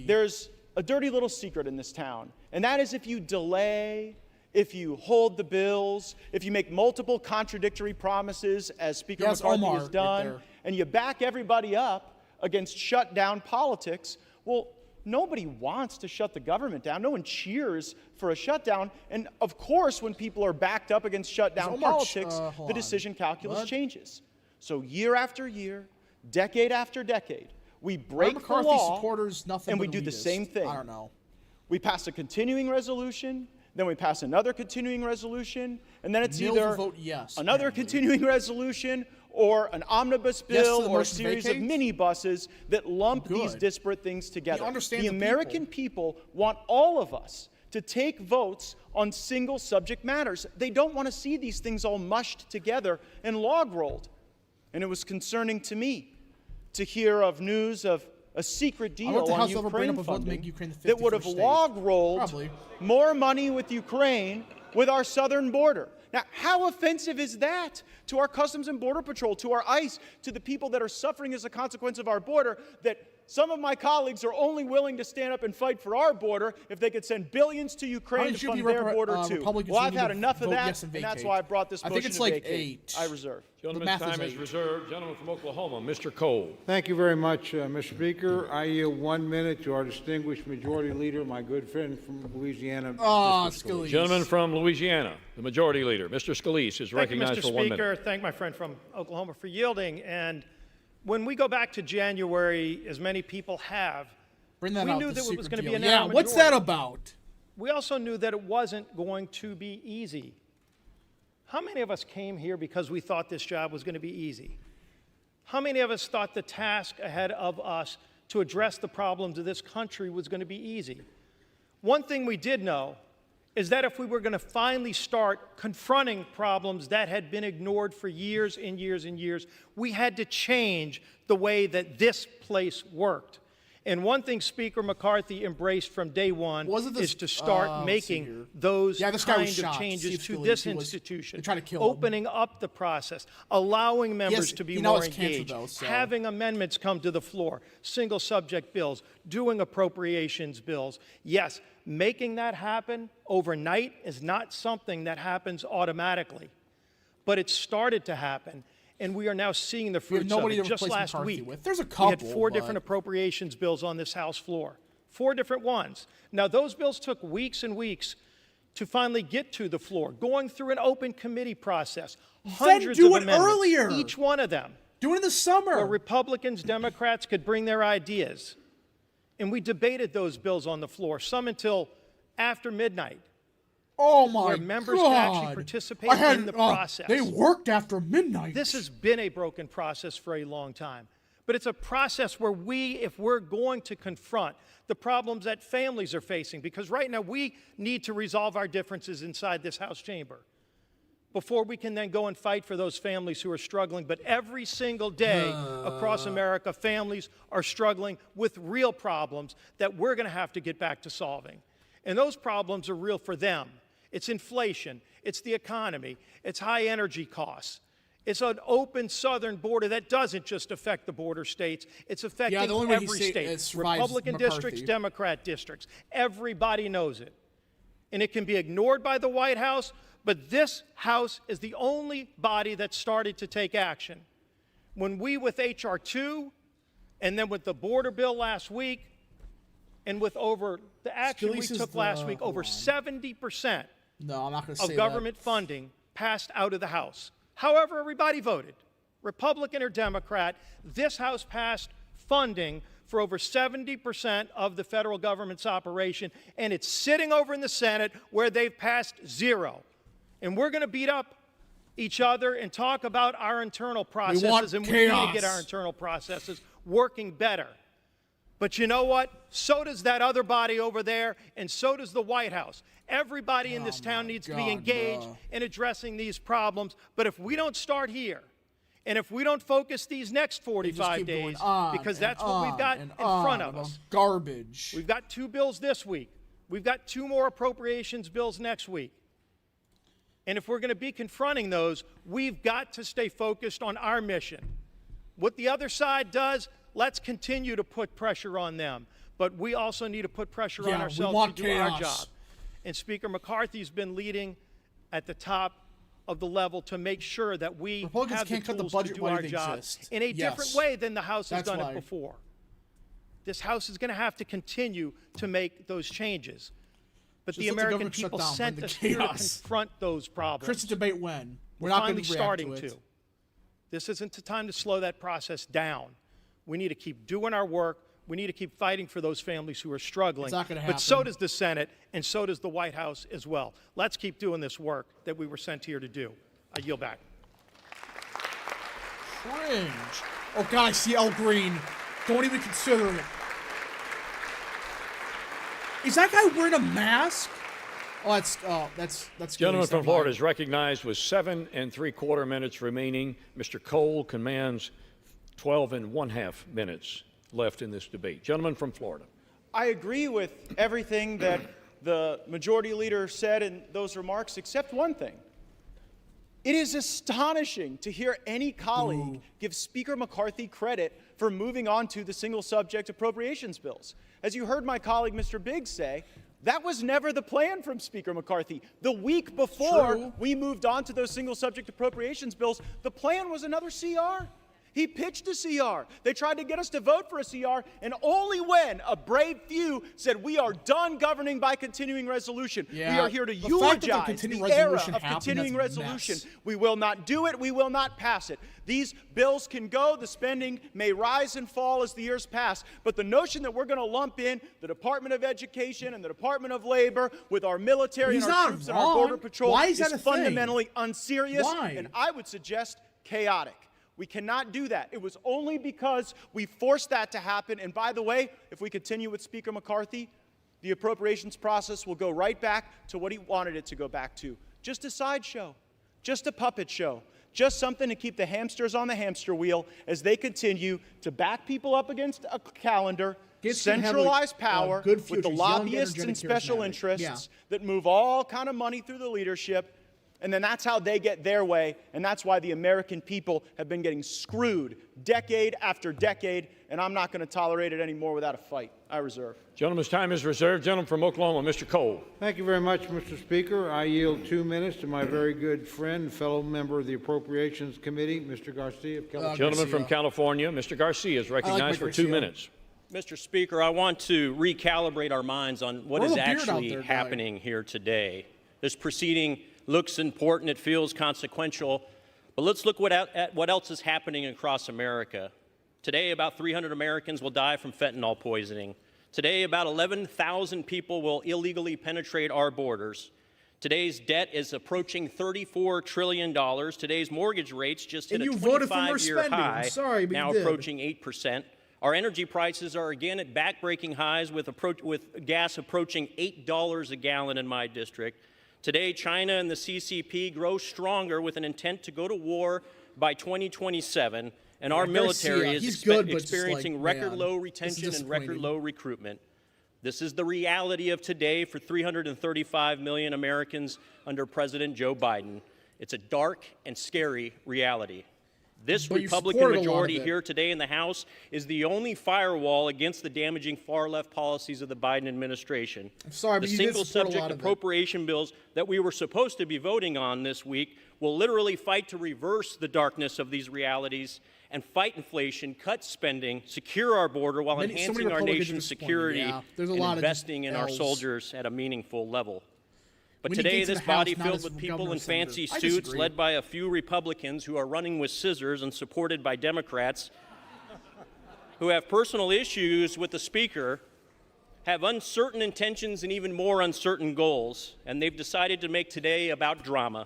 there's a dirty little secret in this town, and that is if you delay, if you hold the bills, if you make multiple contradictory promises, as Speaker McCarthy has done, and you back everybody up against shutdown politics, well, nobody wants to shut the government down. No one cheers for a shutdown. And of course, when people are backed up against shutdown politics, the decision calculus changes. So year after year, decade after decade, we break the law and we do the same thing. I don't know. We pass a continuing resolution then we pass another continuing resolution, and then it's Mills either will vote yes, another continuing resolution or an omnibus bill or a series of minibuses that lump these disparate things together. The American people want all of us to take votes on single subject matters. They don't want to see these things all mushed together and log rolled. And it was concerning to me to hear of news of a secret deal on Ukraine funding that would have log rolled more money with Ukraine with our southern border. Now, how offensive is that to our Customs and Border Patrol, to our ICE, to the people that are suffering as a consequence of our border, that some of my colleagues are only willing to stand up and fight for our border if they could send billions to Ukraine to fund their border too? Well, I've had enough of that, and that's why I brought this motion to vacate. 8. I reserve. Gentleman's time is reserved. Gentleman from Oklahoma, Mr. Cole. Thank you very much, Mr. Speaker. I yield 1 minute to our distinguished Majority Leader, my good friend from Louisiana, Mr. Scalise. Gentleman from Louisiana, the Majority Leader, Mr. Scalise, is recognized for 1 minute. Thank you, Mr. Speaker. Thank my friend from Oklahoma for yielding. And when we go back to January, as many people have, we knew that it was going to be a narrow majority. What's that about? We also knew that it wasn't going to be easy. How many of us came here because we thought this job was going to be easy? How many of us thought the task ahead of us to address the problems of this country was going to be easy? One thing we did know is that if we were going to finally start confronting problems that had been ignored for years and years and years, we had to change the way that this place worked. And one thing Speaker McCarthy embraced from day one is to start making those kind of changes to this institution, opening up the process, allowing members to be more engaged, having amendments come to the floor, single subject bills, doing appropriations bills. Yes, making that happen overnight is not something that happens automatically, but it started to happen. And we are now seeing the fruits of it. Just last week, there's a couple, we had 4 different appropriations bills on this House floor. 4 different ones. Now, those bills took weeks and weeks to finally get to the floor, going through an open committee process. Hundreds of amendments, earlier. Each one of them. Do it in the summer. Where Republicans, Democrats could bring their ideas. And we debated those bills on the floor, some until after midnight. Oh my God. Where members could actually participate in the process. They worked after midnight. This has been a broken process for a long time. But it's a process where if we're going to confront the problems that families are facing, because right now we need to resolve our differences inside this House chamber before we can then go and fight for those families who are struggling. But every single day across America, families are struggling with real problems that we're going to have to get back to solving. And those problems are real for them. It's inflation, it's the economy, it's high energy costs. It's an open southern border that doesn't just affect the border states, it's affecting every state. Republican districts, Democrat districts. Everybody knows it. And it can be ignored by the White House, but this House is the only body that started to take action. When we, with H.R. 2, and then with the border bill last week, and with the action we took last week, over 70% of government funding passed out of the House. However, everybody voted, Republican or Democrat. This House passed funding for over 70% of the federal government's operation, and it's sitting over in the Senate where they've passed 0. And we're going to beat up each other and talk about our internal processes, and we need to get our internal processes working better. But you know what? So does that other body over there, and so does the White House. Everybody in this town needs to be engaged in addressing these problems. But if we don't start here, and if we don't focus these next 45 days, because that's what we've got in front of us. Garbage. We've got 2 bills this week. We've got 2 more appropriations bills next week. And if we're going to be confronting those, we've got to stay focused on our mission. What the other side does, let's continue to put pressure on them. But we also need to put pressure on ourselves to do our job. And Speaker McCarthy's been leading at the top of the level to make sure that we have the tools to do our job in a different way than the House has done it before. This House is going to have to continue to make those changes. But the American people sent us here to confront those problems. Christmas debate when? We're not going to be starting to. This isn't the time to slow that process down. We need to keep doing our work. We need to keep fighting for those families who are struggling. It's not going to happen. But so does the Senate, and so does the White House as well. Let's keep doing this work that we were sent here to do. I yield back. Cringe. Oh, God, I see El Green. Don't even consider it. Is that guy wearing a mask? Oh, that's Gentleman from Florida is recognized with 7 3/4 minutes remaining. Mr. Cole commands 12 1/2 minutes left in this debate. Gentleman from Florida. I agree with everything that the majority leader said in those remarks, except one thing. It is astonishing to hear any colleague give Speaker McCarthy credit for moving on to the single subject appropriations bills. As you heard my colleague, Mr. Biggs, say, that was never the plan from Speaker McCarthy. The week before we moved on to those single subject appropriations bills, the plan was another CR. He pitched a CR. They tried to get us to vote for a CR, and only when a brave few said we are done governing by continuing resolution. Yeah, we are here to eulogize the era of continuing resolution. We will not do it. We will not pass it. These bills can go. The spending may rise and fall as the years pass. But the notion that we're going to lump in the Department of Education and the Department of Labor with our military and our troops and our Border Patrol is fundamentally unserious and I would suggest chaotic. We cannot do that. It was only because we forced that to happen. And by the way, if we continue with Speaker McCarthy, the appropriations process will go right back to what he wanted it to go back to. Just a sideshow, just a puppet show, just something to keep the hamsters on the hamster wheel as they continue to back people up against a calendar, centralize power with the lobbyists and special interests that move all kind of money through the leadership. And then that's how they get their way, and that's why the American people have been getting screwed decade after decade, and I'm not going to tolerate it anymore without a fight. I reserve. Gentleman's time is reserved. Gentleman from Oklahoma, Mr. Cole. Thank you very much, Mr. Speaker. I yield 2 minutes to my very good friend, fellow member of the Appropriations Committee, Mr. Garcia of California. Gentleman from California, Mr. Garcia is recognized for 2 minutes. Mr. Speaker, I want to recalibrate our minds on what is actually happening here today. This proceeding looks important, it feels consequential, but let's look at what else is happening across America. Today, about 300 Americans will die from fentanyl poisoning. Today, about 11,000 people will illegally penetrate our borders. Today's debt is approaching $34 trillion. Today's mortgage rates just hit a 25-year high, now approaching 8%. Our energy prices are again at back-breaking highs with gas approaching $8 a gallon in my district. Today, China and the CCP grow stronger with an intent to go to war by 2027, and our military is experiencing record low retention and record low recruitment. This is the reality of today for 335 million Americans under President Joe Biden. It's a dark and scary reality. This Republican majority here today in the House is the only firewall against the damaging far-left policies of the Biden administration. I'm sorry, but the single-subject appropriation bills that we were supposed to be voting on this week will literally fight to reverse the darkness of these realities and fight inflation, cut spending, secure our border while enhancing our nation's security and investing in our soldiers at a meaningful level. But today, this body filled with people in fancy suits, led by a few Republicans who are running with scissors and supported by Democrats who have personal issues with the Speaker, have uncertain intentions and even more uncertain goals, and they've decided to make today about drama,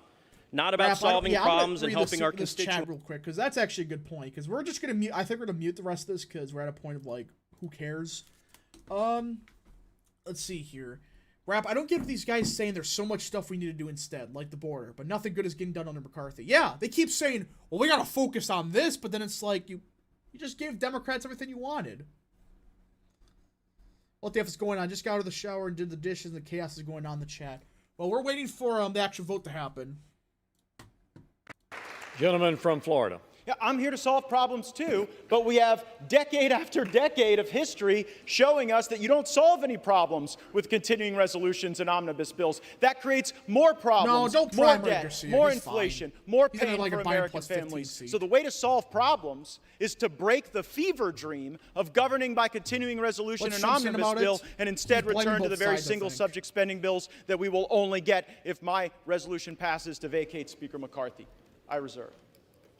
not about solving problems and helping our constituents. Chat real quick, because that's actually a good point. Because we're just gonna mute. I think we're gonna mute the rest of this because we're at a point of like, who cares? Let's see here. Rap, I don't get these guys saying there's so much stuff we need to do instead, like the border, but nothing good is getting done under McCarthy. Yeah, they keep saying, well, we gotta focus on this, but then it's like, you just gave Democrats everything you wanted. What the F is going on? I just got out of the shower and did the dishes, and the chaos is going on in the chat. Well, we're waiting for the actual vote to happen. Gentleman from Florida. Yeah, I'm here to solve problems too, but we have decade after decade of history showing us that you don't solve any problems with continuing resolutions and omnibus bills. That creates more problems, more debt, more inflation, more pain for American families. So the way to solve problems is to break the fever dream of governing by continuing resolution and omnibus bill and instead return to the very single subject spending bills that we will only get if my resolution passes to vacate Speaker McCarthy. I reserve.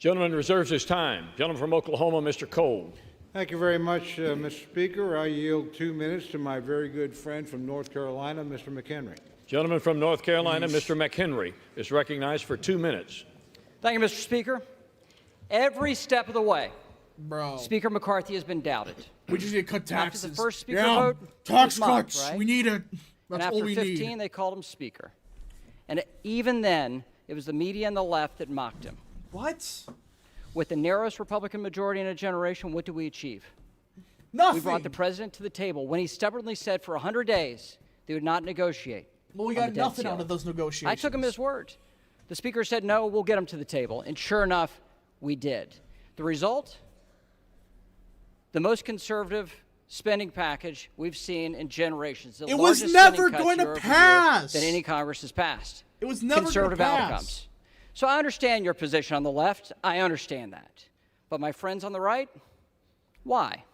Gentleman reserves his time. Gentleman from Oklahoma, Mr. Cole. Thank you very much, Mr. Speaker. I yield 2 minutes to my very good friend from North Carolina, Mr. McHenry. Gentleman from North Carolina, Mr. McHenry, is recognized for 2 minutes. Thank you, Mr. Speaker. Every step of the way, Bro. Speaker McCarthy has been doubted. We just need to cut taxes. After the first Speaker yeah. vote, tax he was mocked, cuts. right? We need it. and That's after all we 15, need. they called him Speaker. And even then, it was the media and the left that mocked him. What? With the narrowest Republican majority in a generation, what did we achieve? Nothing. We brought the president to the table when he stubbornly said for 100 days they would not negotiate. Well, we got nothing out of those negotiations. I took him his word. The Speaker said, no, we'll get him to the table. And sure enough, we did. The result? The most conservative spending package we've seen in generations. The it was largest never spending going cuts to year pass. That any Congress has passed. It was never conservative going to pass. outcomes. So I understand your position on the left. I understand that. But my friends on the right, why?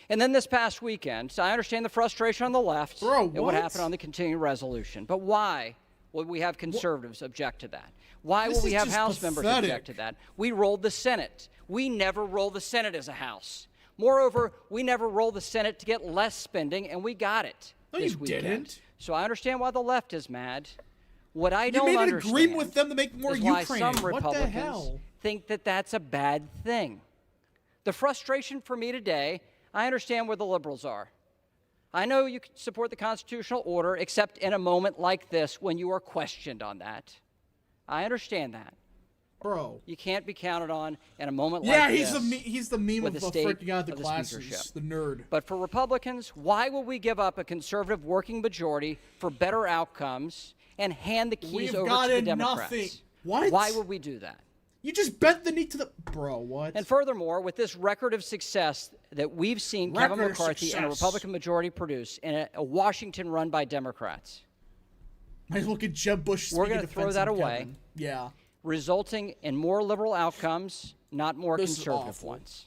And then this past weekend, so I understand the frustration on the left and what happened on the continuing resolution. But why would we have conservatives object to that? Why will we have House members object to that? We rolled the Senate. We never roll the Senate as a House. Moreover, we never roll the Senate to get less spending, and we got it this weekend. Didn't. So I understand why the left is mad. What I don't understand. You made an agreement with them to make more Ukraine. Why some Republicans what the hell? think that that's a bad thing. The frustration for me today, I understand where the liberals are. I know you can support the constitutional order, except in a moment like this when you are questioned on that. I understand that. Bro. You can't be counted on in a moment like this. Yeah, he's the meme of the freaking out of the classes, speakership. the nerd. But for Republicans, why would we give up a conservative working majority for better outcomes and hand the keys over to the Democrats? Nothing. What? Why would we do that? You just bent the knee to the... Bro, what? And furthermore, with this record of success that we've seen Kevin McCarthy and a Republican majority produce in a Washington run by Democrats. Might as well get Jeb Bush. We're going to throw that away. Kevin. Yeah. Resulting in more liberal outcomes, not more conservative ones.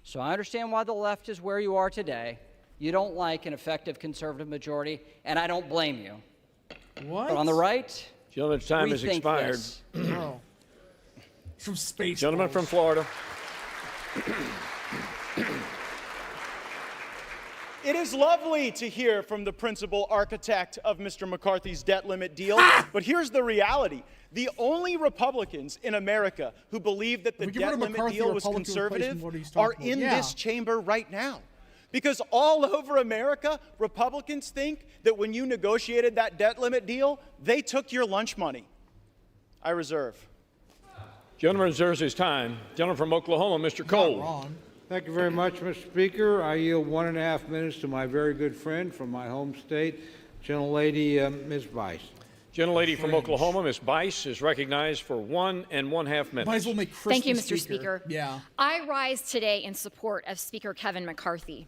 So I understand why the left is where you are today. You don't like an effective conservative majority, and I don't blame you. What? But on the right, gentleman's time has expired. Oh. From space. Gentleman from Florida. It is lovely to hear from the principal architect of Mr. McCarthy's debt limit deal, but here's the reality. The only Republicans in America who believe that the debt limit deal was conservative are in this chamber right now. Because all over America, Republicans think that when you negotiated that debt limit deal, they took your lunch money. I reserve. Gentleman reserves his time. Gentleman from Oklahoma, Mr. Cole. Thank you very much, Mr. Speaker. I yield 1.5 minutes to my very good friend from my home state, gentlelady Ms. Bice. Gentlelady from Oklahoma, Ms. Bice, is recognized for 1.5 minutes. Might as well make Thank you, Mr. Speaker. Yeah. I rise today in support of Speaker Kevin McCarthy.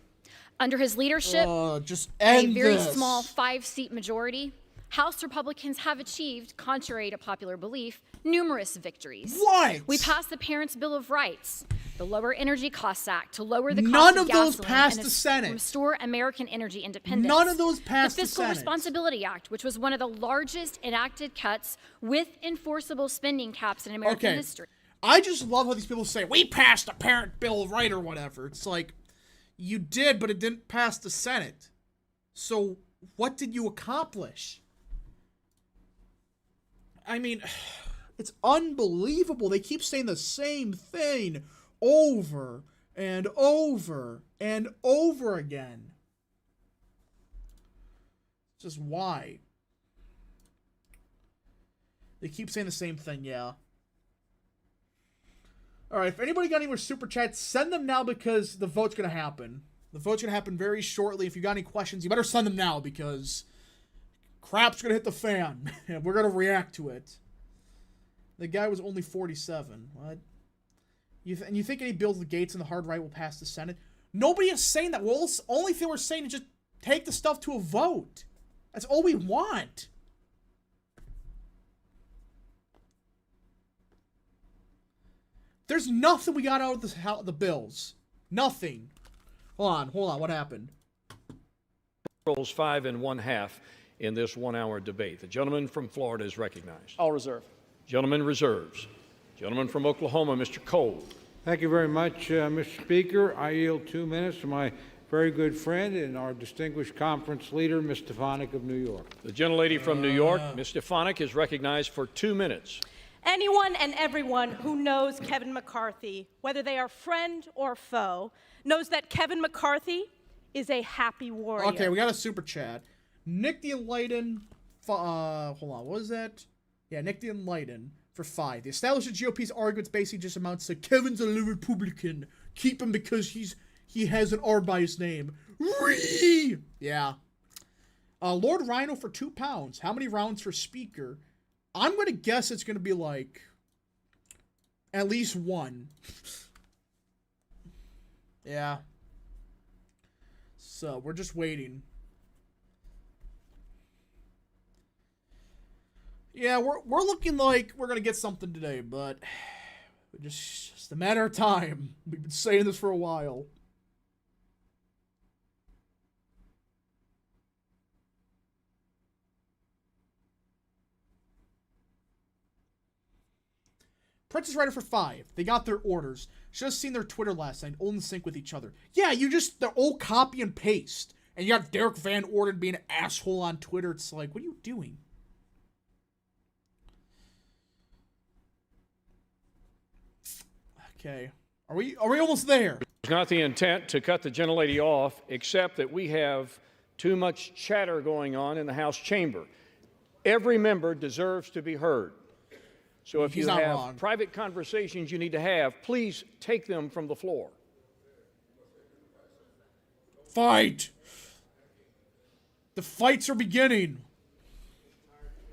Under his leadership, just a very small 5-seat majority, House Republicans have achieved, contrary to popular belief, numerous victories. What? We passed the Parents' Bill of Rights, the Lower Energy Costs Act to lower the cost None of of those gasoline passed and the Senate. restore American energy independence. None of those passed the the Fiscal Senate. Responsibility Act, which was one of the largest enacted cuts with enforceable spending caps in American history. I just love how these people say, we passed the Parent Bill of Rights or whatever. It's like, you did, but it didn't pass the Senate. So what did you accomplish? I mean, it's unbelievable. They keep saying the same thing over and over and over again. Just why? They keep saying the same thing, yeah. Alright, if anybody got any more super chats, send them now because the vote's going to happen. The vote's going to happen very shortly. If you got any questions, you better send them now because crap's going to hit the fan. And we're going to react to it. The guy was only 47. What? And you think any Bill Gates and the hard right will pass the Senate? Nobody is saying that. Well, the only thing we're saying is just take the stuff to a vote. That's all we want. There's nothing we got out of the bills. Nothing. Hold on. What happened? Rolls 5 1/2 in this 1-hour debate. The gentleman from Florida is recognized. I'll reserve. Gentleman reserves. Gentleman from Oklahoma, Mr. Cole. Thank you very much, Mr. Speaker. I yield 2 minutes to my very good friend and our distinguished conference leader, Ms. Stefanik of New York. The gentlelady from New York, Ms. Stefanik, is recognized for 2 minutes. Anyone and everyone who knows Kevin McCarthy, whether they are friend or foe, knows that Kevin McCarthy is a happy warrior. Okay, we got a super chat. Nick the Enlightened, hold on, what was that? Yeah, Nick the Enlightened for 5. The establishment GOP's arguments basically just amounts to Kevin's a Republican. Keep him because he has an R by his name. Ree! Yeah. Lord Rhino for £2. How many rounds for Speaker? I'm going to guess it's going to be like at least 1. Yeah. So, we're just waiting. Yeah, we're looking like we're going to get something today, but just a matter of time. We've been saying this for a while. Princess Rider for 5. They got their orders. Should have seen their Twitter last night, all in sync with each other. Yeah, they're all copy and paste. And you got Derek Van Orden being an asshole on Twitter. It's like, what are you doing? Okay. Are we almost there? It's not the intent to cut the gentlelady off, except that we have too much chatter going on in the House chamber. Every member deserves to be heard. So if you have private conversations you need to have, please take them from the floor. Fight! The fights are beginning.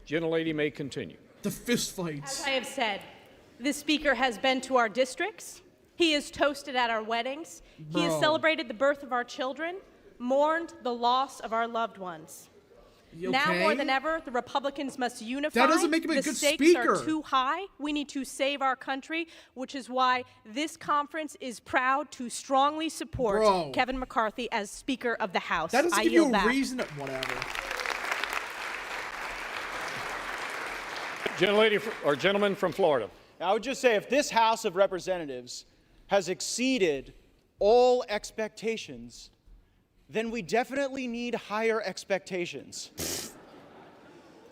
Gentlelady may continue. The fist fights. As I have said, the Speaker has been to our districts. He has toasted at our weddings. He has celebrated the birth of our children, mourned the loss of our loved ones. Now more than ever, the Republicans must unify. That doesn't make him a good speaker. The stakes are too high. We need to save our country, which is why this conference is proud to strongly support Kevin McCarthy as Speaker of the House. That doesn't give you a reason. Whatever. Gentlelady or gentleman from Florida. I would just say, if this House of Representatives has exceeded all expectations, then we definitely need higher expectations.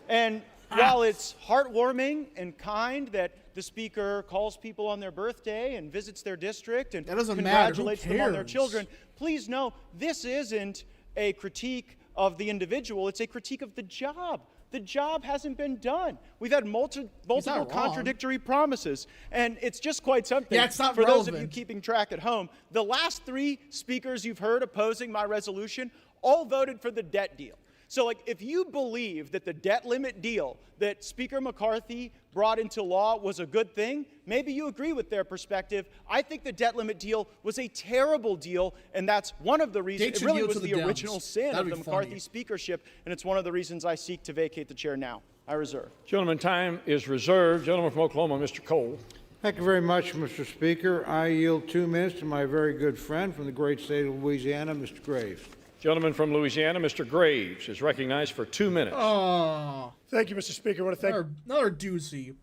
And while it's heartwarming and kind that the Speaker calls people on their birthday and visits their district and congratulates them on their children, please know this isn't a critique of the individual, it's a critique of the job. The job hasn't been done. We've had multiple contradictory promises, and it's just quite something. Yeah, it's not for relevant. those of you keeping track at home. The last 3 speakers you've heard opposing my resolution all voted for the debt deal. So, if you believe that the debt limit deal that Speaker McCarthy brought into law was a good thing, maybe you agree with their perspective. I think the debt limit deal was a terrible deal, and that's one of the reasons. It really was the original sin of the McCarthy speakership, and it's one of the reasons I seek to vacate the chair now. I reserve. Gentleman, time is reserved. Gentleman from Oklahoma, Mr. Cole. Thank you very much, Mr. Speaker. I yield 2 minutes to my very good friend from the great state of Louisiana, Mr. Graves. Gentleman from Louisiana, Mr. Graves, is recognized for 2 minutes. Oh. Thank you, Mr. Speaker. I want to thank another doozy.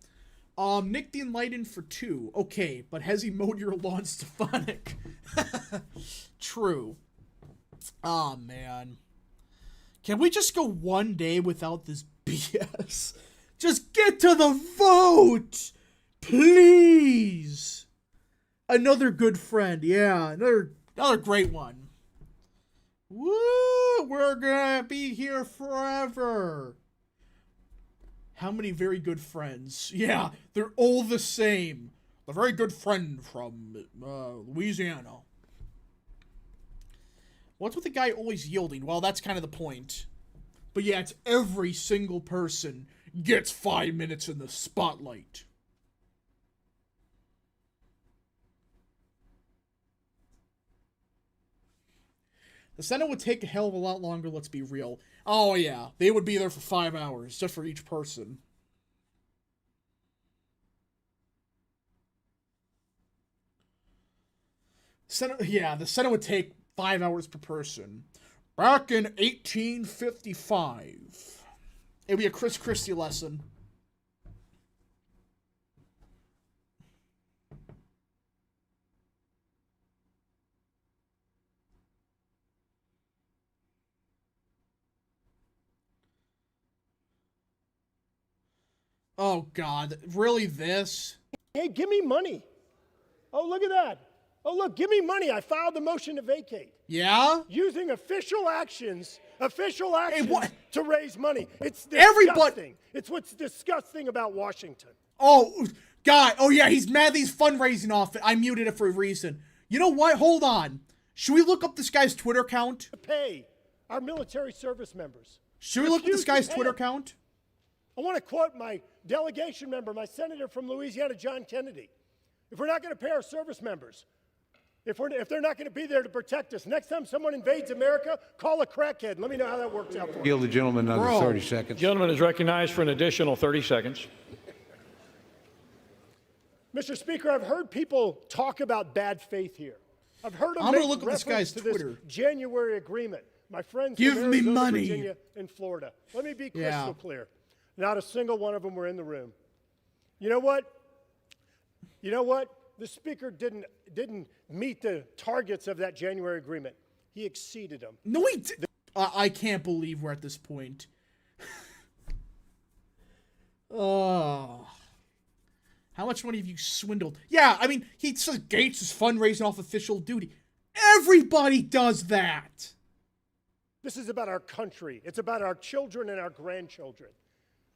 Nick the Enlightened for 2. Okay, but has he mowed your lawn, Stefanik? True. Oh, man. Can we just go one day without this BS? Just get to the vote! Please! Another good friend. Yeah, another great one. Woo! We're gonna be here forever. How many very good friends? Yeah, they're all the same. A very good friend from Louisiana. What's with the guy always yielding? Well, that's kind of the point. But yeah, it's every single person gets 5 minutes in the spotlight. The Senate would take a hell of a lot longer, let's be real. Oh yeah, they would be there for 5 hours, just for each person. The Senate would take 5 hours per person. Back in 1855. It'd be a Chris Christie lesson. Oh, God. Really, this? Hey, give me money. Oh, look at that. Oh, look, give me money. I filed the motion to vacate. Yeah? Using official actions to raise money. It's disgusting. Everybody. It's what's disgusting about Washington. Oh, God. Oh, yeah, he's mad that he's fundraising off it. I muted it for a reason. You know what? Hold on. Should we look up this guy's Twitter account? To pay our military service members. Should we look up this guy's Twitter account? I want to quote my delegation member, my senator from Louisiana, John Kennedy. If we're not going to pay our service members, if they're not going to be there to protect us, next time someone invades America, call a crackhead. Let me know how that works out for you. Yield the gentleman another 30 seconds. Gentleman is recognized for an additional 30 seconds. Mr. Speaker, I've heard people talk about bad faith here. I've heard them I'm make gonna look at this guy's to Twitter. This January agreement. My friends Give from me Arizona, money. Virginia, and Florida. Let me be crystal clear. Not a single one of them were in the room. You know what? You know what? The Speaker didn't meet the targets of that January agreement. He exceeded them. No, he did. I can't believe we're at this point. Oh. How much money have you swindled? Yeah, I mean, he says Gates is fundraising off official duty. Everybody does that. This is about our country. It's about our children and our grandchildren.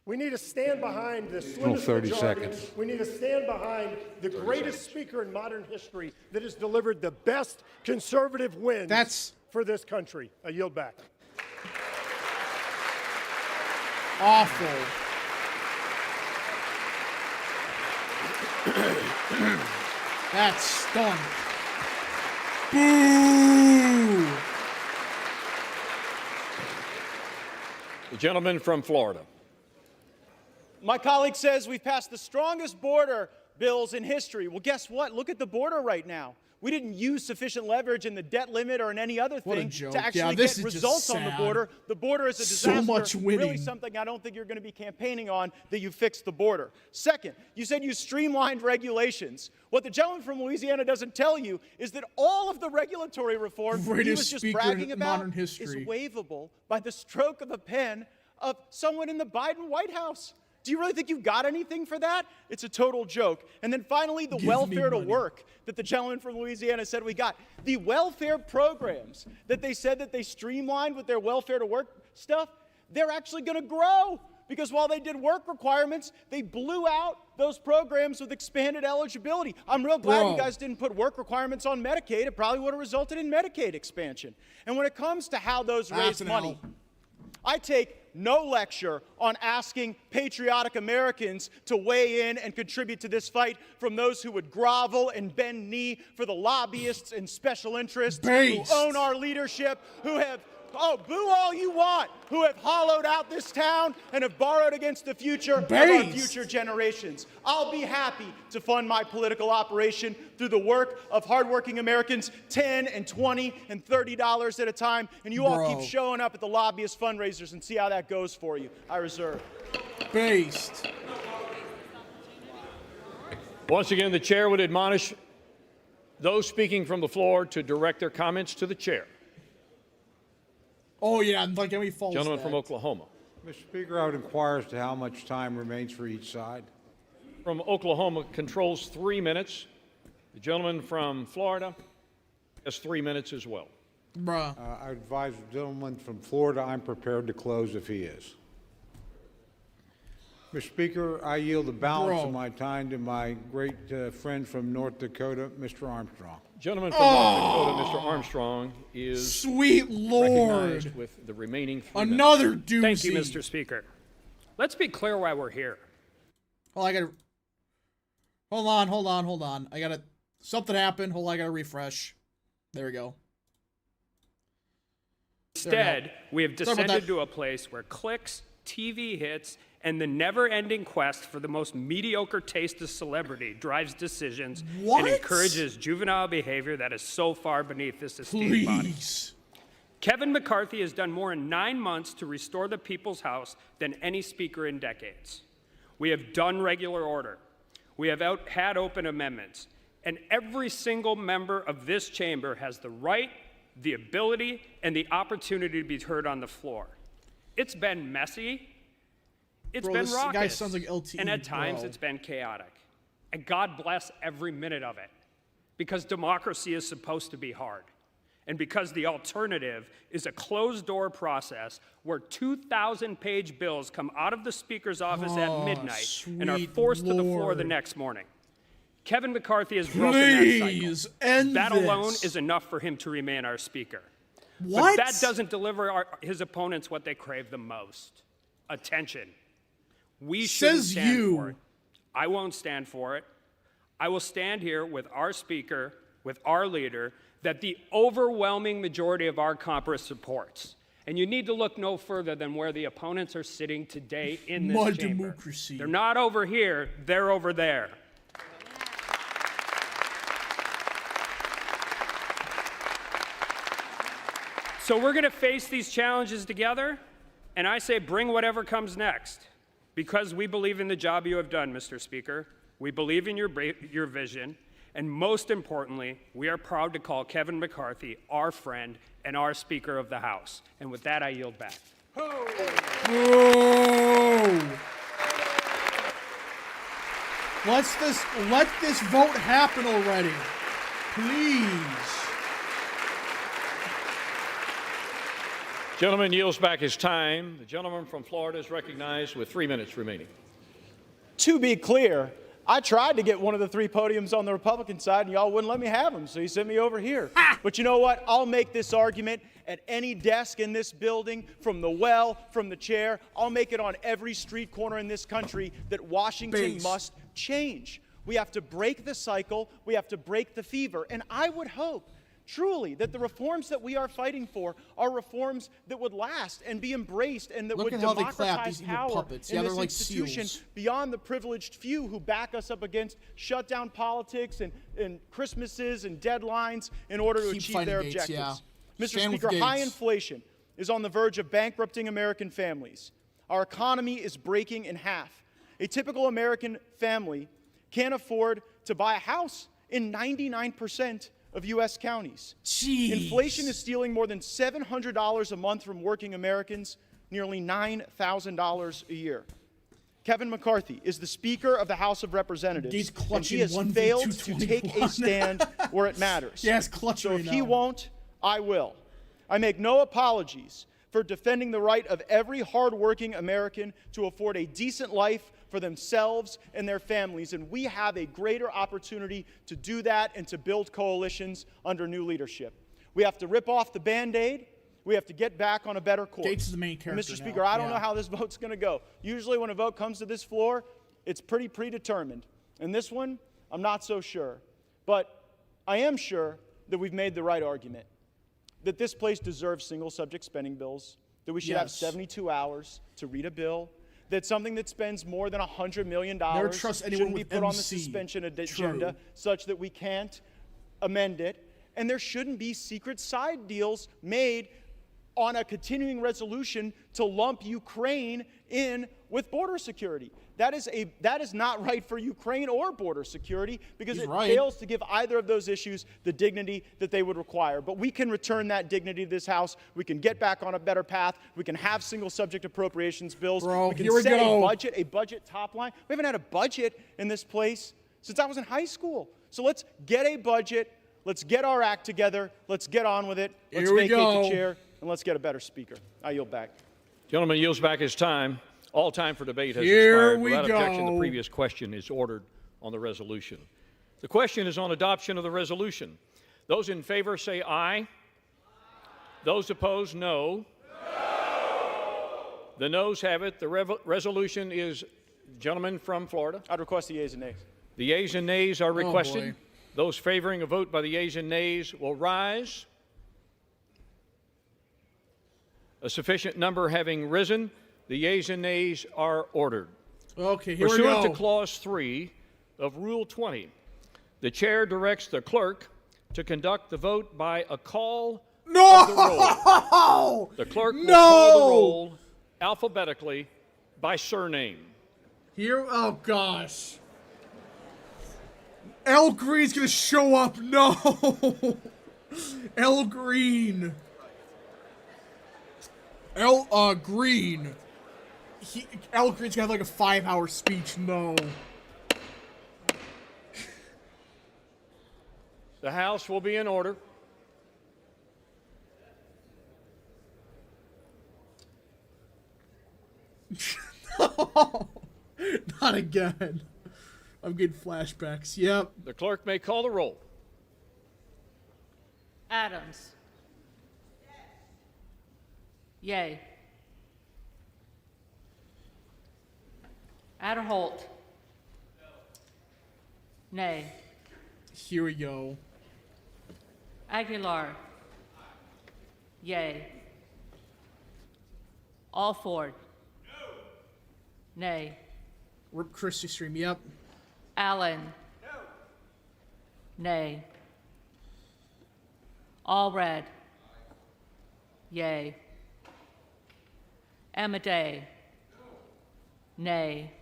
We need to stand behind the swimmers 30 majority. seconds. We need to stand behind the greatest speaker in modern history that has delivered the best conservative wins for this country. I yield back. Awful. That's stunk. Boo! The gentleman from Florida. My colleague says we've passed the strongest border bills in history. Well, guess what? Look at the border right now. We didn't use sufficient leverage in the debt limit or in any other thing to actually get results on the border. The border is a disaster. So much winning. Really something I don't think you're going to be campaigning on, that you fixed the border. Second, you said you streamlined regulations. What the gentleman from Louisiana doesn't tell you is that all of the regulatory reform he was just bragging about is waivable by the stroke of a pen of someone in the Biden White House. Do you really think you've got anything for that? It's a total joke. And then finally, the welfare to work that the gentleman from Louisiana said we got. The welfare programs that they said that they streamlined with their welfare to work stuff, they're actually going to grow. Because while they did work requirements, they blew out those programs with expanded eligibility. I'm real glad you guys didn't put work requirements on Medicaid. It probably would have resulted in Medicaid expansion. And when it comes to how those raise money, I take no lecture on asking patriotic Americans to weigh in and contribute to this fight from those who would grovel and bend knee for the lobbyists and special interests who own our leadership, who have, boo all you want, who have hollowed out this town and have borrowed against the future of our future generations. I'll be happy to fund my political operation through the work of hardworking Americans, $10 and $20 and $30 at a time, and you all keep showing up at the lobbyist fundraisers and see how that goes for you. I reserve. Based. Once again, the chair would admonish those speaking from the floor to direct their comments to the chair. Oh, yeah, like how he falls. Gentleman from Oklahoma. Mr. Speaker, I would inquire as to how much time remains for each side. From Oklahoma controls 3 minutes. The gentleman from Florida has 3 minutes as well. I advise the gentleman from Florida I'm prepared to close if he is. Mr. Speaker, I yield the balance of my time to my great friend from North Dakota, Mr. Armstrong. Gentleman from North Dakota, Mr. Armstrong, is sweet Lord recognized with the remaining 3 another minutes. doozy. Thank you, Mr. Speaker. Let's be clear why we're here. Oh, I gotta. Hold on. I gotta. Something happened. Hold on, I gotta refresh. There we go. Instead, we have descended to a place where clicks, TV hits, and the never-ending quest for the most mediocre taste of celebrity drives decisions and encourages juvenile behavior that is so far beneath this esteemed body. Kevin McCarthy has done more in 9 months to restore the people's house than any speaker in decades. We have done regular order. We have had open amendments. And every single member of this chamber has the right, the ability, and the opportunity to be heard on the floor. It's been messy. It's Bro, been this raucous. guy sounds like LTE, and at times bro. it's been chaotic. And God bless every minute of it, because democracy is supposed to be hard. And because the alternative is a closed-door process where 2,000-page bills come out of the Speaker's office at midnight and are forced to the floor the next morning. Kevin McCarthy has broken that cycle. End that this. alone is enough for him to remain our Speaker. What? But that doesn't deliver his opponents what they crave the most: attention. We shouldn't Says stand you. for it. I won't stand for it. I will stand here with our Speaker, with our leader, that the overwhelming majority of our Congress supports. And you need to look no further than where the opponents are sitting today in this My chamber. democracy. They're not over here, they're over there. So we're going to face these challenges together, and I say bring whatever comes next, because we believe in the job you have done, Mr. Speaker. We believe in your vision, and most importantly, we are proud to call Kevin McCarthy our friend and our Speaker of the House. And with that, I yield back. Let this vote happen already. Please. Gentleman yields back his time. The gentleman from Florida is recognized with 3 minutes remaining. To be clear, I tried to get one of the three podiums on the Republican side, and y'all wouldn't let me have them, so you sent me over here. But you know what? I'll make this argument at any desk in this building, from the well, from the chair. I'll make it on every street corner in this country that Washington must change. We have to break the cycle. We have to break the fever. And I would hope, truly, that the reforms that we are fighting for are reforms that would last and be embraced and that would democratize power in this institution beyond the privileged few who back us up against shutdown politics and Christmases and deadlines in order to achieve their objectives. Mr. Speaker, high inflation is on the verge of bankrupting American families. Our economy is breaking in half. A typical American family can't afford to buy a house in 99% of U.S. counties. Jeez. Inflation is stealing more than $700 a month from working Americans, nearly $9,000 a year. Kevin McCarthy is the Speaker of the House of Representatives, and he has failed to take a stand where it matters. Yes, clutching. So if he won't, I will. I make no apologies for defending the right of every hardworking American to afford a decent life for themselves and their families, and we have a greater opportunity to do that and to build coalitions under new leadership. We have to rip off the Band-Aid. We have to get back on a better course. Gates is the main character Mr. Speaker, I don't know how this vote's going to go. Usually when a vote comes to this floor, it's pretty predetermined. And this one, I'm not so sure. But I am sure that we've made the right argument, that this place deserves single-subject spending bills, that we should have 72 hours to read a bill, that something that spends more than $100 million shouldn't be put on the suspension agenda such that we can't amend it. And there shouldn't be secret side deals made on a continuing resolution to lump Ukraine in with border security. That is not right for Ukraine or border security, because it fails to give either of those issues the dignity that they would require. But we can return that dignity to this House. We can get back on a better path. We can have single subject appropriations bills. We can set a budget top line. We haven't had a budget in this place since I was in high school. So let's get a budget. Let's get our act together. Let's get on with it. Let's vacate the chair, and let's get a better Speaker. I yield back. Gentleman yields back his time. All time for debate has expired. Without objection, the previous question is ordered on the resolution. The question is on adoption of the resolution. Those in favor say aye. Those opposed, no. The noes have it. The resolution is, gentleman from Florida. I'd request the yeas and nays. The yeas and nays are requested. Those favoring a vote by the yeas and nays will rise. A sufficient number having risen, the yeas and nays are ordered. Okay, here we go. Pursuant to Clause 3 of Rule 20, the chair directs the clerk to conduct the vote by a call of the roll. The clerk will call the roll alphabetically by surname. Oh gosh. Al Green's gonna show up. No. Al Green. Green. Al Green's gonna have like a 5-hour speech. No. The House will be in order. No, not again. I'm getting flashbacks. Yep. The clerk may call the roll. Adams. Yay. Adderholt. Nay. Here we go. Aguilar. Yay. Alford. Nay. Rip Christie stream. Yep. Allen. Nay. Allred. Yay. Amaday. Nay.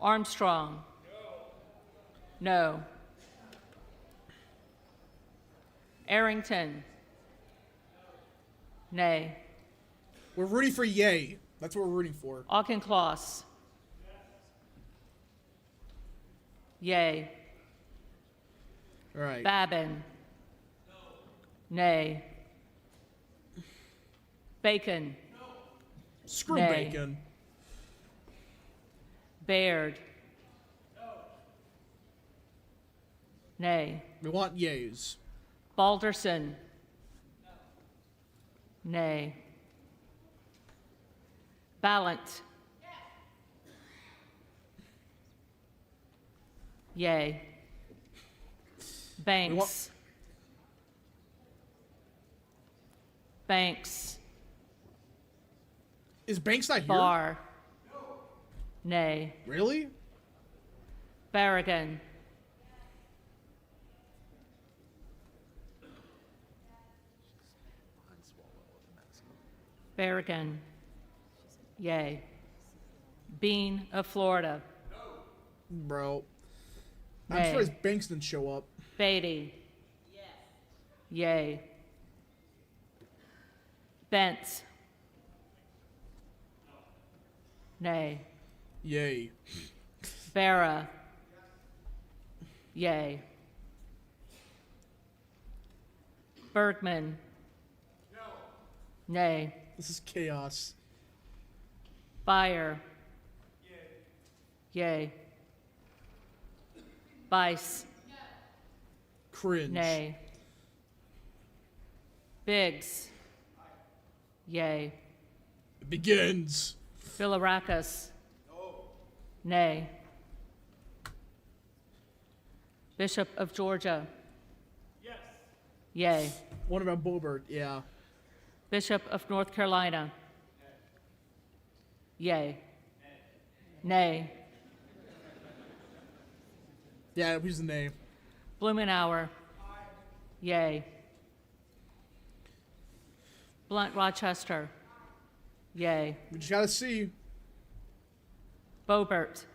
Armstrong. No. Arrington. Nay. We're rooting for yay. That's what we're rooting for. Auchincloss. Yay. All right. Babin. Nay. Bacon. Screw Nay. Bacon. Baird. Nay. We want yays. Balderson. Nay. Ballant. Yay. Banks. Banks. Is Banks not here? Barr. Nay. Really? Barragan. Barragan. Yay. Bean of Florida. Bro. I'm Nay. surprised Banks didn't show up. Beatty. Yay. Bentz. Nay. Yay. Barra. Yay. Bergman. Nay. This is chaos. Beyer. Yay. Bice. Cringe. Nay. Biggs. Yay. It begins. Bilirakis. Nay. Bishop of Georgia. Yay. What about Bobert? Yeah. Bishop of North Carolina. Yay. Nay. Yeah, who's the name? Blumenauer. Yay. Blunt Rochester. Yay. We just gotta see. Bobert.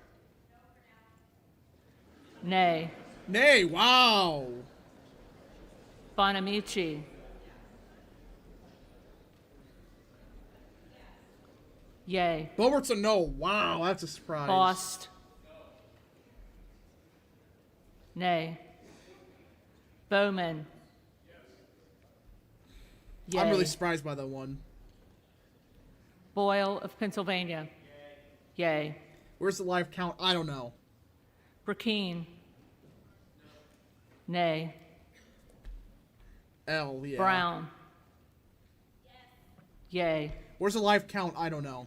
Nay. Nay, wow. Bonamici. Yay. Bobert's a no. Wow, that's a surprise. Bost. Nay. Bowman. Yay. I'm really surprised by that one. Boyle of Pennsylvania. Yay. Where's the live count? I don't know. Burkeen. Nay. L, yeah. Brown. Yay. Where's the live count? I don't know.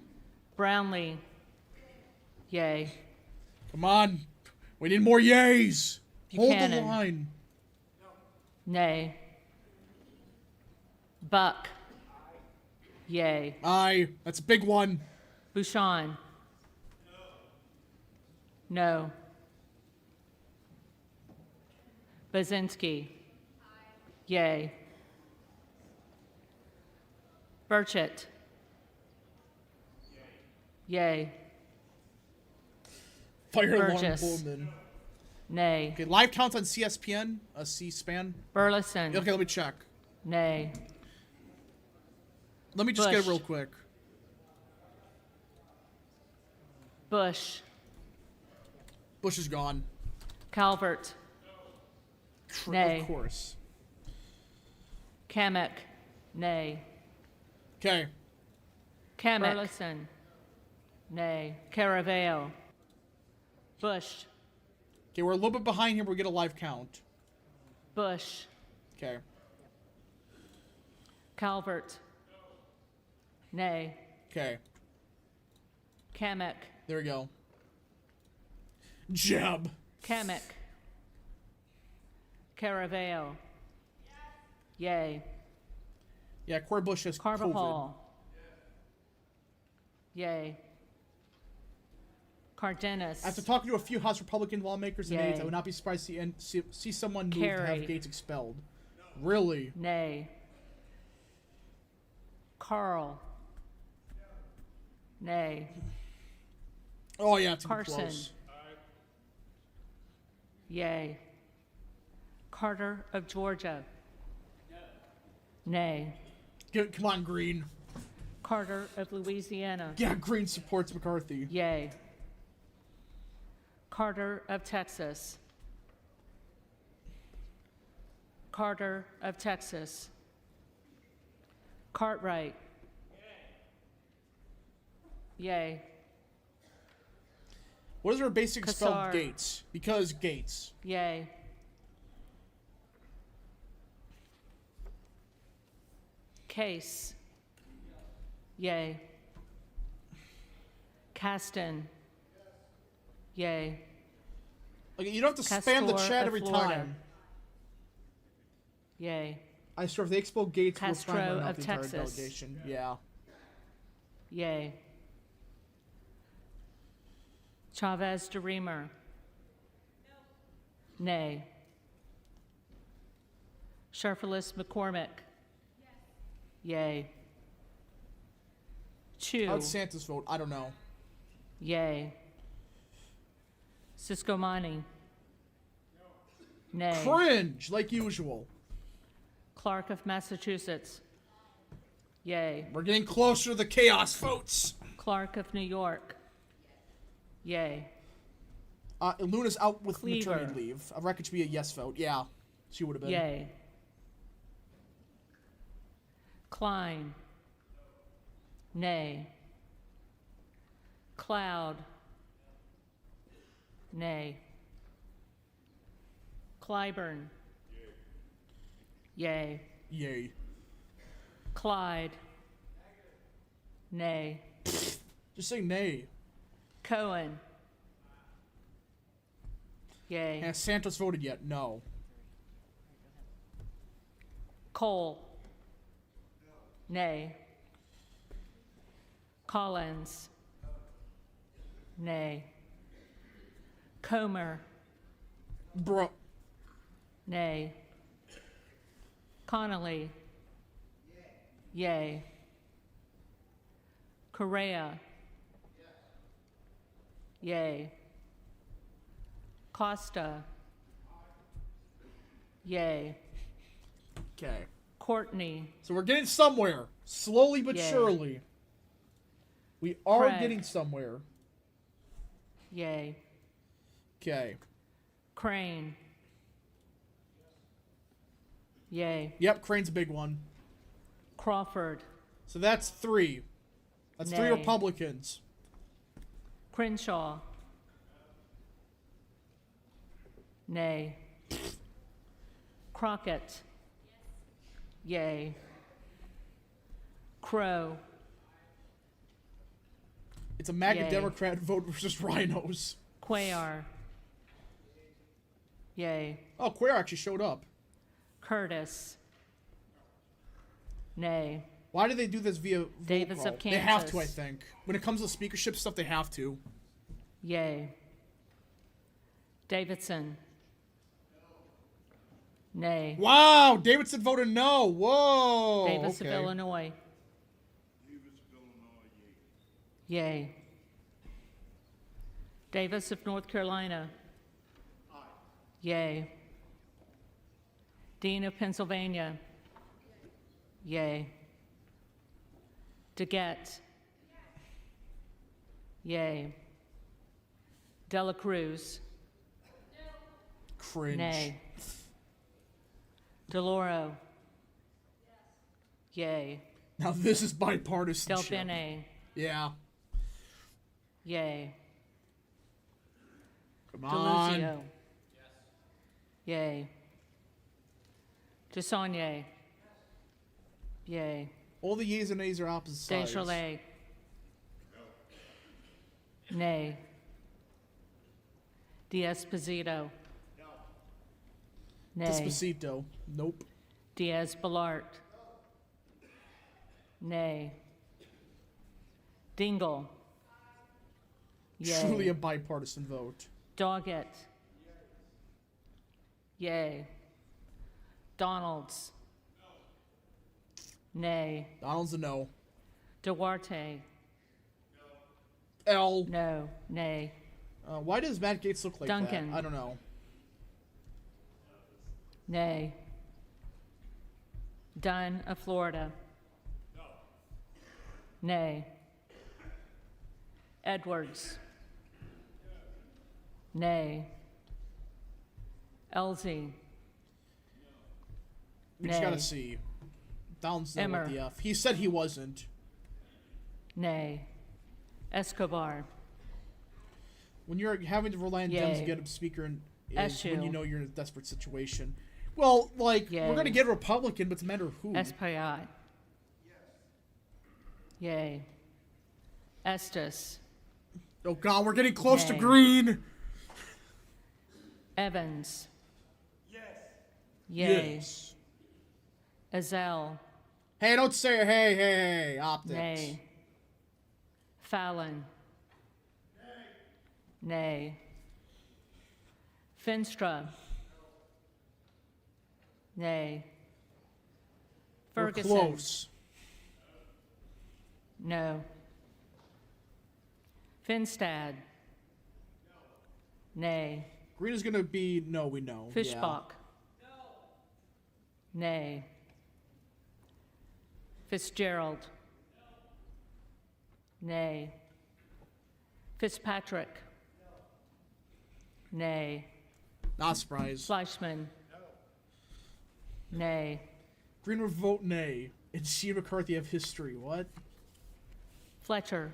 Brownlee. Yay. Come on. We need more yays. Hold the Buchanan. line. Nay. Buck. Yay. Aye. That's a big one. Bouchon. No. Bazinski. Yay. Burchett. Yay. Fire alarm Burgess. Pullman. Nay. Okay, live counts on CSPN, C-SPAN. Burleson. Okay, let me check. Nay. Let me just get Bush. it real quick. Bush. Bush is gone. Calvert. Nay. Of course. Kamek. Nay. Okay. Kamek. Burleson. Nay. Caraveo. Bush. Okay, we're a little bit behind here, but we get a live count. Bush. Okay. Calvert. Nay. Okay. Kamek. There we go. Jeb. Kamek. Caraveo. Yay. Yeah, Cory Bush has Carvajal. COVID. Yay. Cardenas. After talking to a few House Republican lawmakers and Yay. aides, I would not be surprised to see someone move to Kerry. have Gates expelled. Really? Nay. Carl. Nay. Oh, yeah, it's Carson. close. Yay. Carter of Georgia. Nay. Come on, Green. Carter of Louisiana. Yeah, Green supports McCarthy. Yay. Carter of Texas. Carter of Texas. Cartwright. Yay. What is our basic spell? Kassar. Gates. Because Gates. Yay. Case. Yay. Caston. Yay. Like, you don't have to spam the Castor chat of every Florida. time. Yay. I swear, if they expel Gates, Castro we're fine of the entire Texas. delegation. Yeah. Yay. Chavez de Reamer. Nay. Sharfelis McCormick. Yay. Chu. How'd Santos vote? I don't know. Yay. Siscomani. Nay. Cringe, like usual. Clark of Massachusetts. Yay. We're getting closer to the chaos votes. Clark of New York. Yay. Luna's out with Cleaver. maternity leave. I reckon it should be a yes vote. Yeah, she would have been. Yay. Klein. Nay. Cloud. Nay. Clyburn. Yay. Yay. Clyde. Nay. Just say nay. Cohen. Yay. Has Santos voted yet? No. Cole. Nay. Collins. Nay. Comer. Bro. Nay. Connolly. Yay. Correa. Yay. Costa. Yay. Okay. Courtney. So we're getting somewhere. Slowly but Yay. surely. We are Craig. getting somewhere. Yay. Okay. Crane. Yay. Yep, Crane's a big one. Crawford. So that's 3. That's 3 Nay. Republicans. Crenshaw. Nay. Crockett. Yay. Crow. It's a MAGA Yay. Democrat vote versus rhinos. Cuellar. Yay. Oh, Cuellar actually showed up. Curtis. Nay. Why do they do this via vote Davis roll? of They have to, I Kansas. think. When it comes to speakership stuff, they have to. Yay. Davidson. Nay. Wow, Davidson voted no. Whoa. Davis okay. of Illinois. Yay. Davis of North Carolina. Yay. Dean of Pennsylvania. Yay. DeGette. Yay. Dela Cruz. Cringe. Nay. DeLauro. Yay. Now this is bipartisan. Del Bene. Yeah. Yay. Come on. DeLuzio. Yay. DeSaulnier. Yay. All the yeas and nays are opposite sides. Desjardins. Nay. D'Esposito. Nay. Despacito. Nope. Diaz-Balart. Nay. Dingle. Yay. Truly a bipartisan vote. Doggett. Yay. Donalds. Nay. Donald's a no. Duarte. L. No. Nay. Why does Matt Gaetz look like Duncan. that? I don't know. Nay. Dunn of Florida. Nay. Edwards. Nay. Elsie. We just gotta see. Donald's no with the F. He said he wasn't. Nay. Escobar. When you're having to rely on Dems to get a speaker is when you know you're in a desperate situation. Well, like, we're going to get a Republican, but it's a matter of who. Espaillat. Yay. Estes. Oh, God, we're getting close to green. Evans. Yes. Yay. Yes. Ezell. Hey, don't say hey, optics. Nay. Fallon. Nay. Finstra. Nay. Ferguson. We're close. No. Finstad. Nay. Green is going to be no, we know. Fischbach. Yeah. Nay. Fitzgerald. Nay. Fitzpatrick. Nay. Not surprised. Fleischman. Nay. Green would vote nay. And C. McCarthy have history. What? Fletcher.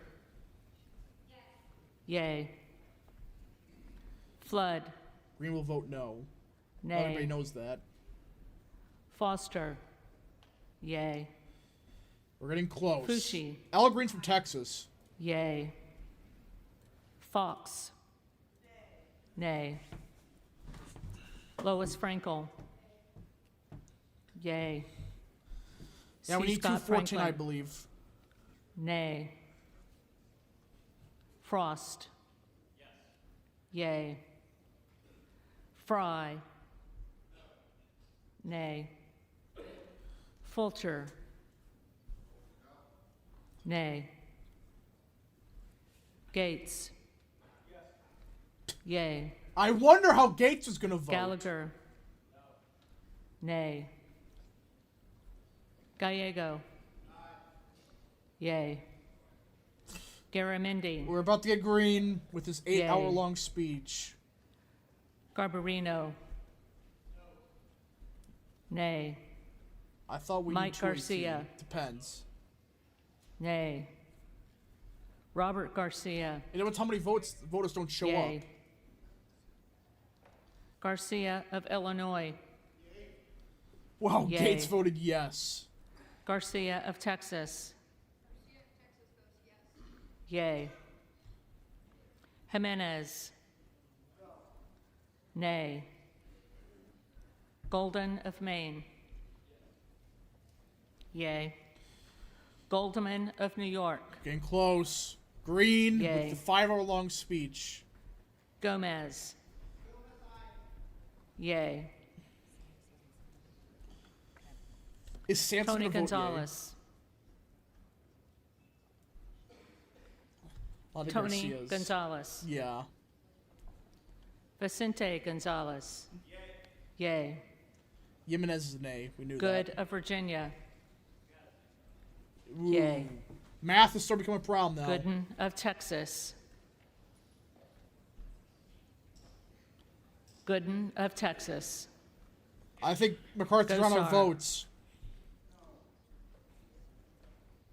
Yay. Flood. Green will vote no. Nay. Not everybody knows that. Foster. Yay. We're getting close. Fucci. Al Green's from Texas. Yay. Fox. Nay. Lois Frankel. Yay. Yeah, we C. need Scott 214, I Franklin. believe. Nay. Frost. Yay. Fry. Nay. Fulcher. Nay. Gates. Yay. I wonder how Gates is going to vote. Gallagher. Nay. Gallego. Yay. Garamendi. We're about to get green with his 8-hour-long speech. Garbarino. Nay. I thought we Mike need Garcia. Depends. Nay. Robert Garcia. You know how many voters don't show Yay. up? Garcia of Illinois. Wow, Yay. Gates voted yes. Garcia of Texas. Yay. Jimenez. Nay. Golden of Maine. Yay. Goldman of New York. Getting close. Green Yay. with the 5-hour-long speech. Gomez. Yay. Is Sampson Tony gonna vote yay? Gonzalez. A lot of Tony Garcias. Gonzalez. Yeah. Vicente Gonzalez. Yay. Jimenez is an A. We knew Good that. of Virginia. Ooh. Yay. Math is starting to become a problem now. Gooden of Texas. Gooden of Texas. I think McCarthy's run out of votes.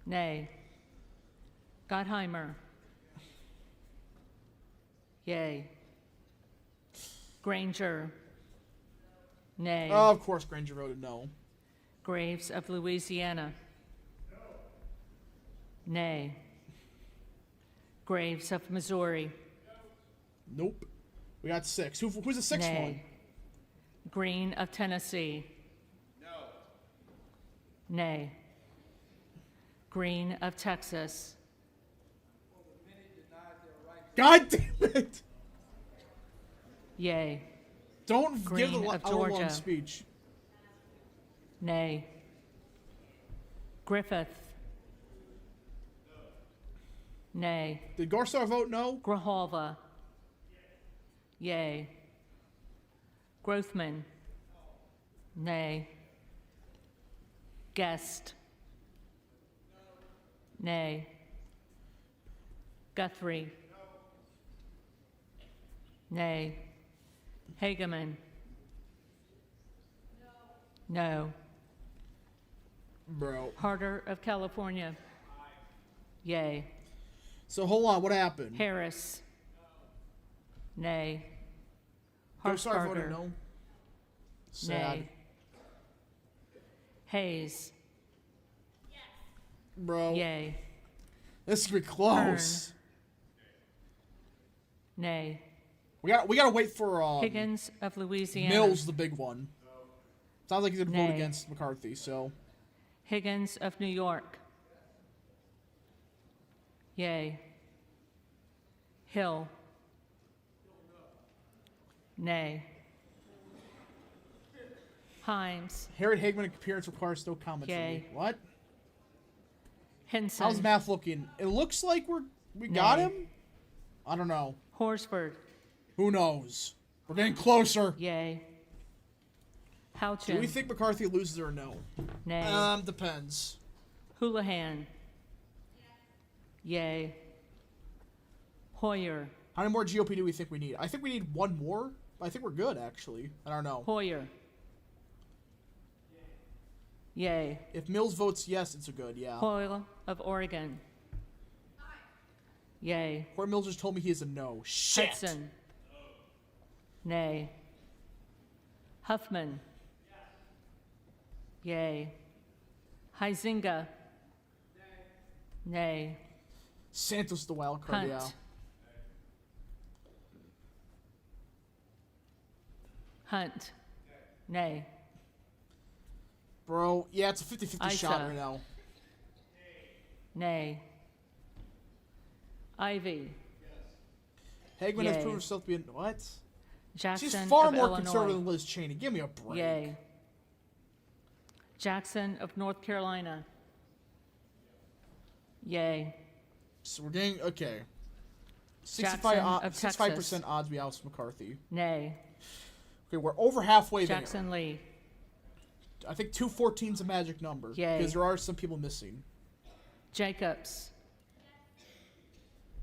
Nay. Gottheimer. Yay. Granger. Nay. Oh, of course Granger voted no. Graves of Louisiana. Nay. Graves of Missouri. Nope. We got 6. Who's the 6th Nay. one? Green of Tennessee. No. Nay. Green of Texas. God damn it! Yay. Don't Green give the of hour-long Georgia. speech. Nay. Griffith. Nay. Did Garsar vote no? Grijalva. Yay. Grothman. Nay. Guest. Nay. Guthrie. Nay. Hageman. No. Bro. Harder of California. Yay. So hold on, what happened? Harris. Nay. Garsar voted Harshbarger. no. Sad. Nay. Hayes. Bro. Yay. This is gonna be close. Nay. We gotta wait for Higgins of Louisiana. Mills, the big one. Sounds like he's gonna vote Nay. against McCarthy, so Higgins of New York. Yay. Hill. Nay. Himes. Harry Hagman appearance requires no comment Yay. from me. What? Henson. How's the math looking? It looks like we got Nay. him. I don't know. Horsford. Who knows? We're getting closer. Yay. Houchin. Do we think McCarthy loses or no? Nay. Depends. Houlihan. Yay. Hoyer. How many more GOP do we think we need? I think we need one more. I think we're good, actually. I don't know. Hoyer. Yay. If Mills votes yes, it's a good, yeah. Hoyle of Oregon. Yay. Corey Mills just told me he is a no. Shit. Hudson. Nay. Huffman. Yay. Huizinga. Nay. Santos the wild card, Hunt. yeah. Hunt. Nay. Bro, yeah, it's a 50-50 shot right now. Nay. Ivy. Hagman Yay. has proven herself to be what? Jackson She's far of more Illinois. conservative than Liz Cheney. Give me a break. Yay. Jackson of North Carolina. Yay. So we're getting, okay. Jackson of 65% Texas. odds we oust McCarthy. Nay. Okay, we're over halfway there. Jackson Lee. I think 214 is a magic number. Yay. Because there are some people missing. Jacobs.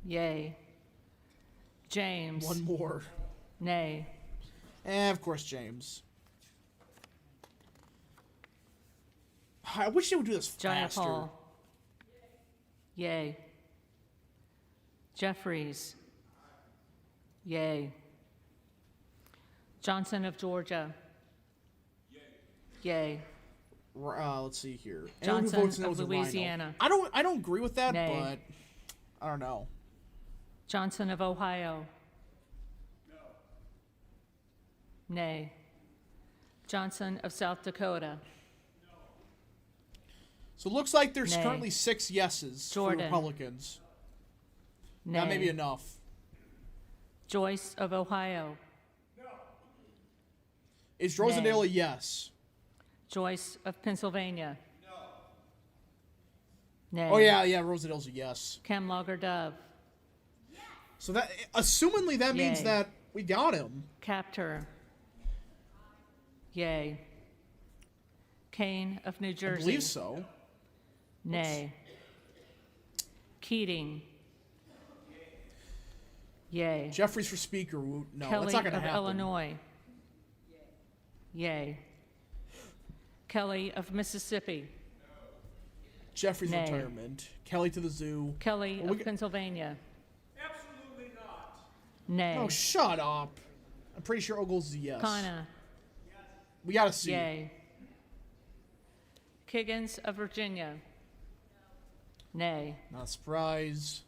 Yay. James. One more. Nay. And of course, James. I wish they would do this faster. Jayapal. Yay. Jeffries. Yay. Johnson of Georgia. Yay. Let's see here. Anyone who Johnson votes no of is a rhino. Louisiana. I don't agree with that, Nay. but I don't know. Johnson of Ohio. Nay. Johnson of South Dakota. So it looks like there's Nay. currently 6 yeses Jordan. for Republicans. Nay. That may be enough. Joyce of Ohio. Is Rosendale a yes? Joyce of Pennsylvania. Nay. Oh yeah, Rosendale's a yes. Camlogger Dove. So that, assumingly, that means Yay. that we got him. Captor. Yay. Kane of New Jersey. I believe so. Nay. Keating. Yay. Jeffries for speaker. No, Kelly that's not going to of happen. Illinois. Yay. Kelly of Mississippi. Jeffrey's Nay. retirement. Kelly to the zoo. Kelly of Pennsylvania. Absolutely not. Nay. Oh, shut up. I'm pretty sure Ogle's a yes. Kana. We gotta see. Yay. Kiggins of Virginia. Nay. Not a surprise.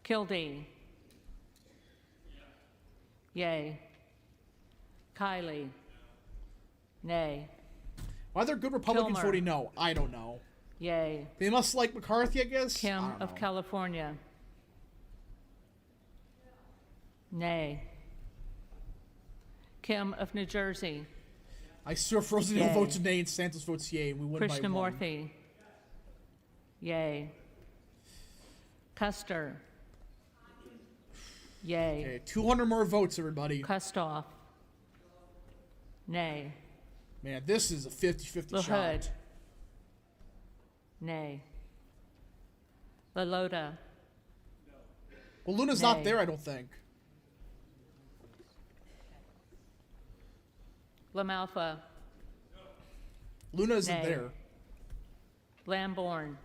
Kildee. Yay. Kylie. Nay. Why are there good Republicans Kilmer. voting no? I don't know. Yay. They must like McCarthy, I guess? Kim I don't of know. California. Nay. Kim of New Jersey. I swear Frozen Hill Yay. votes nay and Santos votes yay, and we win by one. Krishnamurthy. Yay. Custer. Yay. Okay, 200 more votes, everybody. Kustoff. Nay. Man, this is a 50-50 LaHood. shot. Nay. LaLota. Well, Luna's not there, I don't think. LaMalfa. Luna isn't Nay. there. Lamborn.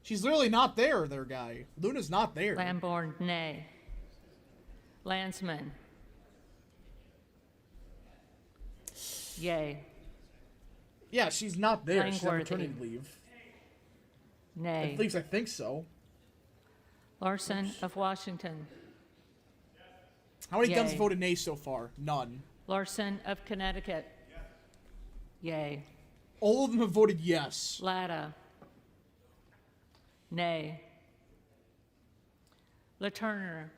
She's literally not there, guy. Luna's not there. Lamborn, nay. Landsman. Yay. Yeah, she's not there. She's on Langworthy. maternity leave. Nay. At least I think so. Larson of Washington. How many Dems Yay. voted nay so far? None. Larson of Connecticut. Yay. All of them have voted yes. Latta. Nay. LaTurner.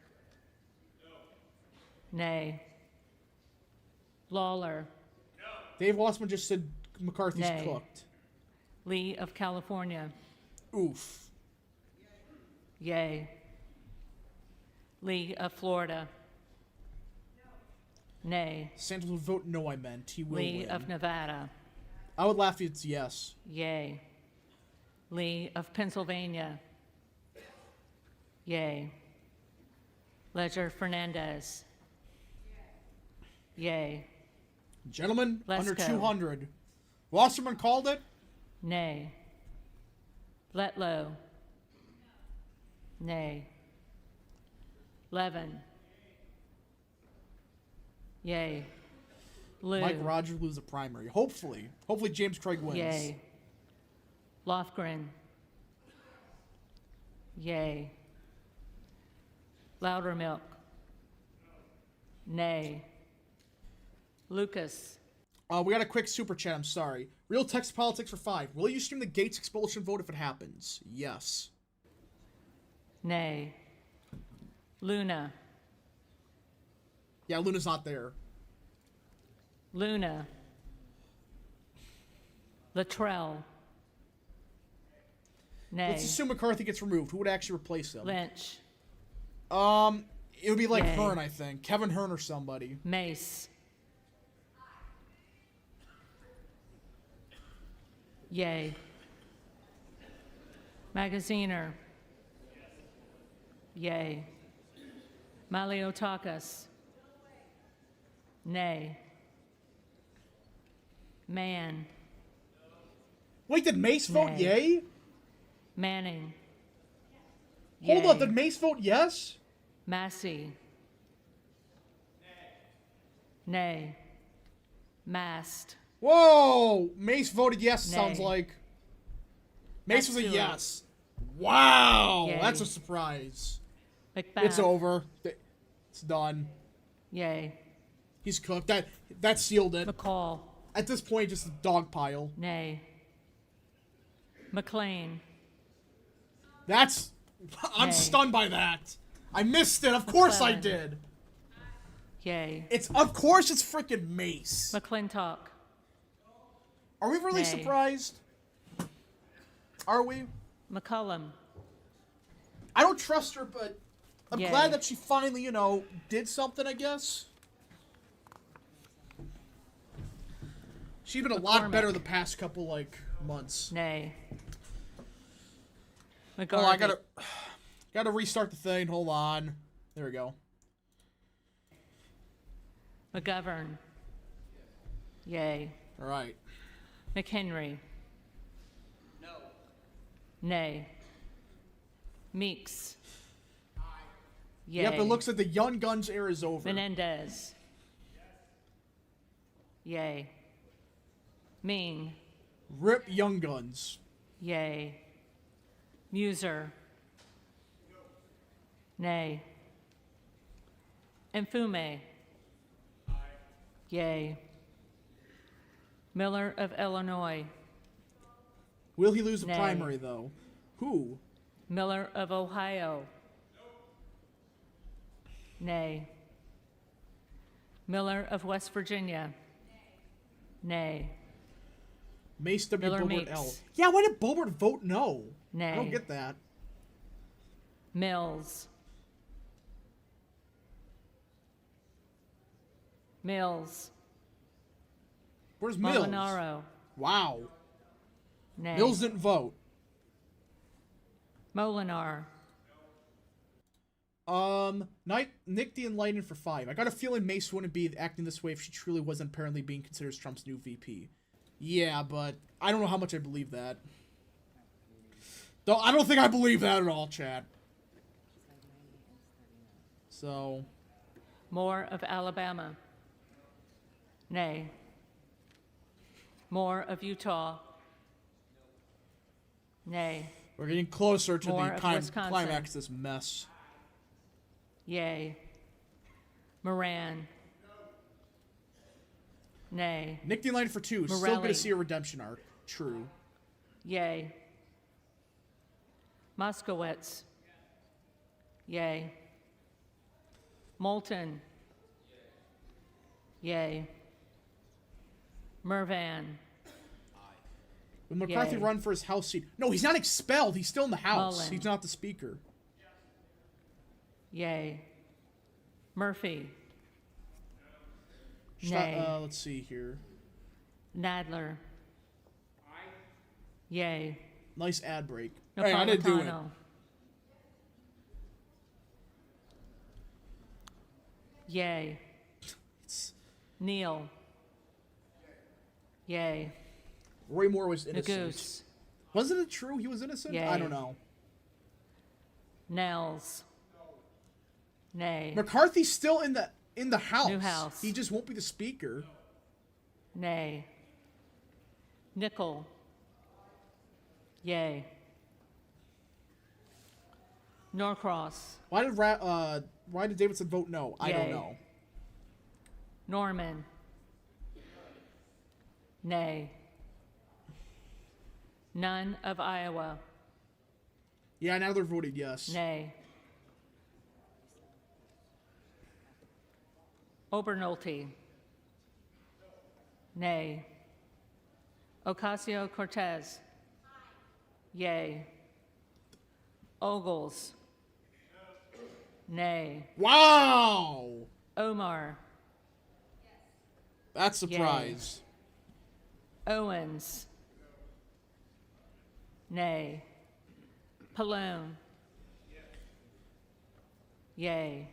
Nay. Lawler. Dave Wassman just said McCarthy's Nay. cooked. Lee of California. Oof. Yay. Lee of Florida. Nay. Santos will vote no, I meant. He will Lee win. of Nevada. I would laugh if it's yes. Yay. Lee of Pennsylvania. Yay. Ledger Fernandez. Yay. Gentlemen, Let's under go. 200. Wasserman called it? Nay. Letlow. Nay. Levin. Yay. Lou. Mike Rogers loses a primary. Hopefully. Hopefully James Craig wins. Yay. Lofgren. Yay. Loudermilk. Nay. Lucas. We got a quick super chat, I'm sorry. Real Text Politics for 5. Will you stream the Gates expulsion vote if it happens? Yes. Nay. Luna. Yeah, Luna's not there. Luna. Latrell. Nay. Let's assume McCarthy gets removed. Who would actually replace him? Lynch. It would be like Yay. Hearn, I think. Kevin Hearn or somebody. Mace. Yay. Magaziner. Yay. Maliotakis. Nay. Man. Wait, did Mace vote Nay. yay? Manning. Hold Yay. up, did Mace vote yes? Massey. Nay. Mast. Whoa! Mace voted yes, it Nay. sounds like. Mace was a Matsui. yes. Wow! Yay. That's a surprise. Macbeth. It's over. It's done. Yay. He's cooked. That sealed it. McCall. At this point, just a dog pile. Nay. McLean. That's... I'm Nay. stunned by that. I missed it. Of course I McClellan. did. Yay. Of course it's freaking Mace. McClintock. Are we really Nay. surprised? Are we? McCullum. I don't trust her, but I'm Yay. glad that she finally, did something, I guess. She's been a lot McCormick. better the past couple, months. Nay. Oh, I McGarvey. gotta restart the thing. Hold on. There we go. McGovern. Yay. All right. McHenry. No. Nay. Meeks. Aye. Yay. Yep, it looks like the Young Guns era is over. Menendez. Yay. Ming. Rip Young Guns. Yay. Muser. Nay. Mfume. Yay. Miller of Illinois. Will he lose the primary, though? Who? Miller of Ohio. Nay. Miller of West Virginia. Nay. Mace W. Miller Boebert L. Meeks. Yeah, why did Boebert vote no? Nay. I don't get that. Mills. Mills. Where's Mills? Molinaro. Wow. Nay. Mills didn't vote. Molinar. Nick the Enlightened for 5. I got a feeling Mace wouldn't be acting this way if she truly wasn't apparently being considered Trump's new VP. Yeah, but I don't know how much I believe that. Though I don't think I believe that at all, Chad. So. Moore of Alabama. Nay. Moore of Utah. Nay. We're getting closer to Moore the of climax Wisconsin. of this mess. Yay. Moran. Nay. Nick the Enlightened for 2. Still Morelli. going to see a redemption arc. True. Yay. Moskowitz. Yay. Moulton. Yay. Mervan. Will McCarthy Yay. run for his House seat? No, he's not expelled. He's still in the House. Mullen. He's not the Speaker. Yay. Murphy. Should Nay. let's see here. Nadler. Yay. Nice ad break. Hey, I didn't do it. Napolitano. Yay. Neal. Yay. Roy Moore was innocent. Goose. Wasn't it true he was innocent? Yay. I don't know. Nels. Nay. McCarthy's still in the House. New House. He just won't be the Speaker. Nay. Nickel. Yay. Norcross. Why did Davidson vote no? I don't Yay. know. Norman. Nay. None of Iowa. Yeah, now they're voted yes. Nay. Obernolte. Nay. Ocasio-Cortez. Yay. Ogles. Nay. Wow! Omar. That's a surprise. Owens. Nay. Pallone. Yay.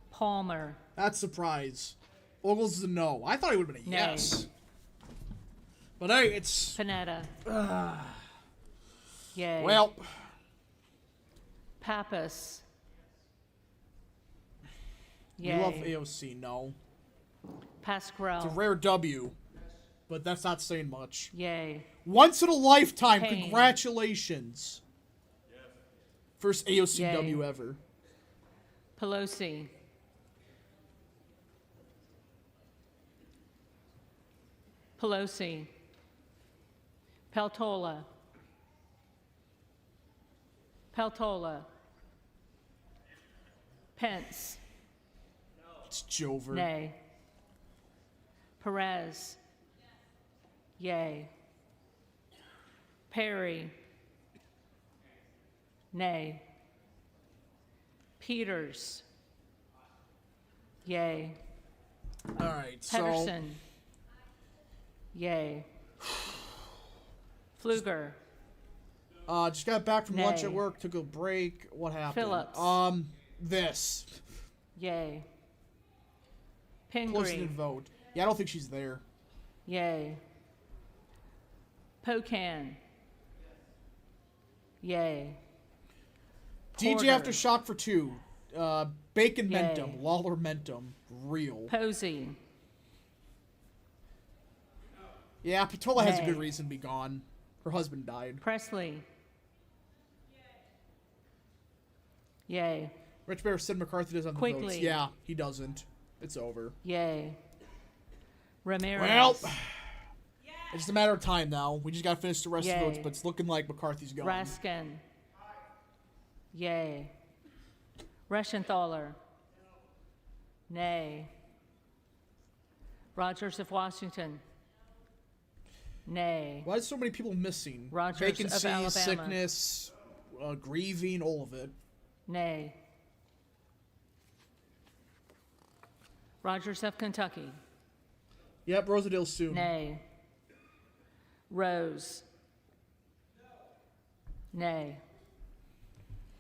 Palmer. That's a surprise. Ogles is a no. I thought he would have been a Nay. yes. But hey, it's... Panetta. Yay. Well... Pappas. We Yay. love AOC, no. Pasquarel. It's a rare W, but that's not saying much. Yay. Once in a lifetime, Payne. congratulations. First AOCW Yay. ever. Pelosi. Pelosi. Peltola. Peltola. Pence. It's Jover. Nay. Perez. Yay. Perry. Nay. Peters. Yay. All right, so... Pedersen. Yay. Pfluger. Just got back from lunch Nay. at work, took a break. What happened? Phillips. This. Yay. Pingree. Didn't vote. Yeah, I don't think she's there. Yay. Pocan. Yay. DJ Aftershock for 2. Bacon Mentum. Lawler Mentum. Real. Posey. Yeah, Patola has a good reason to be gone. Her husband died. Presley. Yay. Rich Bear said McCarthy doesn't have the votes. Yeah, he doesn't. It's over. Yay. Ramirez. Well, it's just a matter of time now. We just got to finish the rest of the votes, but it's looking like McCarthy's gone. Raskin. Yay. Reschenthaler. Nay. Rogers of Washington. Nay. Why is so many people missing? Rogers Vacancy, of Alabama. sickness, grieving, all of it. Nay. Rogers of Kentucky. Yep, Rosedale soon. Nay. Rose. Nay.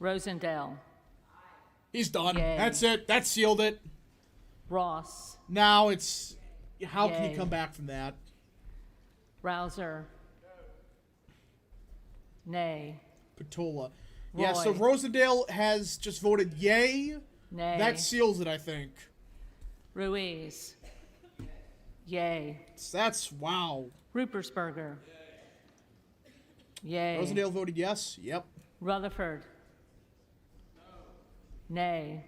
Rosendale. He's done. Yay. That's it. That sealed it. Ross. Now it's how can you come back from that? Rouser. Nay. Patola. Yeah, so Rosendale has just voted yay. Nay. That seals it, I think. Ruiz. Yay. That's wow. Rupersberger. Yay. Rosendale voted yes. Yep. Rutherford. Nay.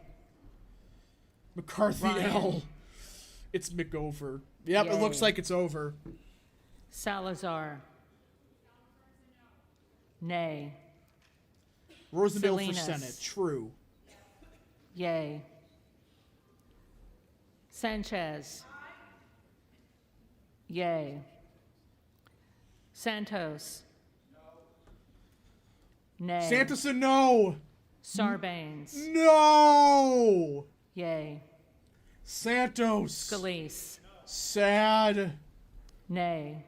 McCarthy Ryan. L. It's McOver. Yep, Yay. it looks like it's over. Salazar. Nay. Rosendale Salinas. for Senate. True. Yay. Sanchez. Yay. Santos. Nay. Sanderson, no. Sarbanes. No. Yay. Santos. Scalise. Sad. Nay.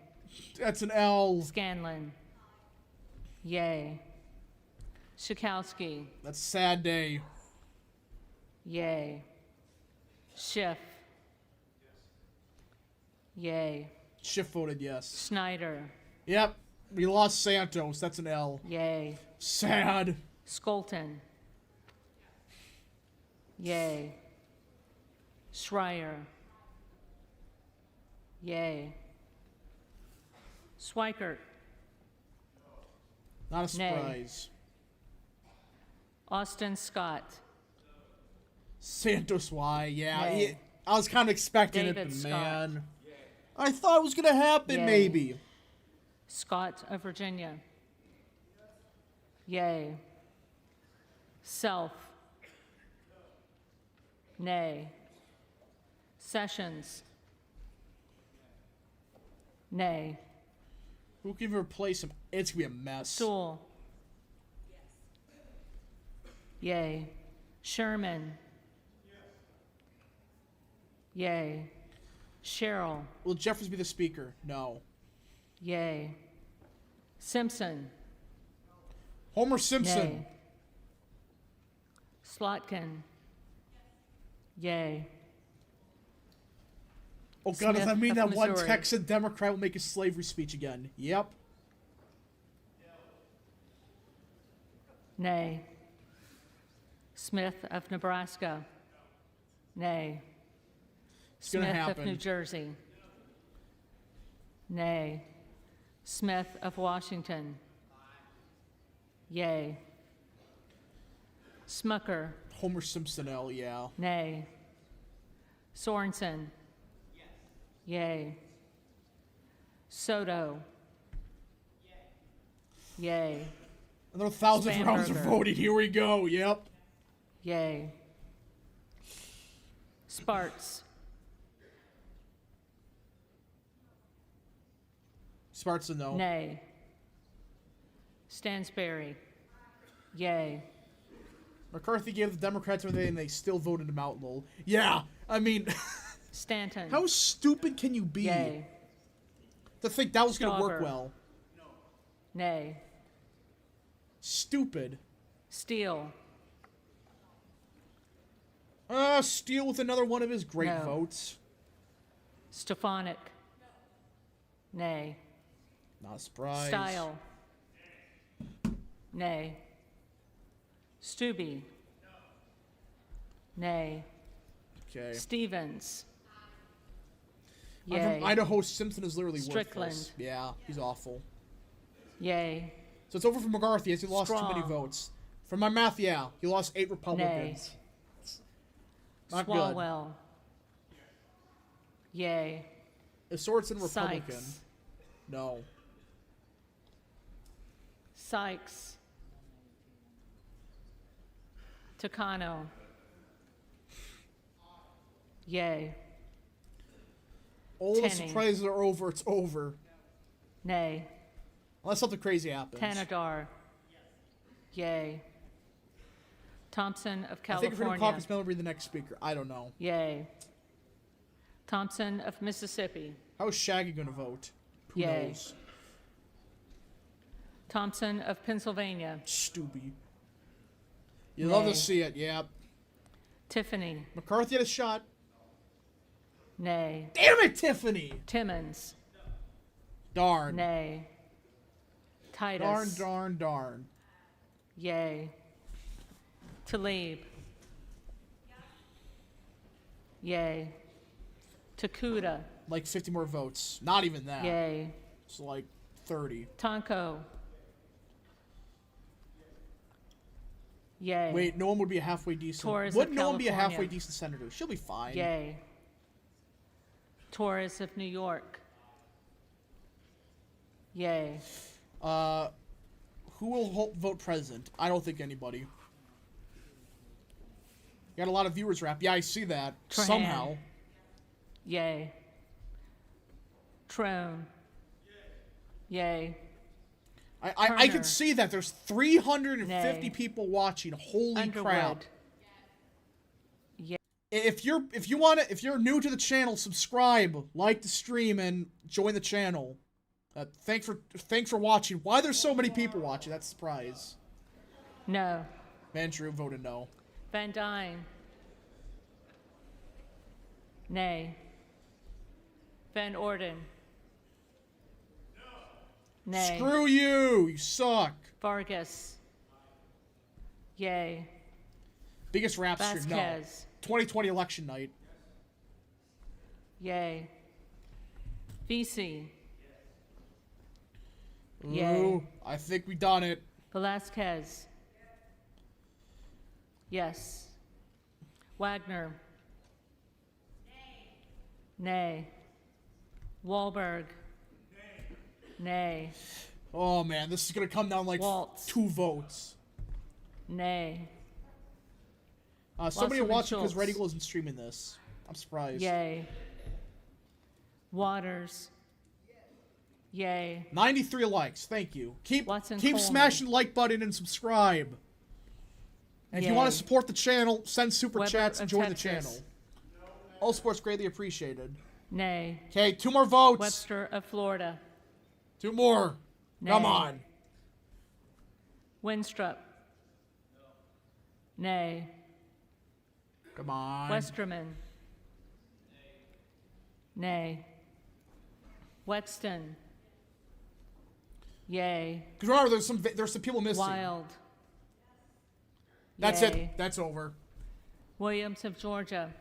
That's an L. Scanlon. Yay. Schakowsky. That's a sad day. Yay. Schiff. Yay. Schiff voted yes. Snyder. Yep. We lost Santos. That's an L. Yay. Sad. Skolton. Yay. Schreier. Yay. Schweikert. Not a Nay. surprise. Austin Scott. Santos, why? Yeah. Nay. I was kind of expecting David it, but Scott. man. I thought it was going to happen, Yay. maybe. Scott of Virginia. Yay. Self. Nay. Sessions. Nay. Who can replace him? It's going to be a mess. Sewell. Yay. Sherman. Yay. Cheryl. Will Jeffries be the speaker? No. Yay. Simpson. Homer Simpson. Yay. Slotkin. Yay. Oh, God, does Smith that mean of that one Missouri. Texan Democrat will make a slavery speech again? Yep. Nay. Smith of Nebraska. Nay. It's gonna Smith happen. of New Jersey. Nay. Smith of Washington. Yay. Smucker. Homer Simpson, L, yeah. Nay. Sorensen. Yay. Soto. Yay. Another 1,000 rounds of Spanberger. voting. Here we go. Yep. Yay. Sparts. Sparts a no. Nay. Stansberry. Yay. McCarthy gave the Democrats everything and they still voted him out, lol. Yeah, I mean, Stanton. how stupid can you be? Yay. To think that was going to work Stauber. well. Nay. Stupid. Steele. Steele with another one of his great No. votes. Stefanik. Nay. Not surprised. Style. Nay. Stubbe. Nay. Okay. Stevens. I'm Yay. from Idaho. Simpson is literally Strickland. worthless. Yeah, he's awful. Yay. So it's over for McCarthy as he lost too many Strong. votes. From my math, yeah, he lost 8 Republicans. Not good. Swalwell. Yay. Is Sorensen Republican? Sykes. No. Sykes. Takano. Yay. All the Tenney. surprises are over. It's over. Nay. Unless something crazy happens. Tanadar. Yay. Thompson of I think if we're going California. to caucus, Mel will be the next speaker. I don't know. Yay. Thompson of Mississippi. How is Shaggy going to vote? Who Yay. knows? Thompson of Pennsylvania. Stupid. You love Nay. to see it, yep. Tiffany. McCarthy had a shot. Nay. Damn it, Tiffany! Timmons. Darn. Nay. Titus. Darn. Yay. Tlaib. Yay. Takuda. Like 50 more votes. Not even that. Yay. It's like 30. Tonko. Yay. Wait, no one would be a halfway decent. Torres Would of no one be a California. halfway decent senator? She'll be fine. Yay. Torres of New York. Yay. Who will vote president? I don't think anybody. You got a lot of viewers rap. Yeah, I see that. Trahan. Somehow. Yay. Trone. Yay. I can see that. There's 350 Nay. people watching. Holy Underwood. crap. Yay. If you're new to the channel, subscribe, like the stream, and join the channel. Thanks for watching. Why there's so many people watching? That's a surprise. No. Van Drew voted no. Van Dyne. Nay. Van Orden. Nay. Screw you! You suck. Vargas. Yay. Biggest rap stream. No. Vasquez. 2020 election night. Yay. VC. Ooh, Yay. I think we done it. Velasquez. Yes. Wagner. Nay. Wahlberg. Nay. Oh man, this is gonna come down like Waltz. 2 votes. Nay. Somebody Wasserman watching because Schultz. Red Eagle isn't streaming this. I'm surprised. Yay. Waters. Yay. 93 likes. Thank you. Keep Coleman. smashing the like button and subscribe. And if you want to Yay. support the channel, send super Weber chats and of join the Texas. channel. All sports greatly appreciated. Nay. Okay, 2 more votes. Webster of Florida. 2 more. Come Nay. on. Winstrup. Nay. Come on. Westerman. Nay. Wexton. Yay. Because remember, there's some people missing. Wild. That's Yay. it. That's over. Williams of Georgia.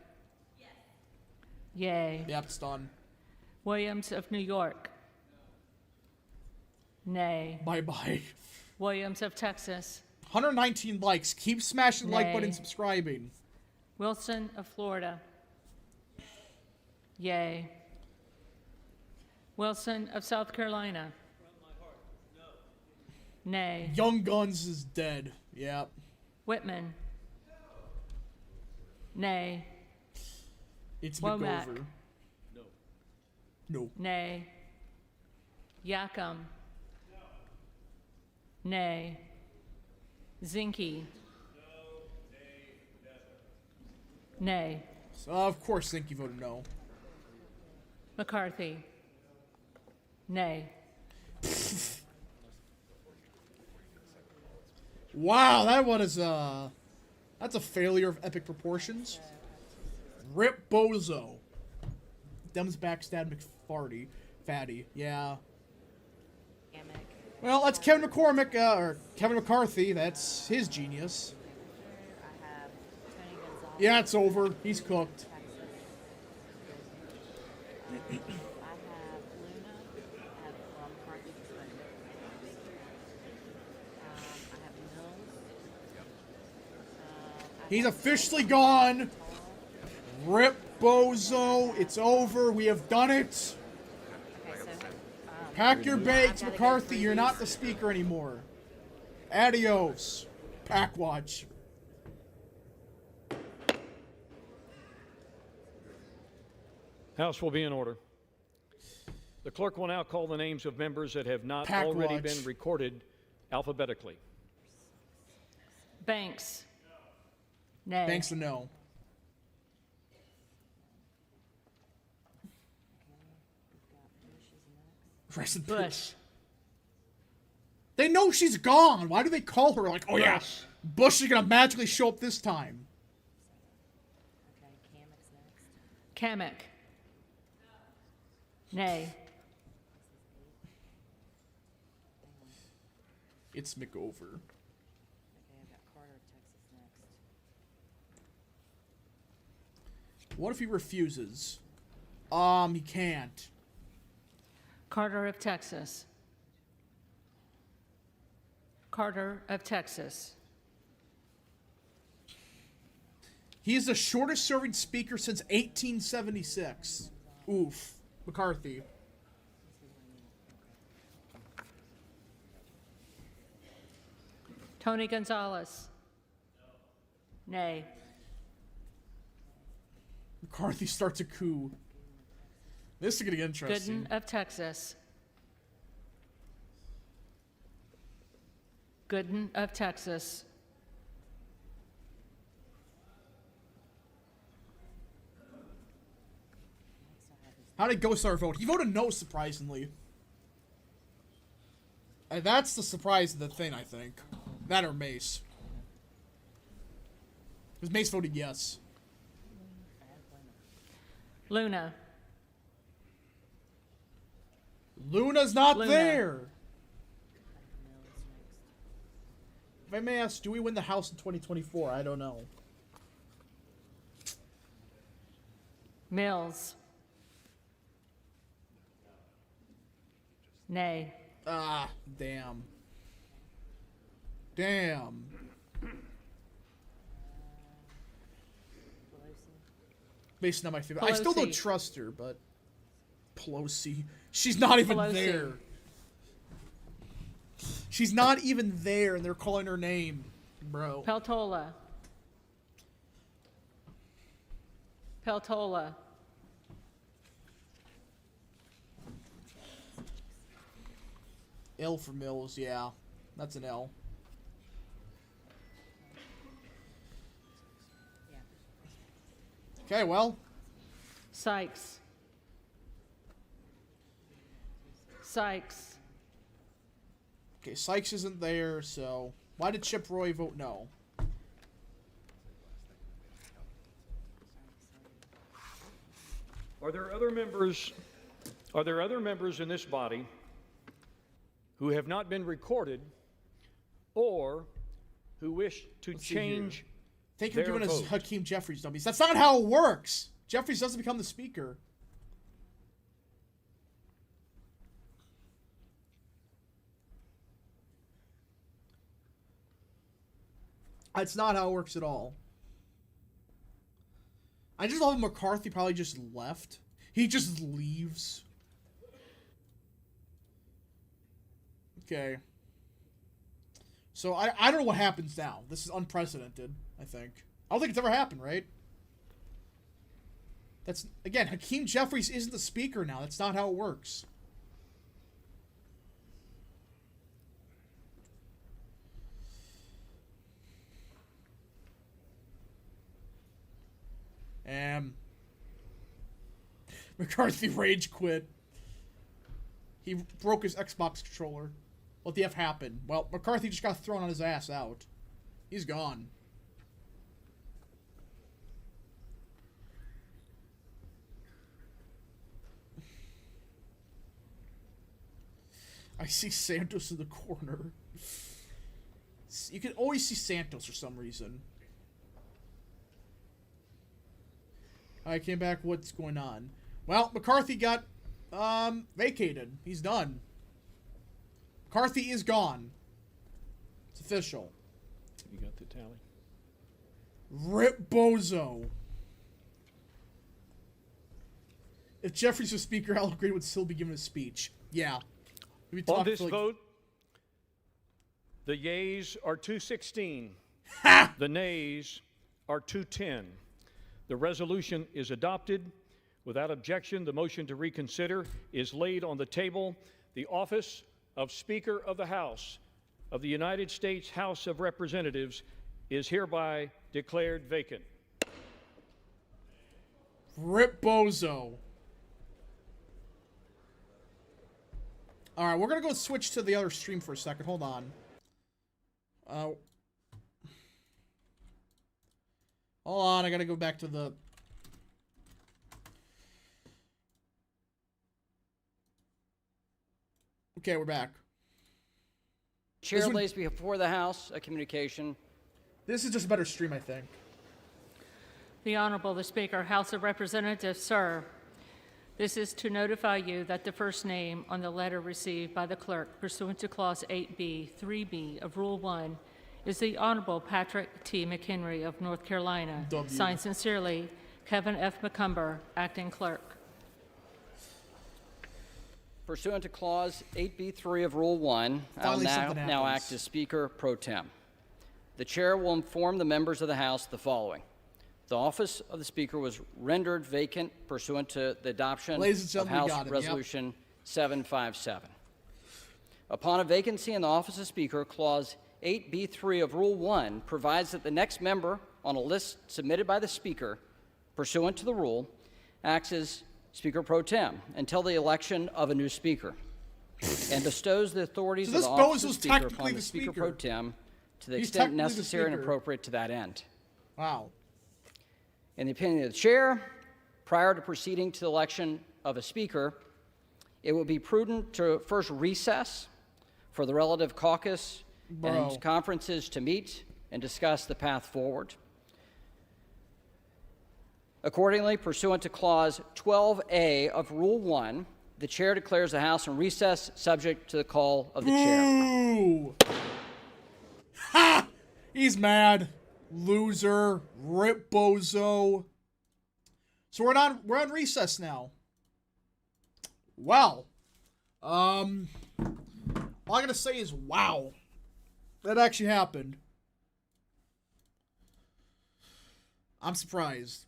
Yay. Yep, it's done. Williams of New York. Nay. Bye-bye. Williams of Texas. 119 likes. Keep smashing the like Nay. button and subscribing. Wilson of Florida. Yay. Wilson of South Carolina. Nay. Young Guns is dead. Yep. Whitman. Nay. It's Womack. McGover. No. Nay. Yakam. Nay. Zinke. Nay. So, of course, Zinke voted no. McCarthy. Nay. Wow, that one is that's a failure of epic proportions. Rip Bozo. Dems backstab McFarty. Fatty. Yeah. Well, that's Kevin McCormick, or Kevin McCarthy. That's his genius. Yeah, it's over. He's cooked. He's officially gone. Rip Bozo. It's over. We have done it. Pack your bags, McCarthy. You're not the speaker anymore. Adios. Packwatch. House will be in order. The clerk will now call the names of members that have not already been recorded alphabetically. Banks. Nay. Banks a no. Bush. They know she's gone. Why do they call her like, oh yeah, Bush is going to magically show up this time? Kamek. Nay. It's McOver. What if he refuses? He can't. Carter of Texas. Carter of Texas. He is the shortest serving speaker since 1876. Oof. McCarthy. Tony Gonzalez. Nay. McCarthy starts a coup. This is going to get interesting. Gooden of Texas. Gooden of Texas. How did Gosar vote? He voted no, surprisingly. And that's the surprise of the thing, I think. That or Mace. Because Mace voted yes. Luna. Luna's not there. If I may ask, do we win the House in 2024? I don't know. Mills. Nay. Ah, damn. Damn. Based on my favorite. Pelosi. I still don't trust her, but Pelosi. She's not even there. She's not even there, and they're calling her name, bro. Peltola. Peltola. L for Mills, yeah. That's an L. Okay, well. Sykes. Sykes. Okay, Sykes isn't there, so why did Chip Roy vote no? Are there other members in this body who have not been recorded or who wish to change Thank you for their giving us vote? Hakeem Jeffries dummies. That's not how it works. Jeffries doesn't become the speaker. That's not how it works at all. I just love McCarthy probably just left. He just leaves. Okay. So I don't know what happens now. This is unprecedented, I think. I don't think it's ever happened, right? That's, again, Hakeem Jeffries isn't the speaker now. That's not how it works. McCarthy rage quit. He broke his Xbox controller. What the F happened? Well, McCarthy just got thrown on his ass out. He's gone. I see Santos in the corner. You can always see Santos for some reason. I came back. What's going on? Well, McCarthy got vacated. He's done. McCarthy is gone. It's official. You got the tally? Rip Bozo. If Jeffries was speaker, Al Green would still be giving a speech. Yeah. On this vote, the yeas are 216. The nays are 210. The resolution is adopted. Without objection, the motion to reconsider is laid on the table. The office of Speaker of the House of the United States House of Representatives is hereby declared vacant. Rip Bozo. All right, we're going to go switch to the other stream for a second. Hold on. Hold on, I got to go back to the... Okay, we're back. Chair lays before the House a communication. This is just a better stream, I think. The Honorable the Speaker, House of Representatives, sir. This is to notify you that the first name on the letter received by the clerk pursuant to Clause 8B, 3B of Rule 1 is the Honorable Patrick T. McHenry of North Carolina. Signed sincerely, Kevin F. McCumber, Acting Clerk. Pursuant to Clause 8B3 of Rule 1, I will now act as Speaker pro tem. The Chair will inform the members of the House the following. The office of the Speaker was rendered vacant pursuant to the adoption of House Resolution 757. Upon a vacancy in the office of Speaker, Clause 8B3 of Rule 1 provides that the next member on a list submitted by the Speaker, pursuant to the rule, acts as Speaker pro tem until the election of a new Speaker, and bestows the authorities of the office of Speaker upon the Speaker pro tem to the extent necessary and appropriate to that end. Wow. In the opinion of the Chair, prior to proceeding to the election of a Speaker, it would be prudent to first recess for the relative caucus and conferences to meet and discuss the path forward. Accordingly, pursuant to Clause 12A of Rule 1, the Chair declares the House in recess subject to the call of the Chair. Ha! He's mad. Loser. Rip Bozo. So we're on recess now. Wow. All I gotta say is wow. That actually happened. I'm surprised.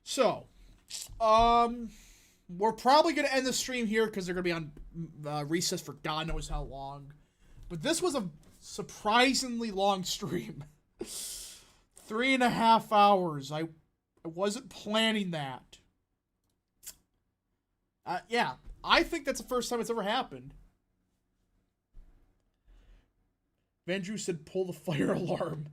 So, we're probably going to end the stream here because they're going to be on recess for God knows how long. But this was a surprisingly long stream. 3.5 hours. I wasn't planning that. Yeah, I think that's the first time it's ever happened. Van Drew said pull the fire alarm.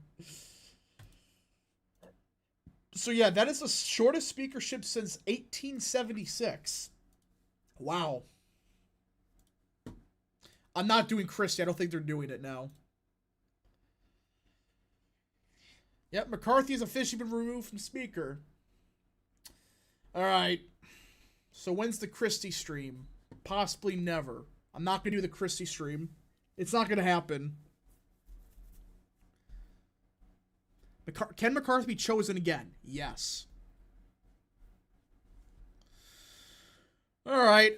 So yeah, that is the shortest speakership since 1876. Wow. I'm not doing Christie. I don't think they're doing it now. Yep, McCarthy has officially been removed from Speaker. Alright. So when's the Christie stream? Possibly never. I'm not going to do the Christie stream. It's not going to happen. Can McCarthy be chosen again? Yes. Alright.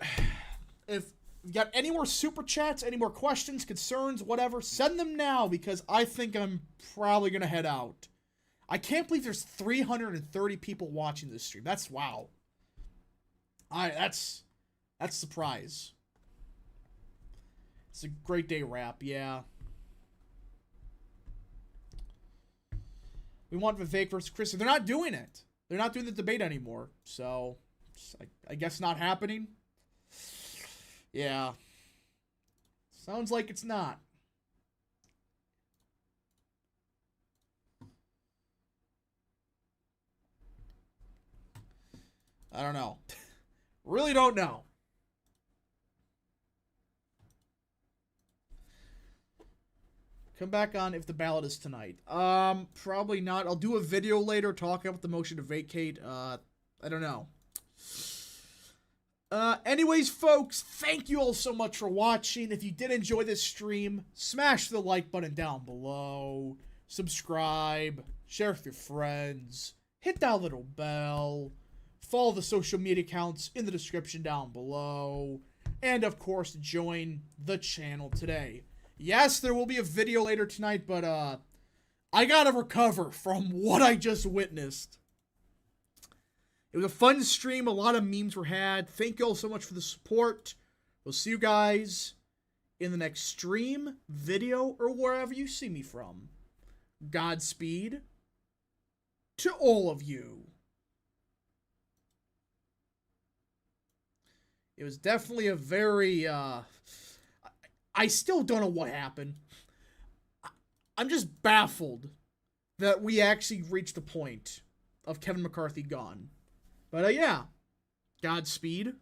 If you got any more super chats, any more questions, concerns, whatever, send them now because I think I'm probably going to head out. I can't believe there's 330 people watching this stream. That's wow. That's a surprise. It's a great day wrap, yeah. We want Vivek versus Christie. They're not doing it. They're not doing the debate anymore. So, I guess not happening. Yeah. Sounds like it's not. I don't know. Really don't know. Come back on if the ballot is tonight. Probably not. I'll do a video later talking about the motion to vacate. I don't know. Anyways, folks, thank you all so much for watching. If you did enjoy this stream, smash the like button down below. Subscribe. Share with your friends. Hit that little bell. Follow the social media accounts in the description down below. And, of course, join the channel today. Yes, there will be a video later tonight, but, I gotta recover from what I just witnessed. It was a fun stream. A lot of memes were had. Thank you all so much for the support. We'll see you guys in the next stream, video, or wherever you see me from. Godspeed to all of you. It was definitely a very, I still don't know what happened. I'm just baffled that we actually reached the point of Kevin McCarthy gone. But yeah, Godspeed.